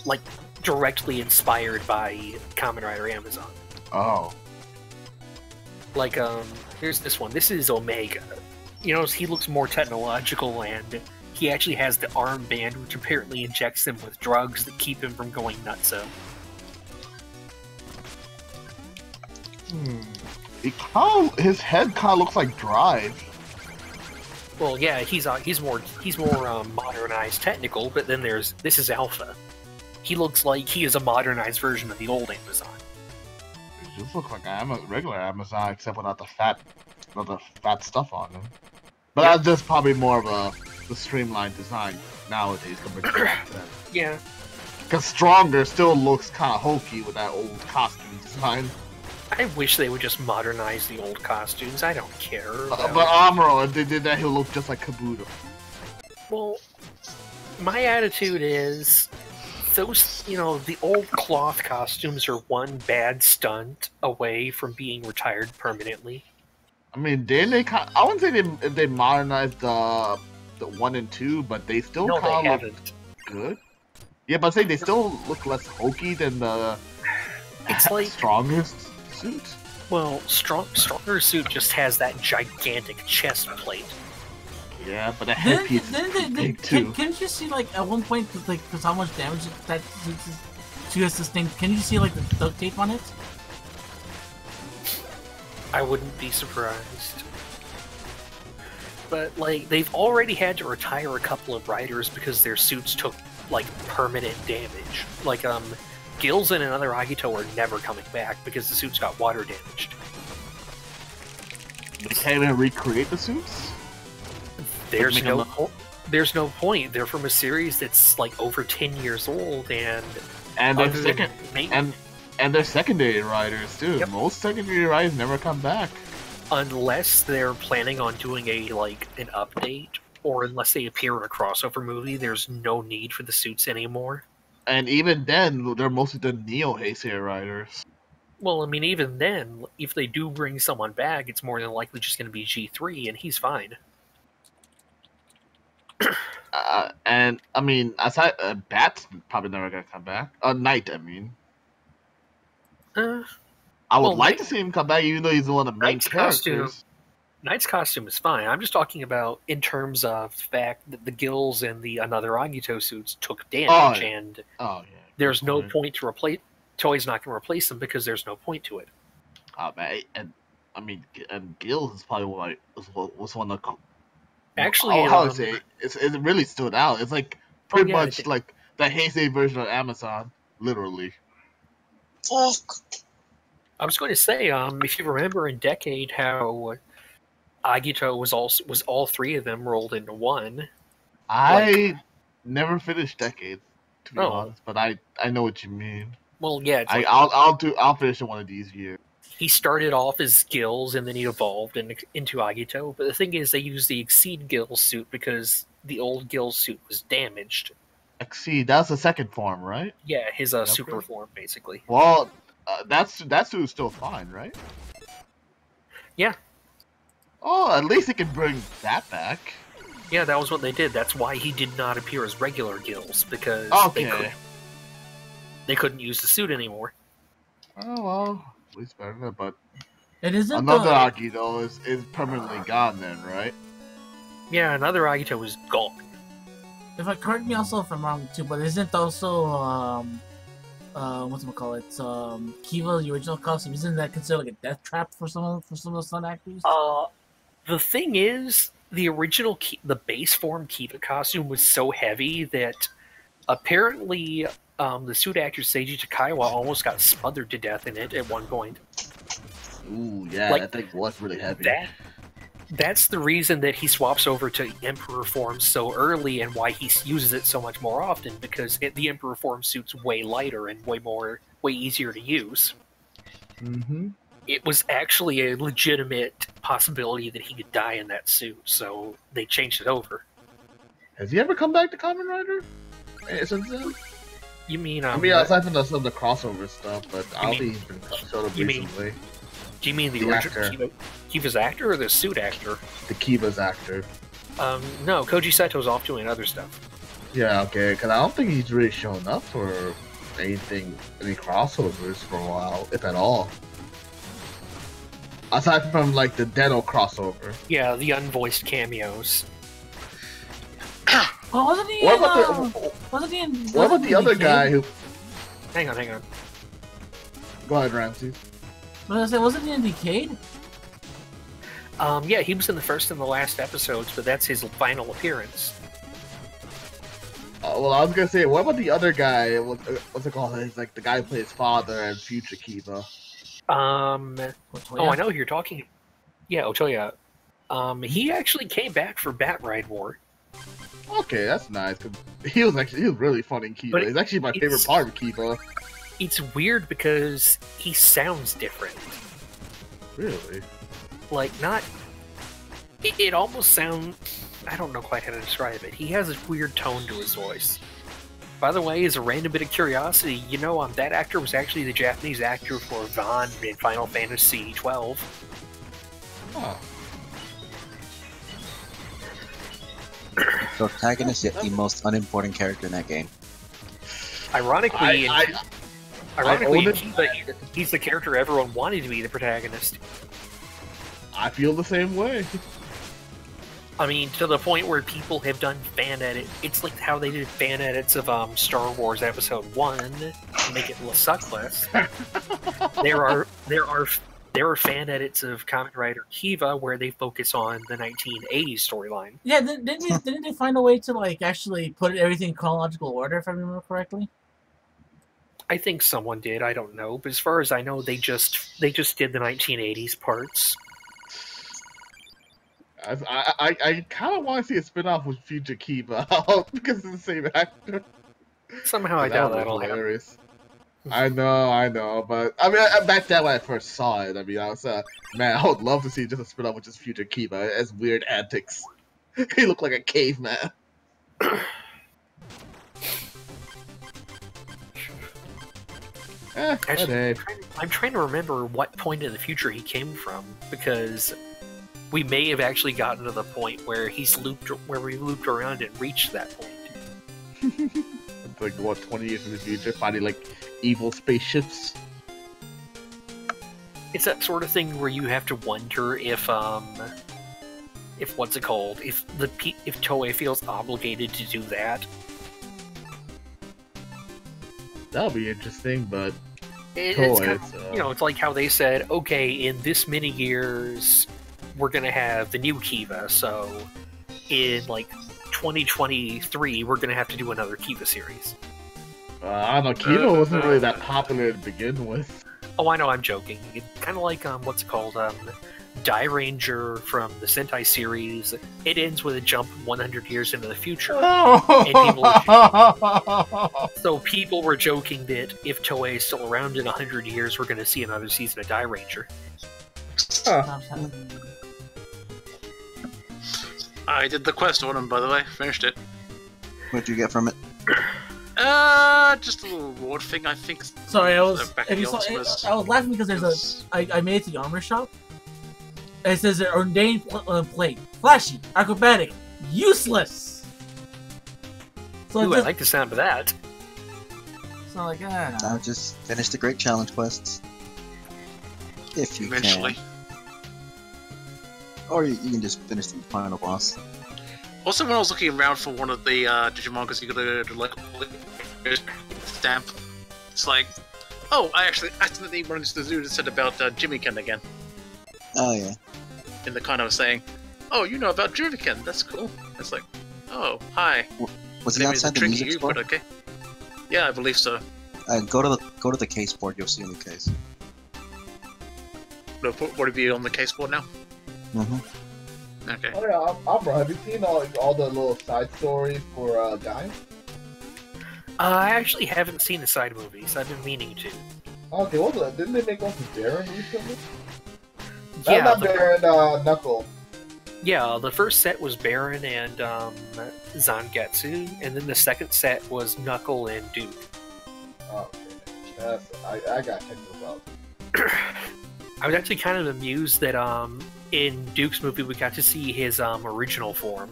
like directly inspired by Kamen Rider Amazon. Oh. Like, here's this one. This is Omega. You know, he looks more technological, and he actually has the armband, which apparently injects him with drugs that keep him from going nutso. His head kind of looks like Drive. Well, yeah, he's more modernized technical, but then this is Alpha. He looks like he is a modernized version of the old Amazon. It just looks like a regular Amazon, except without the fat stuff on him. But that's just probably more of the streamlined design nowadays compared to back then. Yeah. Because Stronger still looks kind of hokey with that old costume design. I wish they would just modernize the old costumes. I don't care. But Amuro, if they did that, he'll look just like Kabuto. Well, my attitude is, those, the old cloth costumes are one bad stunt away from being retired permanently. I mean, I wouldn't say they modernized the 1 and 2, but they still kind of look good. Yeah, but say they still look less hokey than the strongest suit. Well, Stronger suit just has that gigantic chest plate. Yeah, but the headpiece is big too. Can you see, like, at one point, because how much damage that she has sustained, can you see, like, the duct tape on it? I wouldn't be surprised. But, like, they've already had to retire a couple of riders because their suits took, like, permanent damage. Like, Gills and another Agito are never coming back because the suits got water damaged. They can't even recreate the suits? There's no point. They're from a series that's, like, over 10 years old, and they're secondary riders too. Yep. Most secondary riders never come back. Unless they're planning on doing an update, or unless they appear in a crossover movie, there's no need for the suits anymore. And even then, they're mostly the Neo Heisei riders. Well, I mean, even then, if they do bring someone back, it's more than likely just going to be G3, and he's fine. And I mean, aside Bat's probably never gonna come back. Knight, I mean. Uh, I would well, like to see him come back, even though he's one of the main Knight's characters. Knight's costume is fine. I'm just talking about in terms of the fact that the gills and the another Agito suits took damage, and there's no point to replace. Toei's not going to replace them because there's no point to it. Man, and I mean, and Gills is probably was one of the. Actually, how to say it really stood out. It's like pretty much like the Heisei version of Amazon, literally. Fuck. I was going to say, if you remember in Decade how Agito was all three of them rolled into one. I never finished Decade, to be honest, but I know what you mean. Well, yeah, I'll finish it one of these years. He started off as Gills and then he evolved into Agito. But the thing is, they used the Exceed Gills suit because the old Gills suit was damaged. Exceed, that's the second form, right? Yeah, his super form, basically. Well, that suit is still fine, right? Yeah. Oh, at least he can bring that back. Yeah, that was what they did. That's why he did not appear as regular Gills, because they couldn't use the suit anymore. Oh, well, at least better than that, but it isn't another Agito is permanently gone then, right? Yeah, another Agito is gone. If I correct me also if I'm wrong too, but isn't also whatchamacallit, Kiva, the original costume, isn't that considered like a death trap for some of the stunt actors? The thing is, the original the base form Kiva costume was so heavy that apparently the suit actor Seiji Takaiwa almost got smothered to death in it at one point. Ooh, yeah, that thing was really heavy. That's the reason that he swaps over to Emperor form so early and why he uses it so much more often, because the Emperor form suit's way lighter and way easier to use. Mm-hmm. It was actually a legitimate possibility that he could die in that suit, so they changed it over. Has he ever come back to Kamen Rider since then? You mean aside from some of the crossover stuff, but I don't think he's been showed up recently. Do you mean the original Kiva's actor or the suit actor? The Kiva's actor. No, Koji Seto's off doing other stuff. Yeah, okay, because I don't think he's really shown up for any crossovers for a while, if at all. Aside from like the Deno crossover. Yeah, the unvoiced cameos. Well, wasn't he? What about the other guy who? Hang on. Go ahead, Ramses. Wasn't he in Decade? Yeah, he was in the first and the last episodes, but that's his final appearance. Well, I was gonna say, what about the other guy? What's it called? He's like the guy who plays father and future Kiva. Otoya? Oh, I know who you're talking. Yeah, Otoya. He actually came back for Bat Ride War. Okay, that's nice. He was really funny in Kiva. It's actually my favorite part of Kiva. It's weird because he sounds different. Really? Like, not... It almost sounds... I don't know quite how to describe it. He has a weird tone to his voice. By the way, as a random bit of curiosity, you know, that actor was actually the Japanese actor for Vaughn in Final Fantasy XII. Oh. The protagonist is the most unimportant character in that game. Ironically, he's the character everyone wanted to be the protagonist. I feel the same way. I mean, to the point where people have done fan edit. It's like how they did fan edits of Star Wars Episode 1 to make it suck less. There are fan edits of Kamen Rider Kiva where they focus on the 1980s storyline. Yeah, didn't they find a way to like actually put everything in chronological order, if I remember correctly? I think someone did. I don't know, but as far as I know, they just did the 1980s parts. I kind of want to see a spin-off with future Kiva because it's the same actor. Somehow I doubt that'll happen. I know, but I mean, back then when I first saw it, I mean, I was man, I would love to see just a spin-off with just future Kiva as weird antics. He looked like a caveman. Actually, I'm trying to remember what point in the future he came from, because we may have actually gotten to the point where we looped around and reached that point. It's like, what, 20 years in the future, finding, like, evil spaceships? It's that sort of thing where you have to wonder if what's it called? If Toei feels obligated to do that. That'll be interesting, but It's Toei, kind of, you know, it's like how they said, okay, in this many years, we're gonna have the new Kiva, so in like 2023, we're gonna have to do another Kiva series. I don't know, Kiva wasn't really that popular to begin with. Oh, I know, I'm joking. It's kind of like, what's it called? Die Ranger from the Sentai series. It ends with a jump 100 years into the future. So people were joking that if Toei is still around in 100 years, we're going to see another season of Die Ranger. I did the quest on him, by the way. Finished it. What'd you get from it? Just a little reward thing, I think. Sorry, I was laughing because I made it to the armor shop. And it says an ordained plate. Flashy, acrobatic, useless! So Ooh, I like the sound of that. It's not like, no. I'll just finish the great challenge quests. If you Eventually. can. Or you can just finish the final boss. Also, when I was looking around for one of the Digimon, because you got to like stamp, it's like, oh, I actually accidentally run into the dude that said about Jimmykin again. Oh yeah. In the kind of saying, oh, you know about Jimmykin, that's cool. It's like, oh, hi. Was he outside the music store? But okay. Yeah, I believe so. Go to the case board. You'll see in the case. No, would it be on the case board now? Mm-hmm. Okay. Oh yeah, Umbra, have you seen all the little side stories for Guy? I actually haven't seen the side movies. I've been meaning to. Okay, didn't they make one for Baron recently? Yeah, not Baron, Knuckle. Yeah, the first set was Baron and Zangetsu, and then the second set was Knuckle and Duke. Oh, okay. I got technical about. I was actually kind of amused that in Duke's movie we got to see his original form,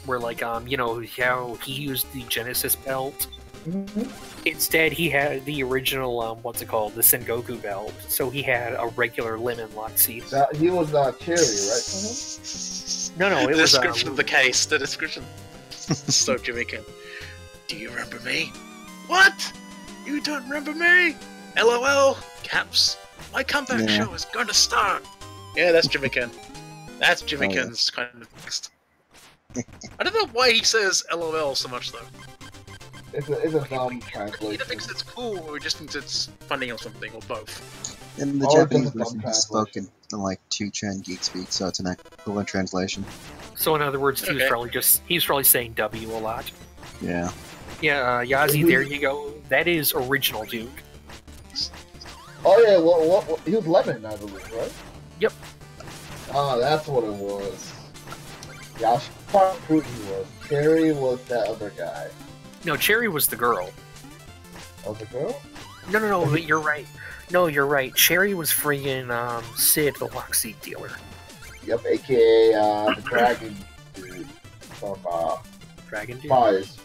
where like you know how he used the Genesis belt. Mm-hmm. Instead, he had the original what's it called, the Sengoku belt. So he had a regular lemon Loxy. He was Cherry, right? No, it the was description of the case. The description. So Jamaican. Do you remember me? What? You don't remember me? LOL. Caps. My comeback show is going to start. Yeah, that's Jamaican. That's Jamaican's kind of text. I don't know why he says LOL so much though. It's a dumb translation. Either thinks it's cool or just thinks it's funny or something, or both. In the Japanese version, he's spoken in like 2chan geek speak, so it's an equivalent translation. So in other words, he was probably saying W a lot. Yeah. Yeah, Yazi, there you go. That is original Duke. Oh yeah, well, he was lemon, I believe, right? Yep. Oh, that's what it was. Yeah, I was quite fruit he was. Cherry was that other guy. No, Cherry was the girl. Oh, the girl? No, but you're right. No, you're right. Cherry was friggin' Sid, the Lockseed dealer. Yep, aka the dragon dude from Dragon dude? Pies.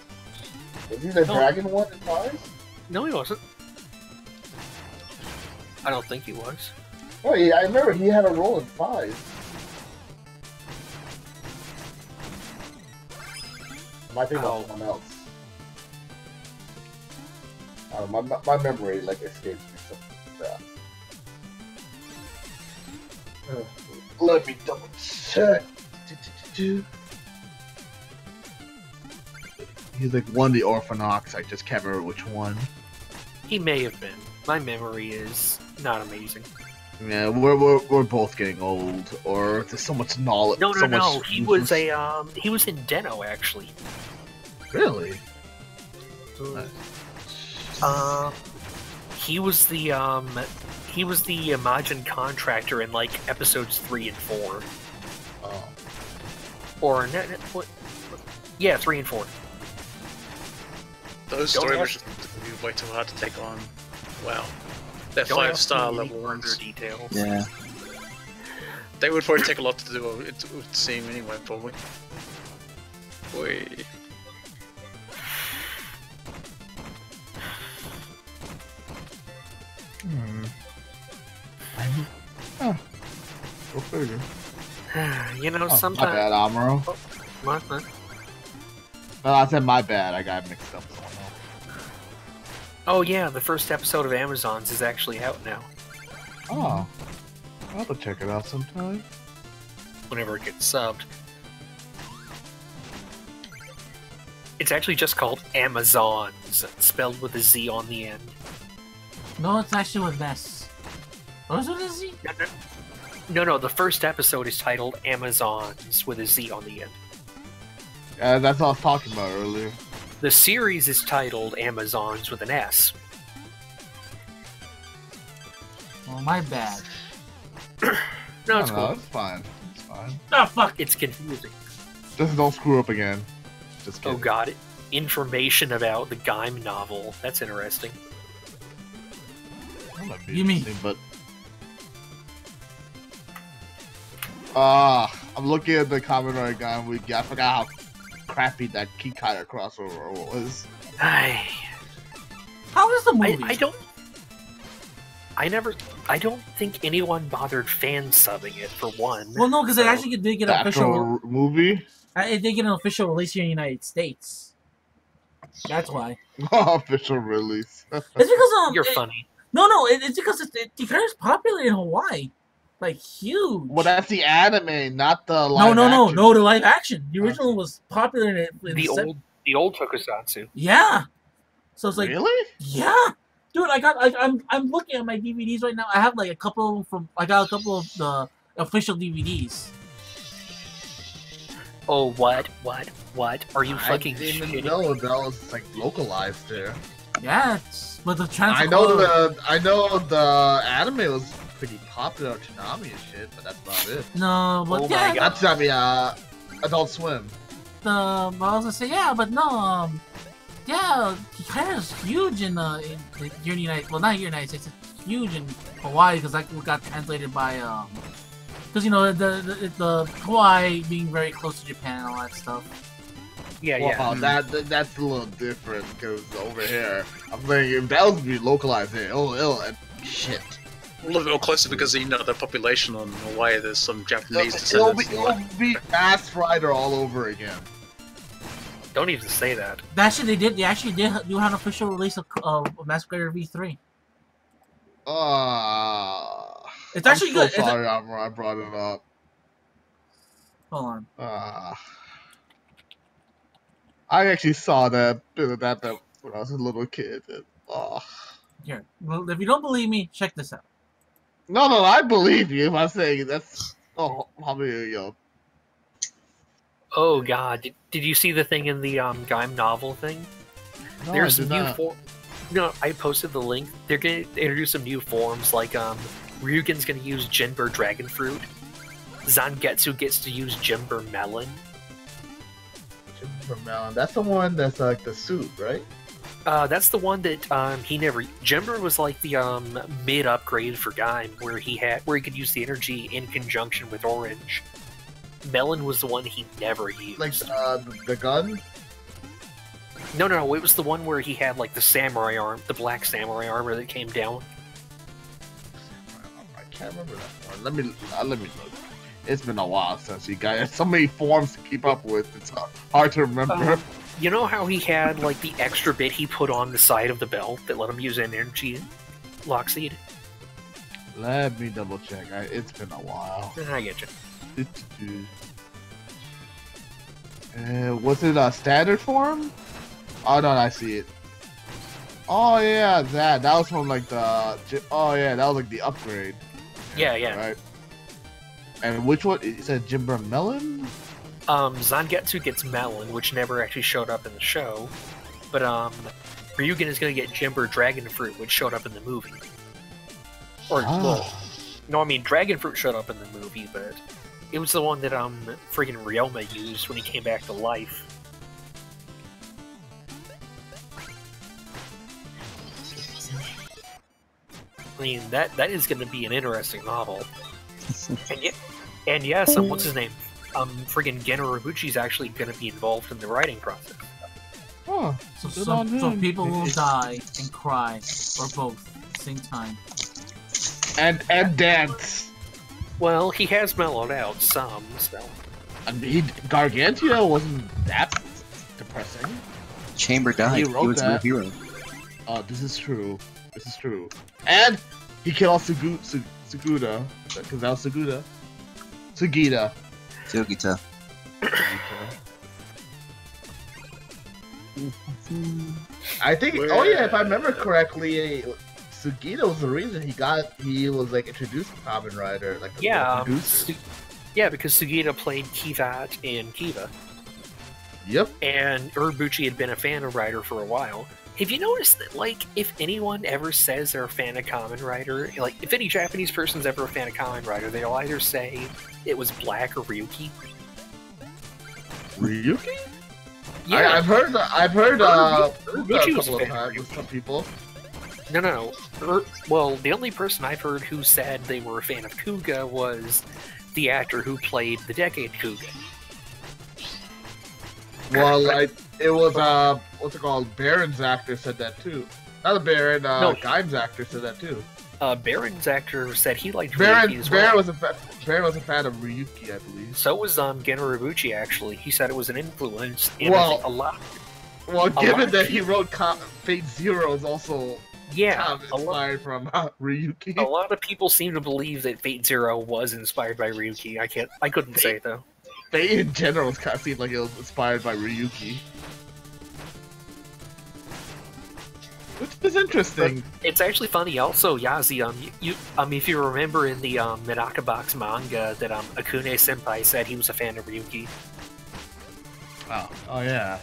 Was he the dragon one in Pies? No, he wasn't. I don't think he was. Oh yeah, I remember he had a role in Pies. Might be about someone else. My memory like escapes me, something like that. Let me double check. He's like one of the Orphanox, I just can't remember which one. He may have been. My memory is not amazing. Yeah, we're both getting old, or there's so much knowledge. No. He was in Deno actually. Really? He was the Imagine contractor in like episodes 3 and 4. Oh. Or what? Yeah, 3 and 4. Those story missions would be way too hard to take on. Wow. They're 5-star level ones. Details. Yeah. They would probably take a lot to do it would seem anyway, probably. Wait. Go figure. You know, Oh, sometimes. my bad, Amaro. What? No, I said my bad. I got mixed up. Oh yeah, the first episode of Amazons is actually out now. Oh, I'll have to check it out sometime. Whenever it gets subbed. It's actually just called Amazons, spelled with a Z on the end. No, it's actually with S. What is it with a Z? No, the first episode is titled Amazons with a Z on the end. That's what I was talking about earlier. The series is titled Amazons with an S. Oh, my bad. No, it's cool. It's fine. It's fine. Oh, fuck. It's confusing. Just don't screw up again. Just kidding. Oh god, information about the Gaim novel. That's interesting. That might be You mean- interesting, but I'm looking at the commentary guy and I forgot how crappy that Kikaider crossover was. I How is the movie? I don't think anyone bothered fan subbing it for one. Well, no, because so- it actually did get The an official. actual movie? It did get an official release here in the United States. That's why. Official release. It's because You're funny. No, it's because it's popular in Hawaii, like huge. Well, that's the anime, not the live No, action. the live action. The original was popular in The old Tokusatsu. Yeah. So it's like, Really? yeah, dude. I'm looking at my DVDs right now. I have like a couple I got a couple of the official DVDs. Oh, what? Are you I fucking didn't even shitting know me? that was like localized there. Yeah, but the transfer. I know the anime was pretty popular on Toonami and shit, but that's about it. No, but Oh my yeah, God. That's Adult Swim. but I was gonna say yeah, but no, yeah, he kind of huge in here in the United. Well, not here in the United States. It's huge in Hawaii because that got translated by because you know the Hawaii being very close to Japan and all that stuff. Yeah, Well, yeah. that's a little different because over here, I'm thinking if that was to be localized here, shit. A little bit more closer because you know the population on Hawaii. There's some Japanese It'll descendants. be Fast Rider all over again. Don't even say that. Actually, they actually did do an official release of Masquerader V3. It's actually I'm good. So sorry, I brought it up. Hold on. I actually saw that when I was a little kid. Here, well, if you don't believe me, check this out. No, I believe you. If I'm saying that's how many Oh god, did you see the thing in the Gaim novel thing? No, There's I did new not. No, I posted the link. They're gonna introduce some new forms, like Ryugen's gonna use Jinber Dragon Fruit. Zangetsu gets to use Jimber Melon. Jimber Melon. That's the one that's like the suit, right? That's the one that Jimber was like the mid upgrade for Gaim, where he could use the energy in conjunction with Orange. Melon was the one he never used. Like the gun. No, it was the one where he had like the samurai arm, the black samurai armor that came down. I can't remember that one. Let me look. It's been a while since you got so many forms to keep up with. It's hard to remember. You know how he had like the extra bit he put on the side of the belt that let him use an energy Lockseed? Let me double check. It's been a while. I get you. Was it a standard form? Oh no, I see it. Oh yeah, that was from like the. Oh yeah, that was like the upgrade. Yeah. Right. And which one? It said Jimber Melon. Zangetsu gets Melon, which never actually showed up in the show, but Ryugen is going to get Jimber Dragon Fruit, which showed up in the movie. No, I mean Dragon Fruit showed up in the movie, but it was the one that friggin' Ryoma used when he came back to life. I mean that is going to be an interesting novel, And yes, what's his name? Friggin' Geno Ibuchi's actually going to be involved in the writing process. Oh, So people will die and cry, or both, at the same time. And dance. Well, he has mellowed out some, so. I mean, Gargantua wasn't that depressing. Chamber died. He wrote was a that. hero. Oh, this is true. This is true. And he killed off Sugita, because that was Sugita. Sugita. Sugita. I think. Oh yeah, if I remember correctly, Sugita was the reason he was like introduced to Kamen Rider. Like yeah, because Sugita played Kivat in Kiva. Yep. And Urobuchi had been a fan of Rider for a while. Have you noticed that, like, if anyone ever says they're a fan of Kamen Rider, like, if any Japanese person's ever a fan of Kamen Rider, they'll either say it was Black or Ryuki. Ryuki? Yeah. I've heard Urobuchi a was couple a of fan of times with Ryuki. some people. No. Well, the only person I've heard who said they were a fan of Kuga was the actor who played the Decade Kuga. Well, like, it was, what's it called? Baron's actor said that too. Not the Baron, Gaim's actor said that too. Baron's actor said he liked Ryuki as well. Baron was a fan of Ryuki, I believe. So was Geno Ibuchi, actually. He said it was an influence, and Well, I think a lot. Well, given that he people- wrote Fate Zero is also inspired from Ryuki. A lot of people seem to believe that Fate Zero was inspired by Ryuki. I couldn't say it though. Fate in general kind of seemed like it was inspired by Ryuki. Which is interesting. But it's actually funny. Also, Yazi, if you remember in the Minaka Box manga that Akune Senpai said he was a fan of Ryuki. Oh yeah.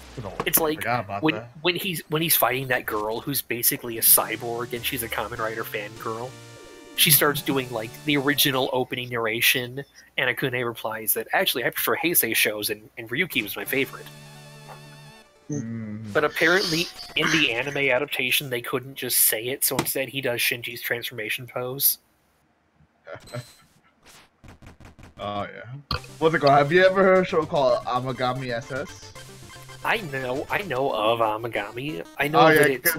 It's like Forgot about when that. when he's fighting that girl who's basically a cyborg and she's a Kamen Rider fangirl. She starts doing like the original opening narration, and Akune replies that actually I prefer Heisei shows and Ryuki was my favorite. But apparently, in the anime adaptation, they couldn't just say it, so instead he does Shinji's transformation pose. Oh yeah. What's it called? Have you ever heard a show called Amagami SS? I know of Amagami. I know that it's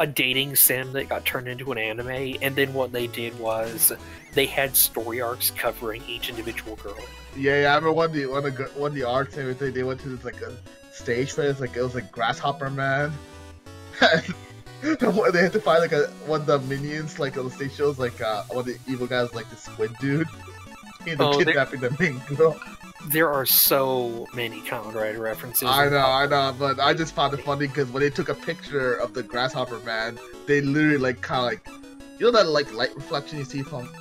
a dating sim that got turned into an anime, and then what they did was they had story arcs covering each individual girl. Yeah, I remember one of the arcs and everything. They went to this like a stage fair. It was like Grasshopper Man. They had to find like one of the minions like on the stage shows like one of the evil guys like the squid dude. He ended up kidnapping the main girl. There are so many Kamen Rider references. I know, but I just found it funny because when they took a picture of the Grasshopper Man, they literally like kind of like, you know that like light reflection you see from,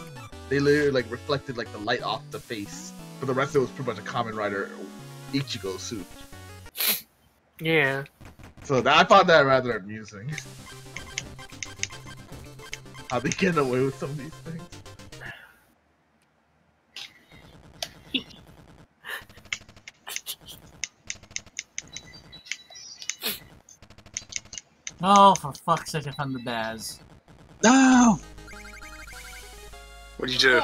they literally like reflected like the light off the face. But the rest of it was pretty much a Kamen Rider Ichigo suit. Yeah. So I found that rather amusing. How they get away with some of these things. Oh, for fuck's sake, I found the Baz. No! What do you do?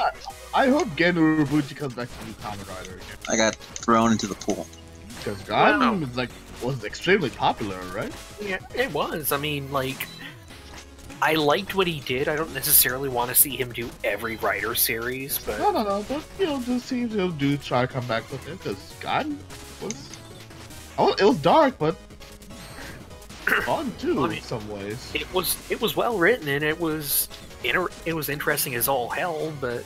I hope Geno Urobuchi comes back to new Kamen Rider again. I got thrown into the pool. Because Gaim was extremely popular, right? Yeah, it was. I mean, like, I liked what he did. I don't necessarily want to see him do every Rider series, but... No, but, just seems he'll try to come back with it, because Gaim was... Oh, it was dark, but... fun, too, in some ways. It was well written, and it was interesting as all hell, but...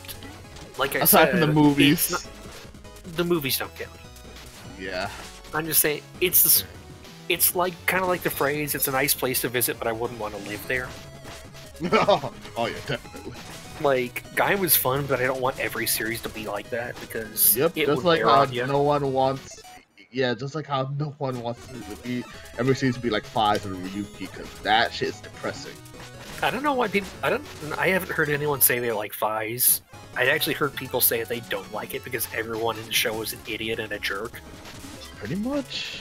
Like I said... Aside from the movies. The movies don't count. Yeah. I'm just saying, it's like kind of like the phrase, it's a nice place to visit, but I wouldn't want to live there. Oh yeah, definitely. Like, Guy was fun, but I don't want every series to be like that, because Yep, it just would like wear how on you. no one wants... Yeah, just like how no one wants to be... Every series to be like Fives or Ryuki, because that shit is depressing. I don't know why people... I haven't heard anyone say they like Fies. I'd actually heard people say they don't like it because everyone in the show is an idiot and a jerk. Pretty much.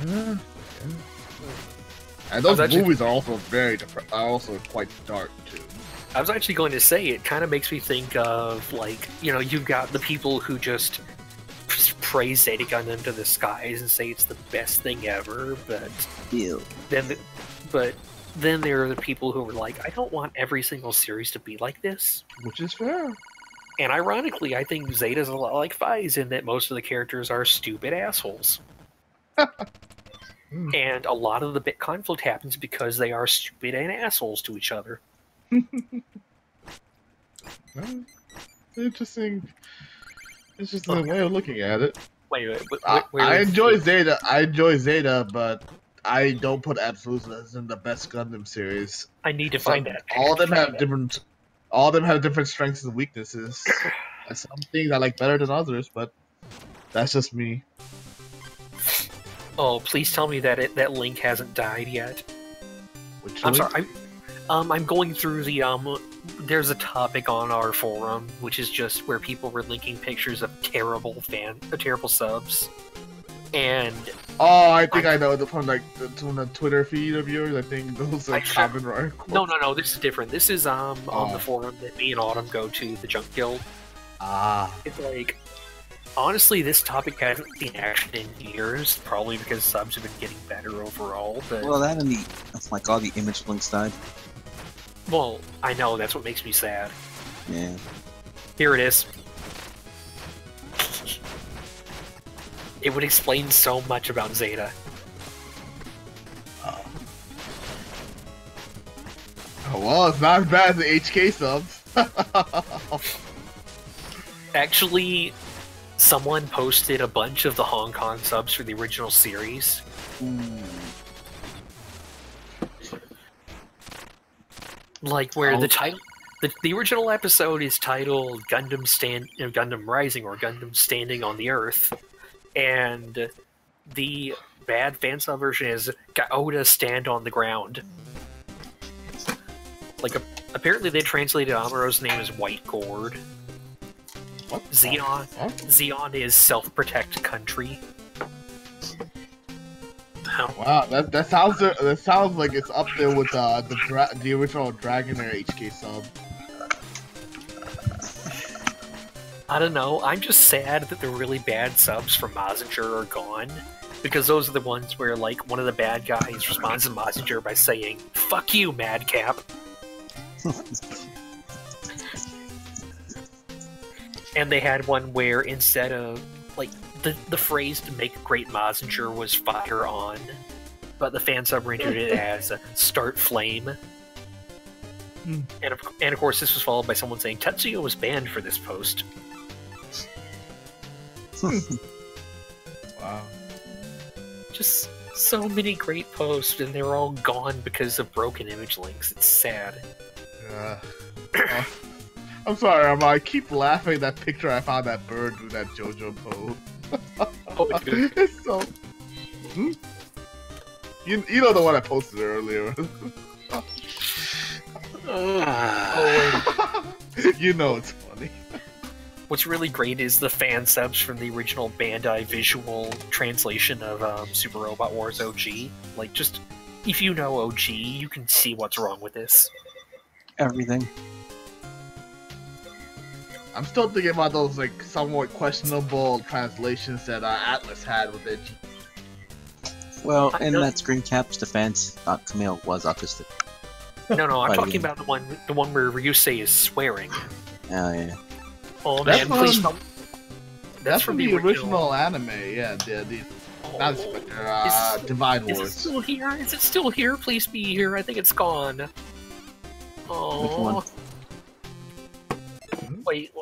Yeah. And those movies are also quite dark too. I was actually going to say, it kind of makes me think of, like, you've got the people who just praise Zeta Gundam to the skies and say it's the best thing ever, but Ew. then there are the people who are like, I don't want every single series to be like this. Which is fair. And ironically, I think Zeta's a lot like Fi's in that most of the characters are stupid assholes. And a lot of the bit conflict happens because they are stupid and assholes to each other. Interesting way of looking at it. Wait, I enjoy Zeta. But I don't put absolutes as in the best Gundam series. I need to find that. All of them have different strengths and weaknesses. Some things I like better than others, but that's just me. Oh, please tell me that that link hasn't died yet. Which I'm link? sorry. I'm going through the There's a topic on our forum, which is just where people were linking pictures of terrible subs, and oh, I think I know from the Twitter feed of yours. I think those are common articles. No. This is different. This is on the forum that me and Autumn go to, the Junk Guild. It's like, honestly, this topic hasn't seen action in years, probably because subs have been getting better overall. But Well, that and like all the image links died. well, I know that's what makes me sad. Yeah. Here it is. It would explain so much about Zeta. Oh, well, it's not as bad as the HK subs. Actually, someone posted a bunch of the Hong Kong subs for the original series. Like where the title, the original episode is titled Gundam Rising or Gundam Standing on the Earth, and the bad fan sub version is Gaoda Stand on the Ground. Like apparently they translated Amuro's name as White Gourd. What? Zeon is self-protect country. Wow, that sounds like it's up there with the original Dragonair HK sub. I don't know. I'm just sad that the really bad subs from Mazinger are gone, because those are the ones where like one of the bad guys responds to Mazinger by saying "Fuck you, Madcap." And they had one where instead of like the phrase to make great Mazinger was "fire on," but the fan sub rendered it as "start flame." And of course, this was followed by someone saying Tetsuya was banned for this post. Wow. Just so many great posts, and they're all gone because of broken image links. It's sad. I'm sorry, I keep laughing at that picture I found that bird with that JoJo pose. Oh, it's good. It's so... You know the one I posted earlier. You know it's funny. What's really great is the fan subs from the original Bandai visual translation of Super Robot Wars OG. Like, just, if you know OG, you can see what's wrong with this. Everything. I'm still thinking about those, like, somewhat questionable translations that Atlas had with it. Well, in that screen cap's defense, Camille was autistic. No, I'm talking about the one where Ryusei is swearing. Oh, yeah. Oh man, please don't. That's from the original anime, yeah. Divine Wars. Is it still here? Is it still here? Please be here. I think it's gone. Oh. Wait.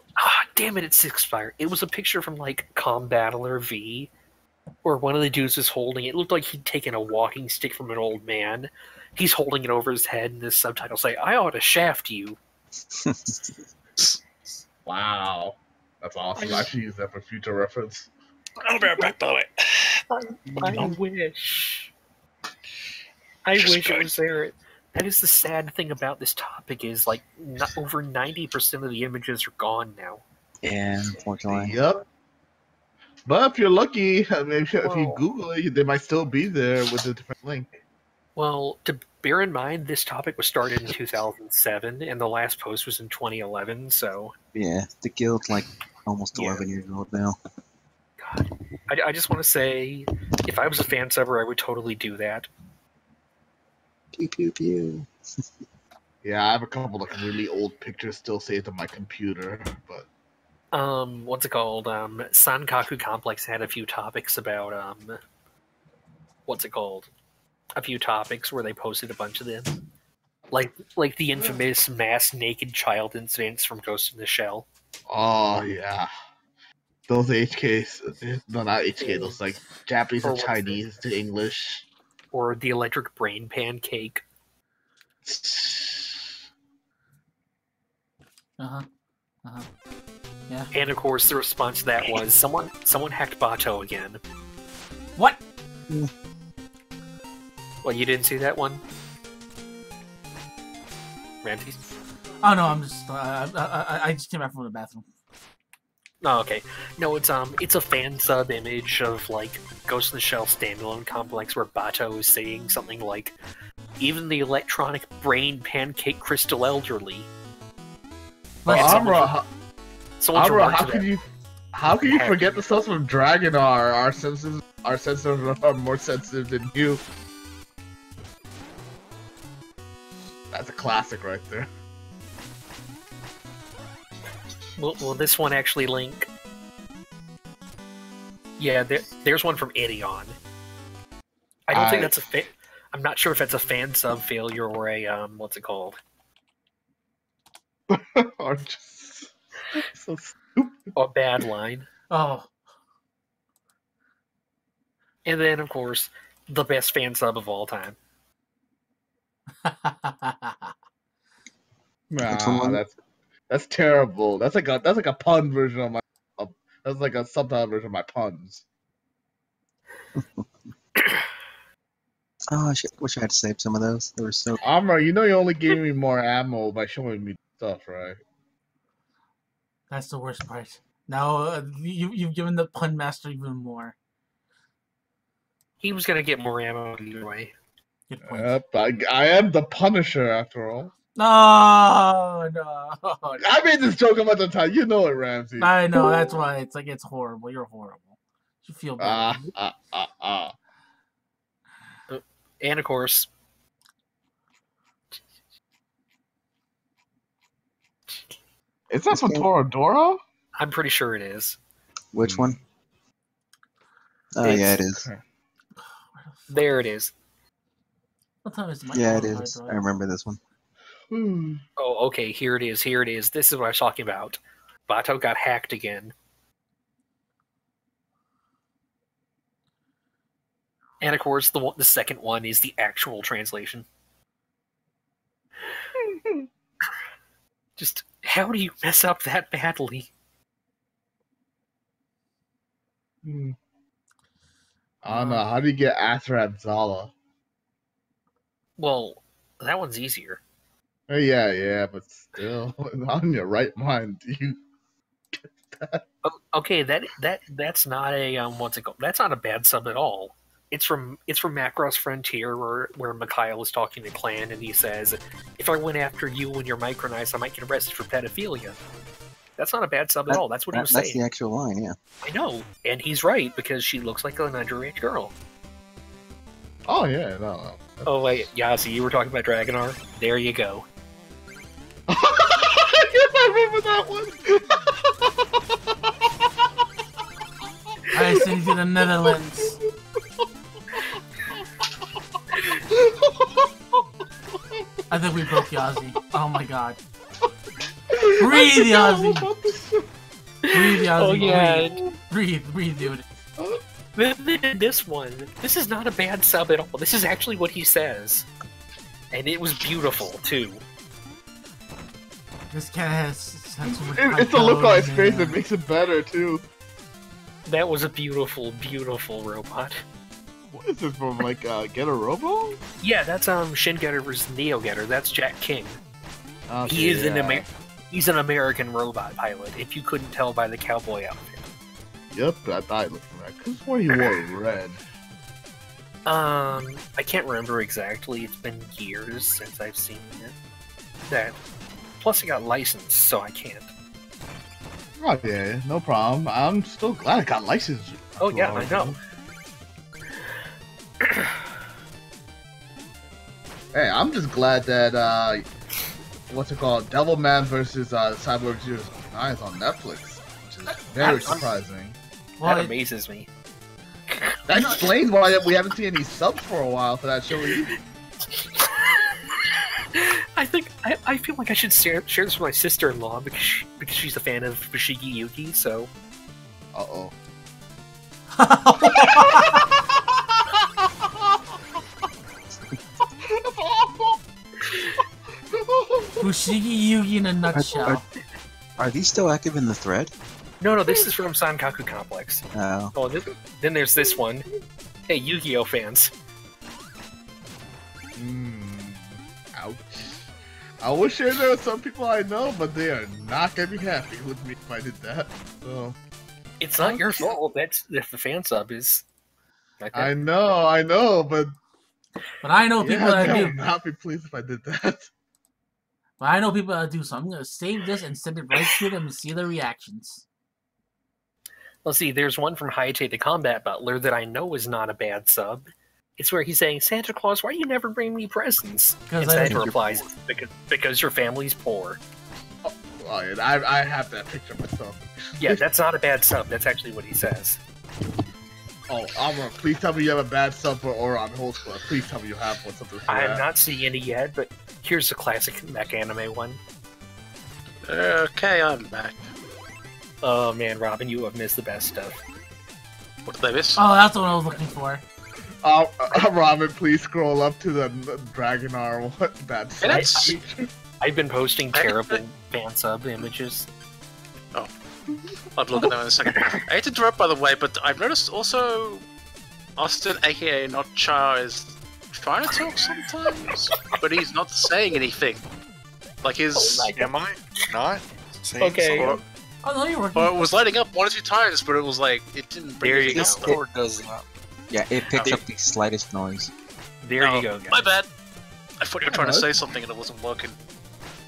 Damn it! It's expired. It was a picture from like Combattler V, where one of the dudes was holding it. It looked like he'd taken a walking stick from an old man. He's holding it over his head, and the subtitles say, "I ought to shaft you." Wow. That's awesome. I should use that for future reference. I'll be right back, by the way. I wish. I wish it was there. That is the sad thing about this topic is, like, over 90% of the images are gone now. Yeah, unfortunately. Yep. But if you're lucky, maybe if you Google it, they might still be there with a different link. Well, to bear in mind, this topic was started in 2007, and the last post was in 2011, so... Yeah, the guild's like almost Yeah. 11 years old now. God. I just want to say, if I was a fan subber, I would totally do that. Pew pew pew. Yeah, I have a couple like really old pictures still saved on my computer, but What's it called? Sankaku Complex had a few topics about, what's it called? A few topics where they posted a bunch of them. Like the infamous mass naked child incidents from Ghost in the Shell. oh yeah, those HKs, no, not HK, those like Japanese Or and what's Chinese to English. Or the electric brain pancake. Yeah. And of course, the response to that was someone hacked Bato again. What? Well, you didn't see that one, Ramses? Oh no, I'm just I just came back from the bathroom. Oh, okay. No, it's a fan sub image of like Ghost in the Shell standalone complex where Bato is saying something like, "Even the electronic brain pancake crystal elderly." Well, And Amra, someone's Amra, remarked to how can you Hack. forget the stuff from Dragonar? Our senses are more sensitive than you. That's a classic right there. Will this one actually link? Yeah, there's one from Idion. I don't think that's a I'm not sure if that's a fan sub failure or a what's it called? Or just so stupid. A bad line. Oh. And then of course, the best fan sub of all time. Nah, that's terrible. That's like a pun version of my. That's like a subtitle version of my puns. Oh, I wish I had saved some of those. They were so. Amra, you know you only gave me more ammo by showing me stuff, right? That's the worst part. Now you've given the pun master even more. He was gonna get more ammo either way. Good point. Yep, I am the Punisher after all. No. I made this joke about the time. You know it, Ramsey. I know, that's why it's horrible. You're horrible. You feel bad. And of course, is that from Toradora? I'm pretty sure it is. Which one? Oh, yeah, it is. There it is. What time is my Yeah, it is. I remember this one. Oh, okay, here it is, here it is. This is what I was talking about. Bato got hacked again. And of course, the second one is the actual translation. Just, how do you mess up that badly? I don't know. How do you get Athrad Zala? Well, that one's easier. Yeah, but still, on your right mind, do you get that? Okay, that's not a what's it called? That's not a bad sub at all. It's from Macross Frontier where Mikhail is talking to Clan and he says, "If I went after you and your Micronized, I might get arrested for pedophilia." That's not a bad sub at all. That's what he was saying. That's the actual line, yeah. I know, and he's right because she looks like an underage girl. Oh yeah, no. Oh wait, Yasi, you were talking about Dragonar? There you go. Yes, I remember that one. I send you to the Netherlands. I think we broke Yazi. Oh my god. Breathe, Yazi! Breathe, Yazi. Oh yeah. Breathe, dude. This one, this is not a bad sub at all. This is actually what he says. And it was beautiful, too. This cat has so much It's a look on his face that makes it better, too. That was a beautiful, beautiful robot. What is this from, like, Get a Robo? Yeah, that's Shin Getter versus Neo Getter. That's Jack King. Okay, He is he's an American robot pilot, if you couldn't tell by the cowboy outfit. Yep, I thought he looked like that. Cause why he wore red? I can't remember exactly. It's been years since I've seen it. That. Plus, I got licensed, so I can't. Oh yeah, no problem. I'm still glad I got licensed. Oh yeah, I know. Hey, I'm just glad that what's it called? Devilman versus Cyborg 09 is on Netflix, which is very surprising. That amazes me. That explains why we haven't seen any subs for a while for that show either. I feel like I should share this with my sister-in-law because she's a fan of Fushigi Yugi. So. Uh-oh. Fushigi Yugi in a nutshell. Are these still active in the thread? No, this is from Sankaku Complex. Oh. Oh, then there's this one. Hey, Yu-Gi-Oh fans. Ouch. I wish there were some people I know, but they are not gonna be happy with me if I did that. So. It's not your fault. That's if the fan sub is. Like that. I know, but I know people that I do. would not be pleased if I did that. But I know people that do, so I'm gonna save this and send it right to them and see their reactions. Let's see, there's one from Hayate the Combat Butler that I know is not a bad sub. It's where he's saying, Santa Claus, why you never bring me presents? And Santa replies, because your family's poor. Oh, yeah, I have that picture myself. Yeah, that's not a bad sub. That's actually what he says. Oh, Amra, please tell me you have a bad sub for Oron Host Club. Please tell me you have one. Something for I that. am not seeing any yet, but here's the classic mech anime one. Okay, I'm back. Oh man, Robin, you have missed the best stuff. What did I miss? Oh, that's what I was looking for. Robin, please scroll up to the Dragonar bad sub. I've been posting terrible fan sub images. Oh. I'll look at them in a second. I hate to interrupt, by the way, but I've noticed also Austin, aka Notcha, is trying to talk sometimes, but he's not saying anything. Like his... Am I not? Okay. Oh, no, you're working. Well, it was lighting up 1 or 2 times, but it was like, it didn't bring anything This up. cord does not. Yeah, it picks up the slightest noise. There you go, guys. My bad. I thought you were trying to say something and it wasn't working.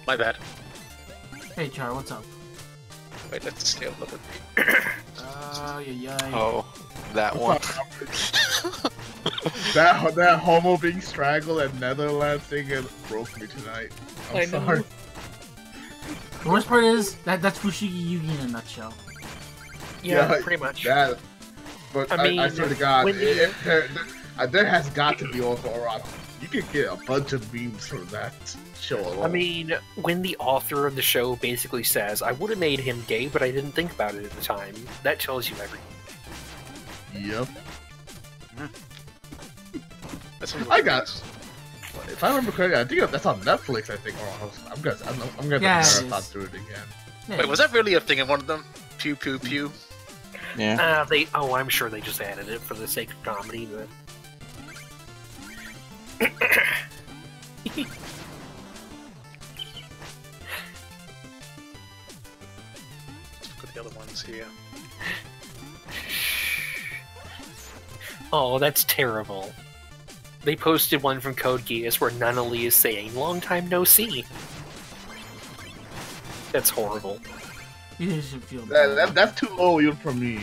My bad. Hey, Char, what's up? Wait, let's scale a little bit. Yeah. Oh, that one. that homo being strangled at Netherlands thing broke me tonight. I'm sorry. The worst part is that's Fushigi Yugi in a nutshell. Yeah, pretty much. That, but I mean, I swear to God, when there has got to be over Oron. You could get a bunch of memes from that show alone. I mean, when the author of the show basically says, I would have made him gay, but I didn't think about it at the time, that tells you everything. Yep. I got. If I remember correctly, I think that's on Netflix. I think. I'm gonna marathon through it again. Yeah. Wait, was that really a thing in one of them? Pew pew pew. Yeah. I'm sure they just added it for the sake of comedy, but. Put the other ones here. Oh, that's terrible. They posted one from Code Geass where Nunnally is saying, long time no see. That's horrible. You should feel bad. That's too low even for me.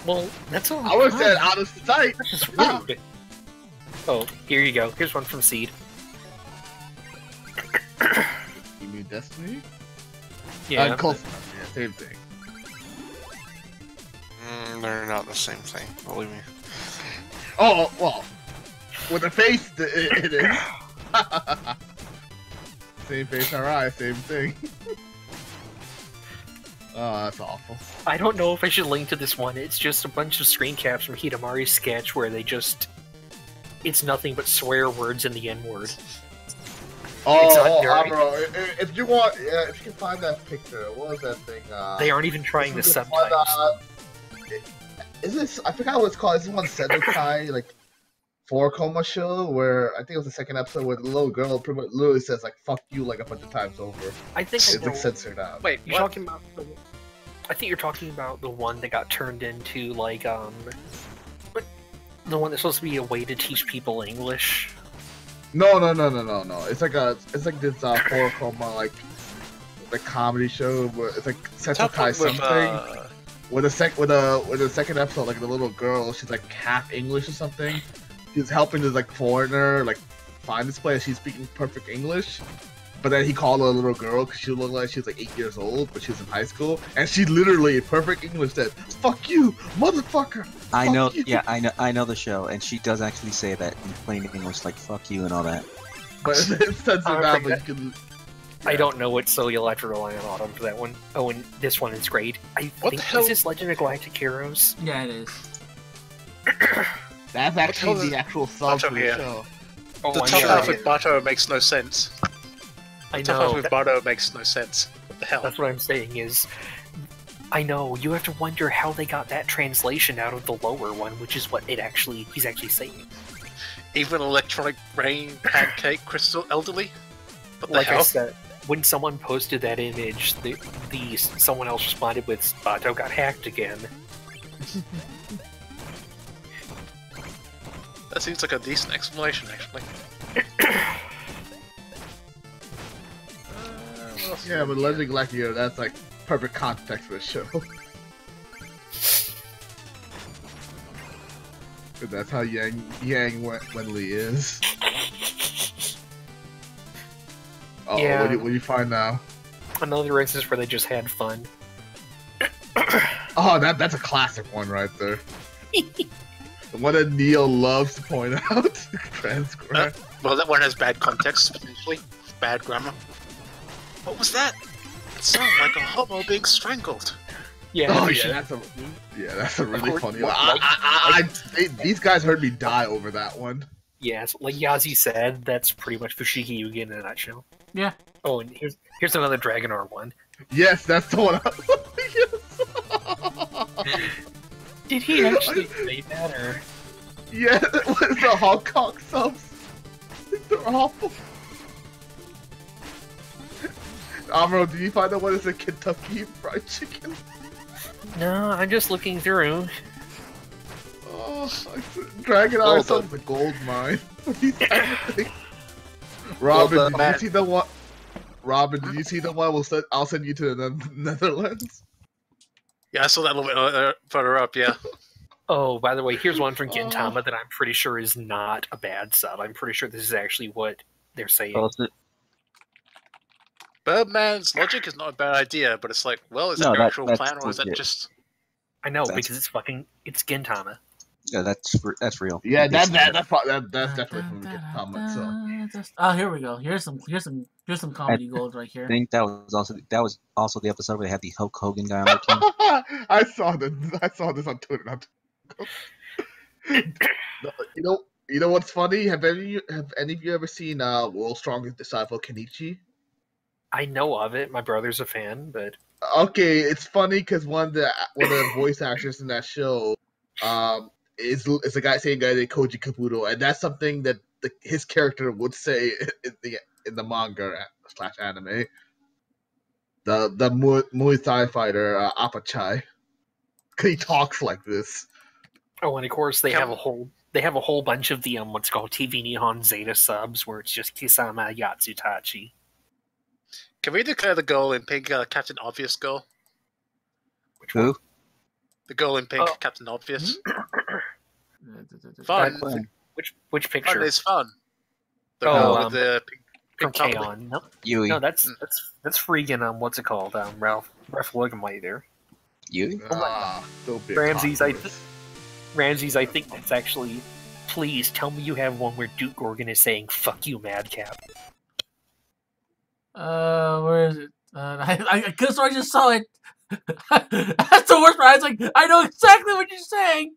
Well, that's all. I would have said out of sight. That's just rude. Oh, here you go. Here's one from Seed. You mean Destiny? Yeah. Close enough. Yeah, same thing. They're not the same thing, believe me. Oh, well. With the face, it is. Same face, alright, same thing. Oh, that's awful. I don't know if I should link to this one. It's just a bunch of screen caps from Hidamari's sketch where they just... It's nothing but swear words in the N-word. Bro, if you want, if you can find that picture, what was that thing? They aren't even trying the subtitles. Is this? I forgot what it's called. Is this one Sedokai like 4-coma show where I think it was the second episode where the little girl pretty much literally says like "fuck you" like a bunch of times over. I think it's like censored out. Wait, you're talking about. I think you're talking about the one that got turned into like The one that's supposed to be a way to teach people English. No. It's like this horror coma like comedy show where it's like Sentai something. With the second episode, like the little girl, she's like half English or something. She's helping this like foreigner like find this place. She's speaking perfect English, but then he called her a little girl because she looked like she was like 8 years old, but she was in high school, and she literally in perfect English said, "Fuck you, motherfucker." I know. You. Yeah, I know the show, and she does actually say that in plain English, like "fuck you" and all that. But instead of that, but you can. I don't know it, so you'll have to rely on Autumn for that one. Oh, and this one is great. I think is this Legend of Galactic Heroes? Yeah, it is. That's actually the actual sub for the show. Oh, the top half with Bato makes no sense. I The top know. half with Bato makes no sense. What the hell? That's what I'm saying is, I know you have to wonder how they got that translation out of the lower one, which is what he's actually saying. Even electronic brain pancake crystal elderly. What the Like hell? I said, when someone posted that image, someone else responded with "Bato got hacked again." That seems like a decent explanation, actually. Yeah, but Legend of Galactic Hero, that's like perfect context for the show. That's how Yang Wenli is. Oh, Yeah. what do you find now? Another instance where they just had fun. Oh, that's a classic one right there. The one that Neil loves to point out. Transcribe. Well, that one has bad context, potentially. Bad grammar. What was that? It sounded like a homo being strangled. Yeah. Oh yeah, that's a really funny one. These guys heard me die over that one. Yes, like Yazi said, that's pretty much Fushigi Yugi in a nutshell. Yeah. Oh, and here's another Dragonar one. Yes, that's the one. Did he actually say that, or? Yeah, it was the Hong Kong subs. They're awful. Amro, did you find out what is a Kentucky Fried Chicken? No, I'm just looking through. Oh, Dragonar sounds a gold mine. Robin, did you see the one? Robin, did you see the one? I'll send you to the Netherlands. Yeah, I saw that a little bit further up, yeah. Oh, by the way, here's one from Gintama that I'm pretty sure is not a bad sub. I'm pretty sure this is actually what they're saying. Birdman's logic is not a bad idea, but it's like, well, is that your actual plan, or is that just... I know, because it's Gintama. Yeah, that's real. Yeah, that's definitely from Gintama. So. Oh, here we go. Here's some comedy gold right here. I think that was also the episode where they had the Hulk Hogan guy on the team. I saw this on Twitter. You know what's funny? Have any of you ever seen World's Strongest Disciple Kenichi? I know of it. My brother's a fan, but okay, it's funny because one of the voice actors in that show, is a guy named Koji Kabuto, and that's something that his character would say in the manga / anime. The Muay Thai fighter Apachai, he talks like this. Oh, and of course they have a whole bunch of the what's called TV Nihon Zeta subs where it's just Kisama Yatsutachi. Can we declare the girl in pink Captain Obvious girl? Who? The girl in pink, Captain Obvious. Fun. Which picture? Fun is fun. The girl with the from pink K-On! No, Yui. no, that's freaking what's it called? Ralph Wiggumway there. Yui? Ramses, Ramses, I think that's actually. Please tell me you have one where Duke Gorgon is saying "fuck you, Madcap." Where is it? I guess I just saw it. That's the worst part. I was like, I know exactly what you're saying.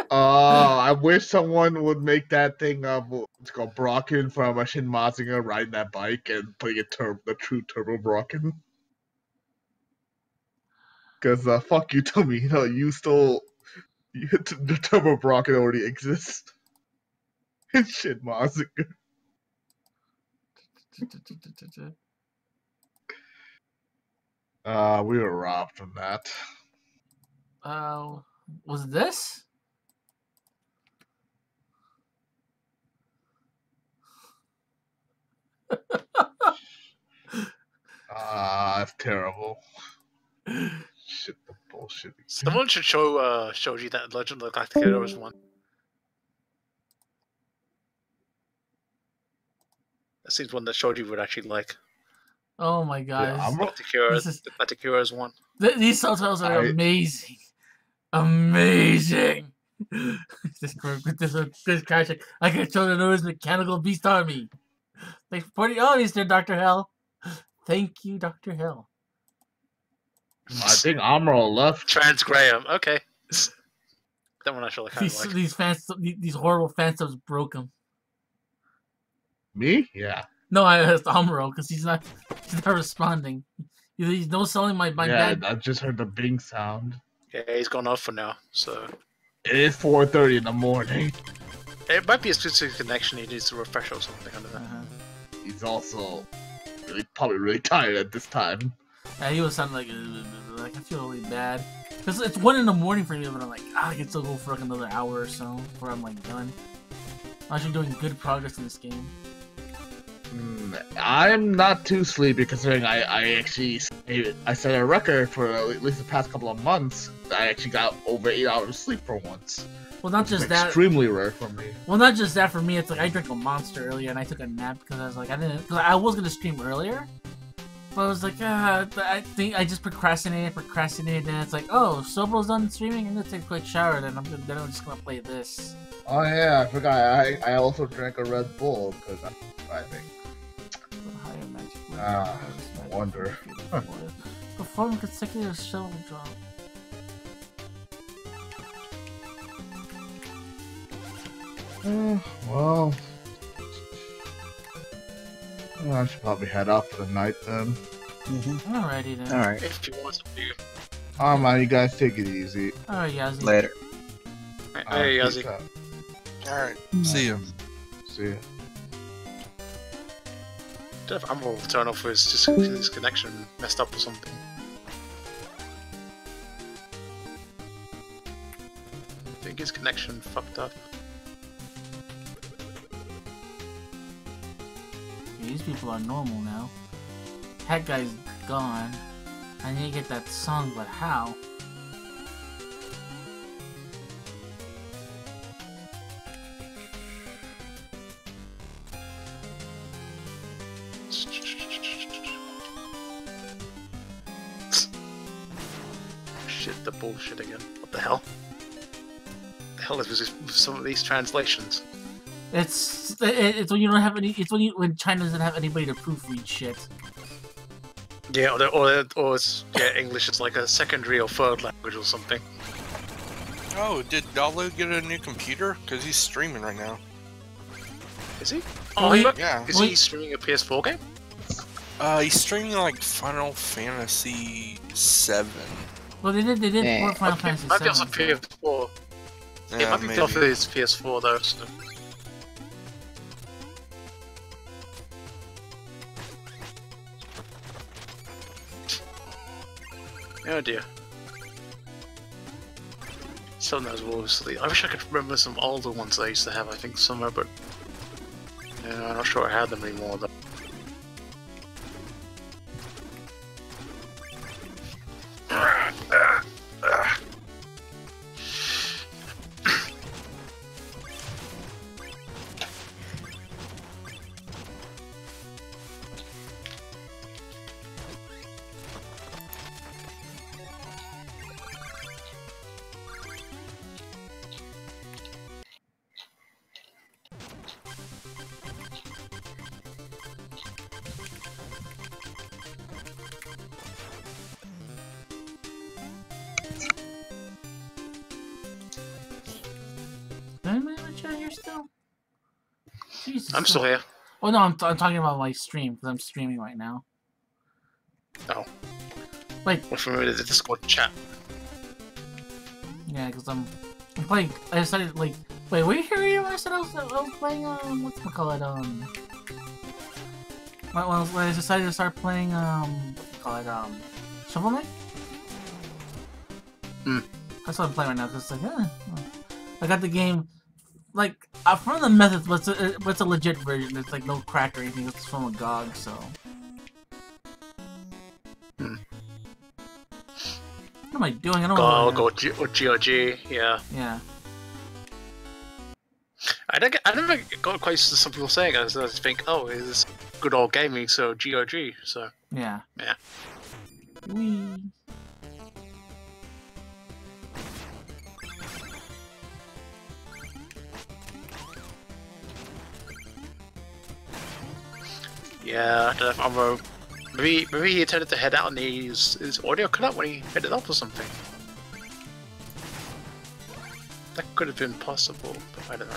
I wish someone would make that thing of what's called Brocken from Shin Mazinger riding that bike and putting the true Turbo Brocken. Because fuck you, Tommy. You stole the Turbo Brocken already exists in Shin Mazinger. We were robbed from that. Was this? That's terrible. Shit, the bullshit. Someone should show you that Legend of the Galactic Heroes one. That seems one that Shoji would actually like. Oh my god. The Galactic Heroes one. These subtitles are amazing. Amazing. this character. I can show the nose mechanical beast army. Thanks for pointing out, Mr. Dr. Hell. Thank you, Dr. Hell. I think Amuro left. Trans Graham. Okay. That one I feel like These horrible fan subs broke him. Me? Yeah. No, it's Amuro because he's not responding. He's no selling my bad. I just heard the bing sound. Yeah, he's gone off for now. So it is 4:30 in the morning. It might be a specific connection. He needs to refresh or something under that. He's also probably really tired at this time. Yeah, he was sounding like I feel really bad because it's 1 in the morning for me, but I'm like, I can still go for like another hour or so before I'm like done. I'm actually doing good progress in this game. I'm not too sleepy considering I set a record for at least the past couple of months. I actually got over 8 hours of sleep for once. Well, not just that. Extremely rare for me. Well, not just that for me. It's like I drank a Monster earlier and I took a nap because I was like I was gonna stream earlier, but I was like I think I just procrastinated, and it's like, oh, Sobo's done streaming. I'm gonna take a quick shower, then I'm just gonna play this. Oh yeah, I forgot. I also drank a Red Bull because I'm driving. No wonder. Perform consecutive shovel drop. Well, I should probably head out for the night then. Alrighty then. Alright. If you want to do. Alright, man, you guys take it easy. Alright, Yazzie. Later. Hey, Yazzie. Alright, see ya. See ya. I don't know if Amber will turn off his connection messed up or something. I think his connection fucked up. These people are normal now. That guy's gone. I need to get that song, but how? Shit, the bullshit again. What the hell? The hell is this with some of these translations? It's when you don't have any. It's when China doesn't have anybody to proofread shit. Yeah, or it's English is like a secondary or third language or something. Oh, did Dalu get a new computer? Because he's streaming right now. Is he? Oh, yeah. Is he streaming a PS4 game? He's streaming like Final Fantasy VII. Well, they did more Final Fantasy VII. Might be also PS4. Yeah, it might be off his PS4 though. So. Oh dear. Still knows obviously. I wish I could remember some older ones I used to have, I think somewhere, but I'm not sure I had them anymore though. I'm still here. Oh no, I'm talking about my stream because I'm streaming right now. Oh. Wait. What's from the Discord chat? Yeah, because I'm playing. I decided wait, were you here when I said I was playing whatchamacallit, when I decided to start playing Shovel Knight? That's what I'm playing right now because it's like I got the game like from the methods, but it's a legit version. It's like no crack or anything. It's from a GOG, so. What am I doing? I don't know. GOG or GOG, yeah. Yeah. I never got quite used to some people saying it. I just think, oh, is this good old gaming? So GOG. So yeah. Yeah. Wee. Yeah, I don't know if maybe he intended to head out and his audio cut out when he headed up or something. That could have been possible, but I don't know.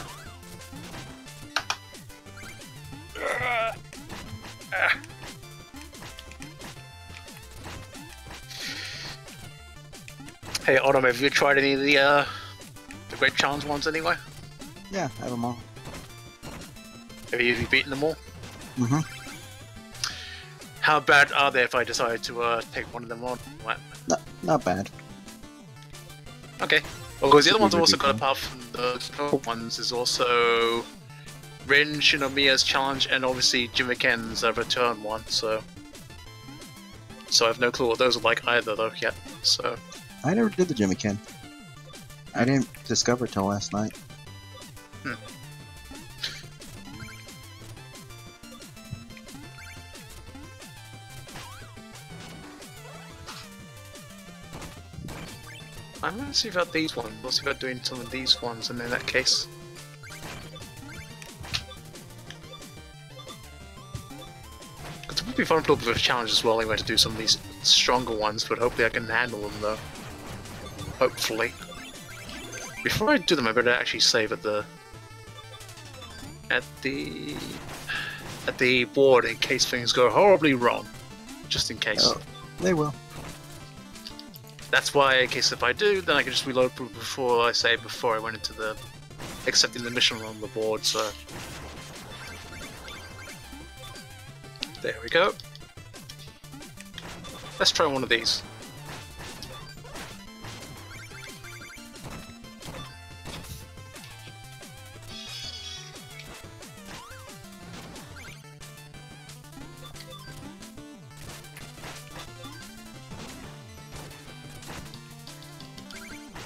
Hey, Autumn, have you tried any of the Great Challenge ones anyway? Yeah, I have them all. Have you beaten them all? Mm-hmm. How bad are they if I decide to take one of them on? Not bad. Okay. Well, because the other ones I've also got, apart from the ones, is also Rin Shinomiya's challenge, and obviously Jimmy Ken's return one. So I have no clue what those are like either, though, yet. So I never did the Jimmy Ken. I didn't discover it till last night. I'm gonna see about these ones. We'll see about doing some of these ones, and in that case. It would be fun for a bit of a challenge as well, anyway, to do some of these stronger ones, but hopefully I can handle them, though. Hopefully. Before I do them, I better actually save at the board in case things go horribly wrong. Just in case. Oh, they will. That's why, in case if I do, then I can just reload before I save, before I went into the accepting the mission on the board, so. There we go. Let's try one of these.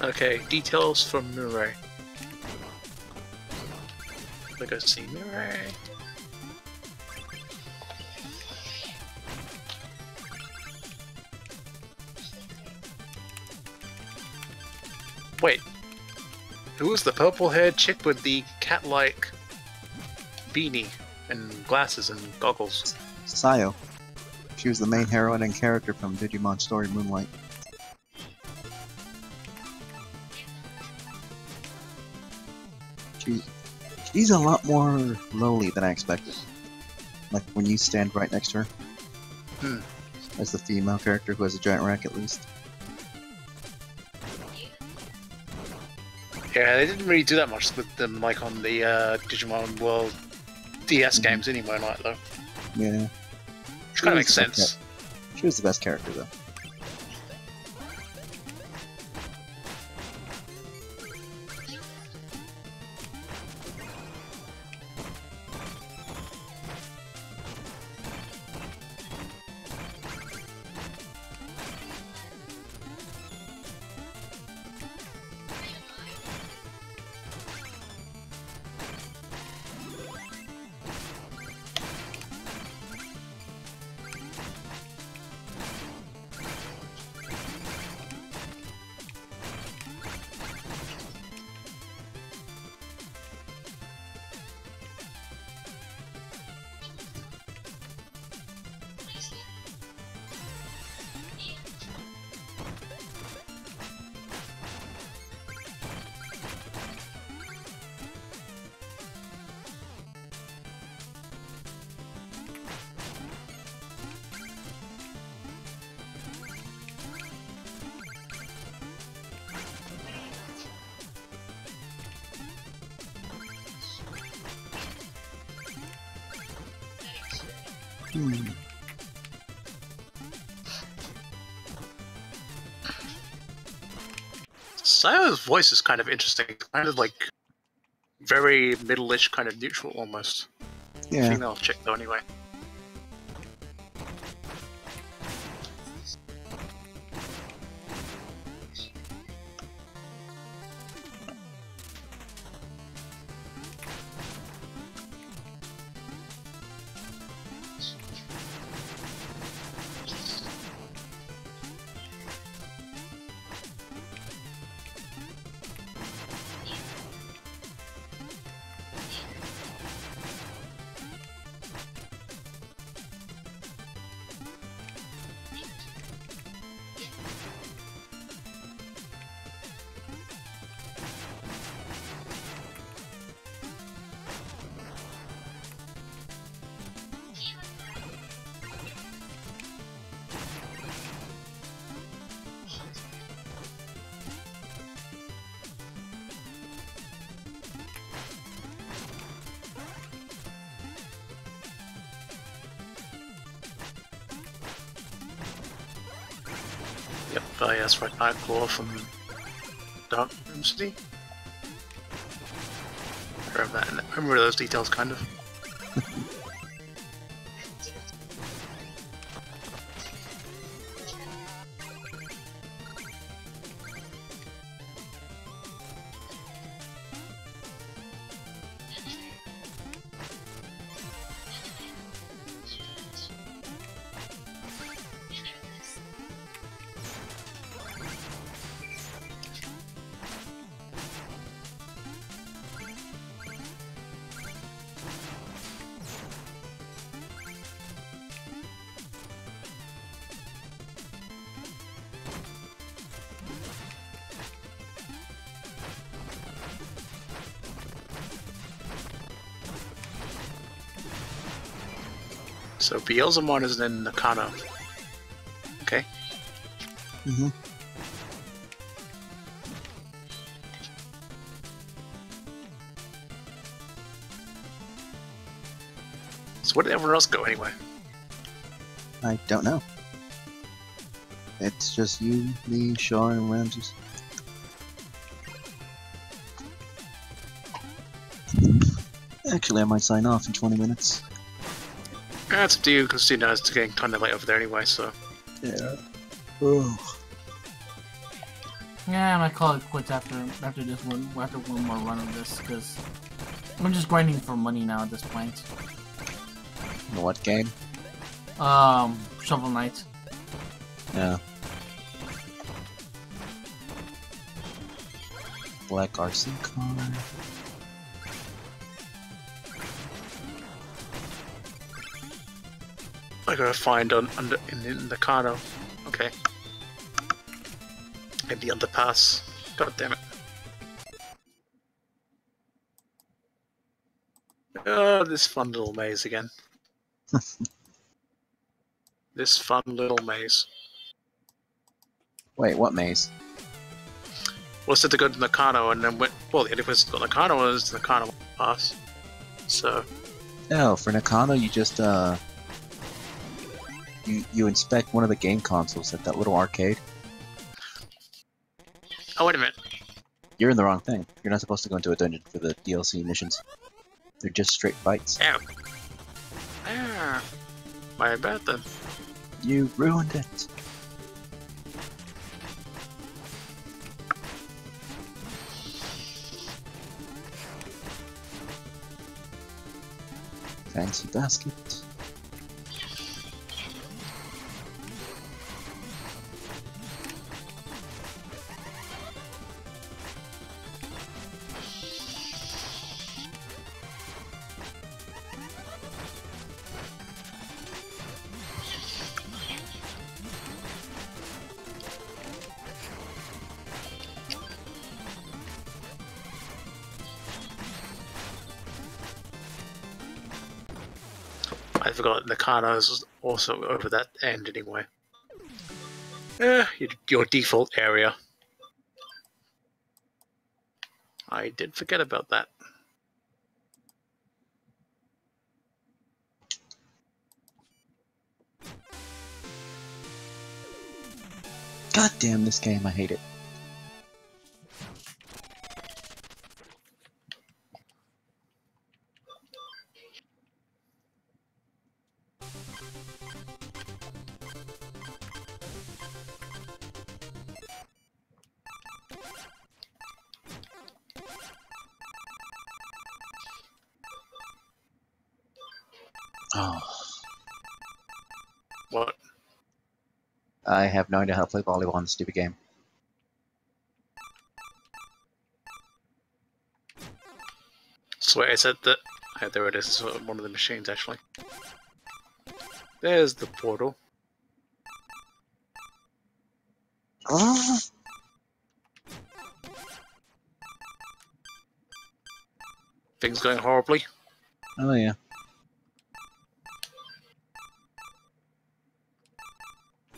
Okay, details from Mirai. We go see Mirai. Wait, who was the purple-haired chick with the cat-like beanie and glasses and goggles? Sayo. She was the main heroine and character from Digimon Story Moonlight. She's a lot more lowly than I expected. Like when you stand right next to her. As the female character who has a giant rack at least. Yeah, they didn't really do that much with them, like on the Digimon World DS games anyway, like though. Yeah. Which kind of makes sense. She was the best character though. Sayo's voice is kind of interesting. Kind of like Very middle-ish, kind of neutral almost. Yeah. Female chick though, anyway. Yep, yes, right, Nightclaw from Dark City. I remember those details, kind of. So Beelzemon is in Nakano. Okay. Mm-hmm. So where did everyone else go anyway? I don't know. It's just you, me, Sean, and Ramses. Actually, I might sign off in 20 minutes. That's up to you, because you know it's getting kind of late over there anyway, so... Yeah. Oh. Yeah, I might call it quits after one more run of this, because I'm just grinding for money now at this point. What game? Shovel Knight. Yeah. Black RC car. I gotta find in the Nakano. Okay. In the underpass. God damn it. Oh, this fun little maze again. This fun little maze. Wait, what maze? Well, said to go to Nakano and then went. Well, the only place to go to Nakano is the Nakano Pass. So. No, for Nakano, you just you inspect one of the game consoles at that little arcade. Oh, wait a minute. You're in the wrong thing. You're not supposed to go into a dungeon for the DLC missions. They're just straight fights. Ow. Ah. My bad then. You ruined it. Fancy basket. I forgot Nakano is also over that end anyway. Your default area. I did forget about that. God damn this game, I hate it. Oh, What? I have no idea how to play volleyball in this stupid game. Swear I said that. Yeah, there it is. It's one of the machines, actually. There's the portal. Oh, Things going horribly. oh yeah.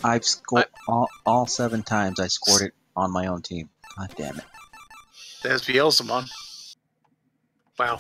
I've scored all 7 times. I scored it on my own team. God damn it. There's Beelzemon. Wow.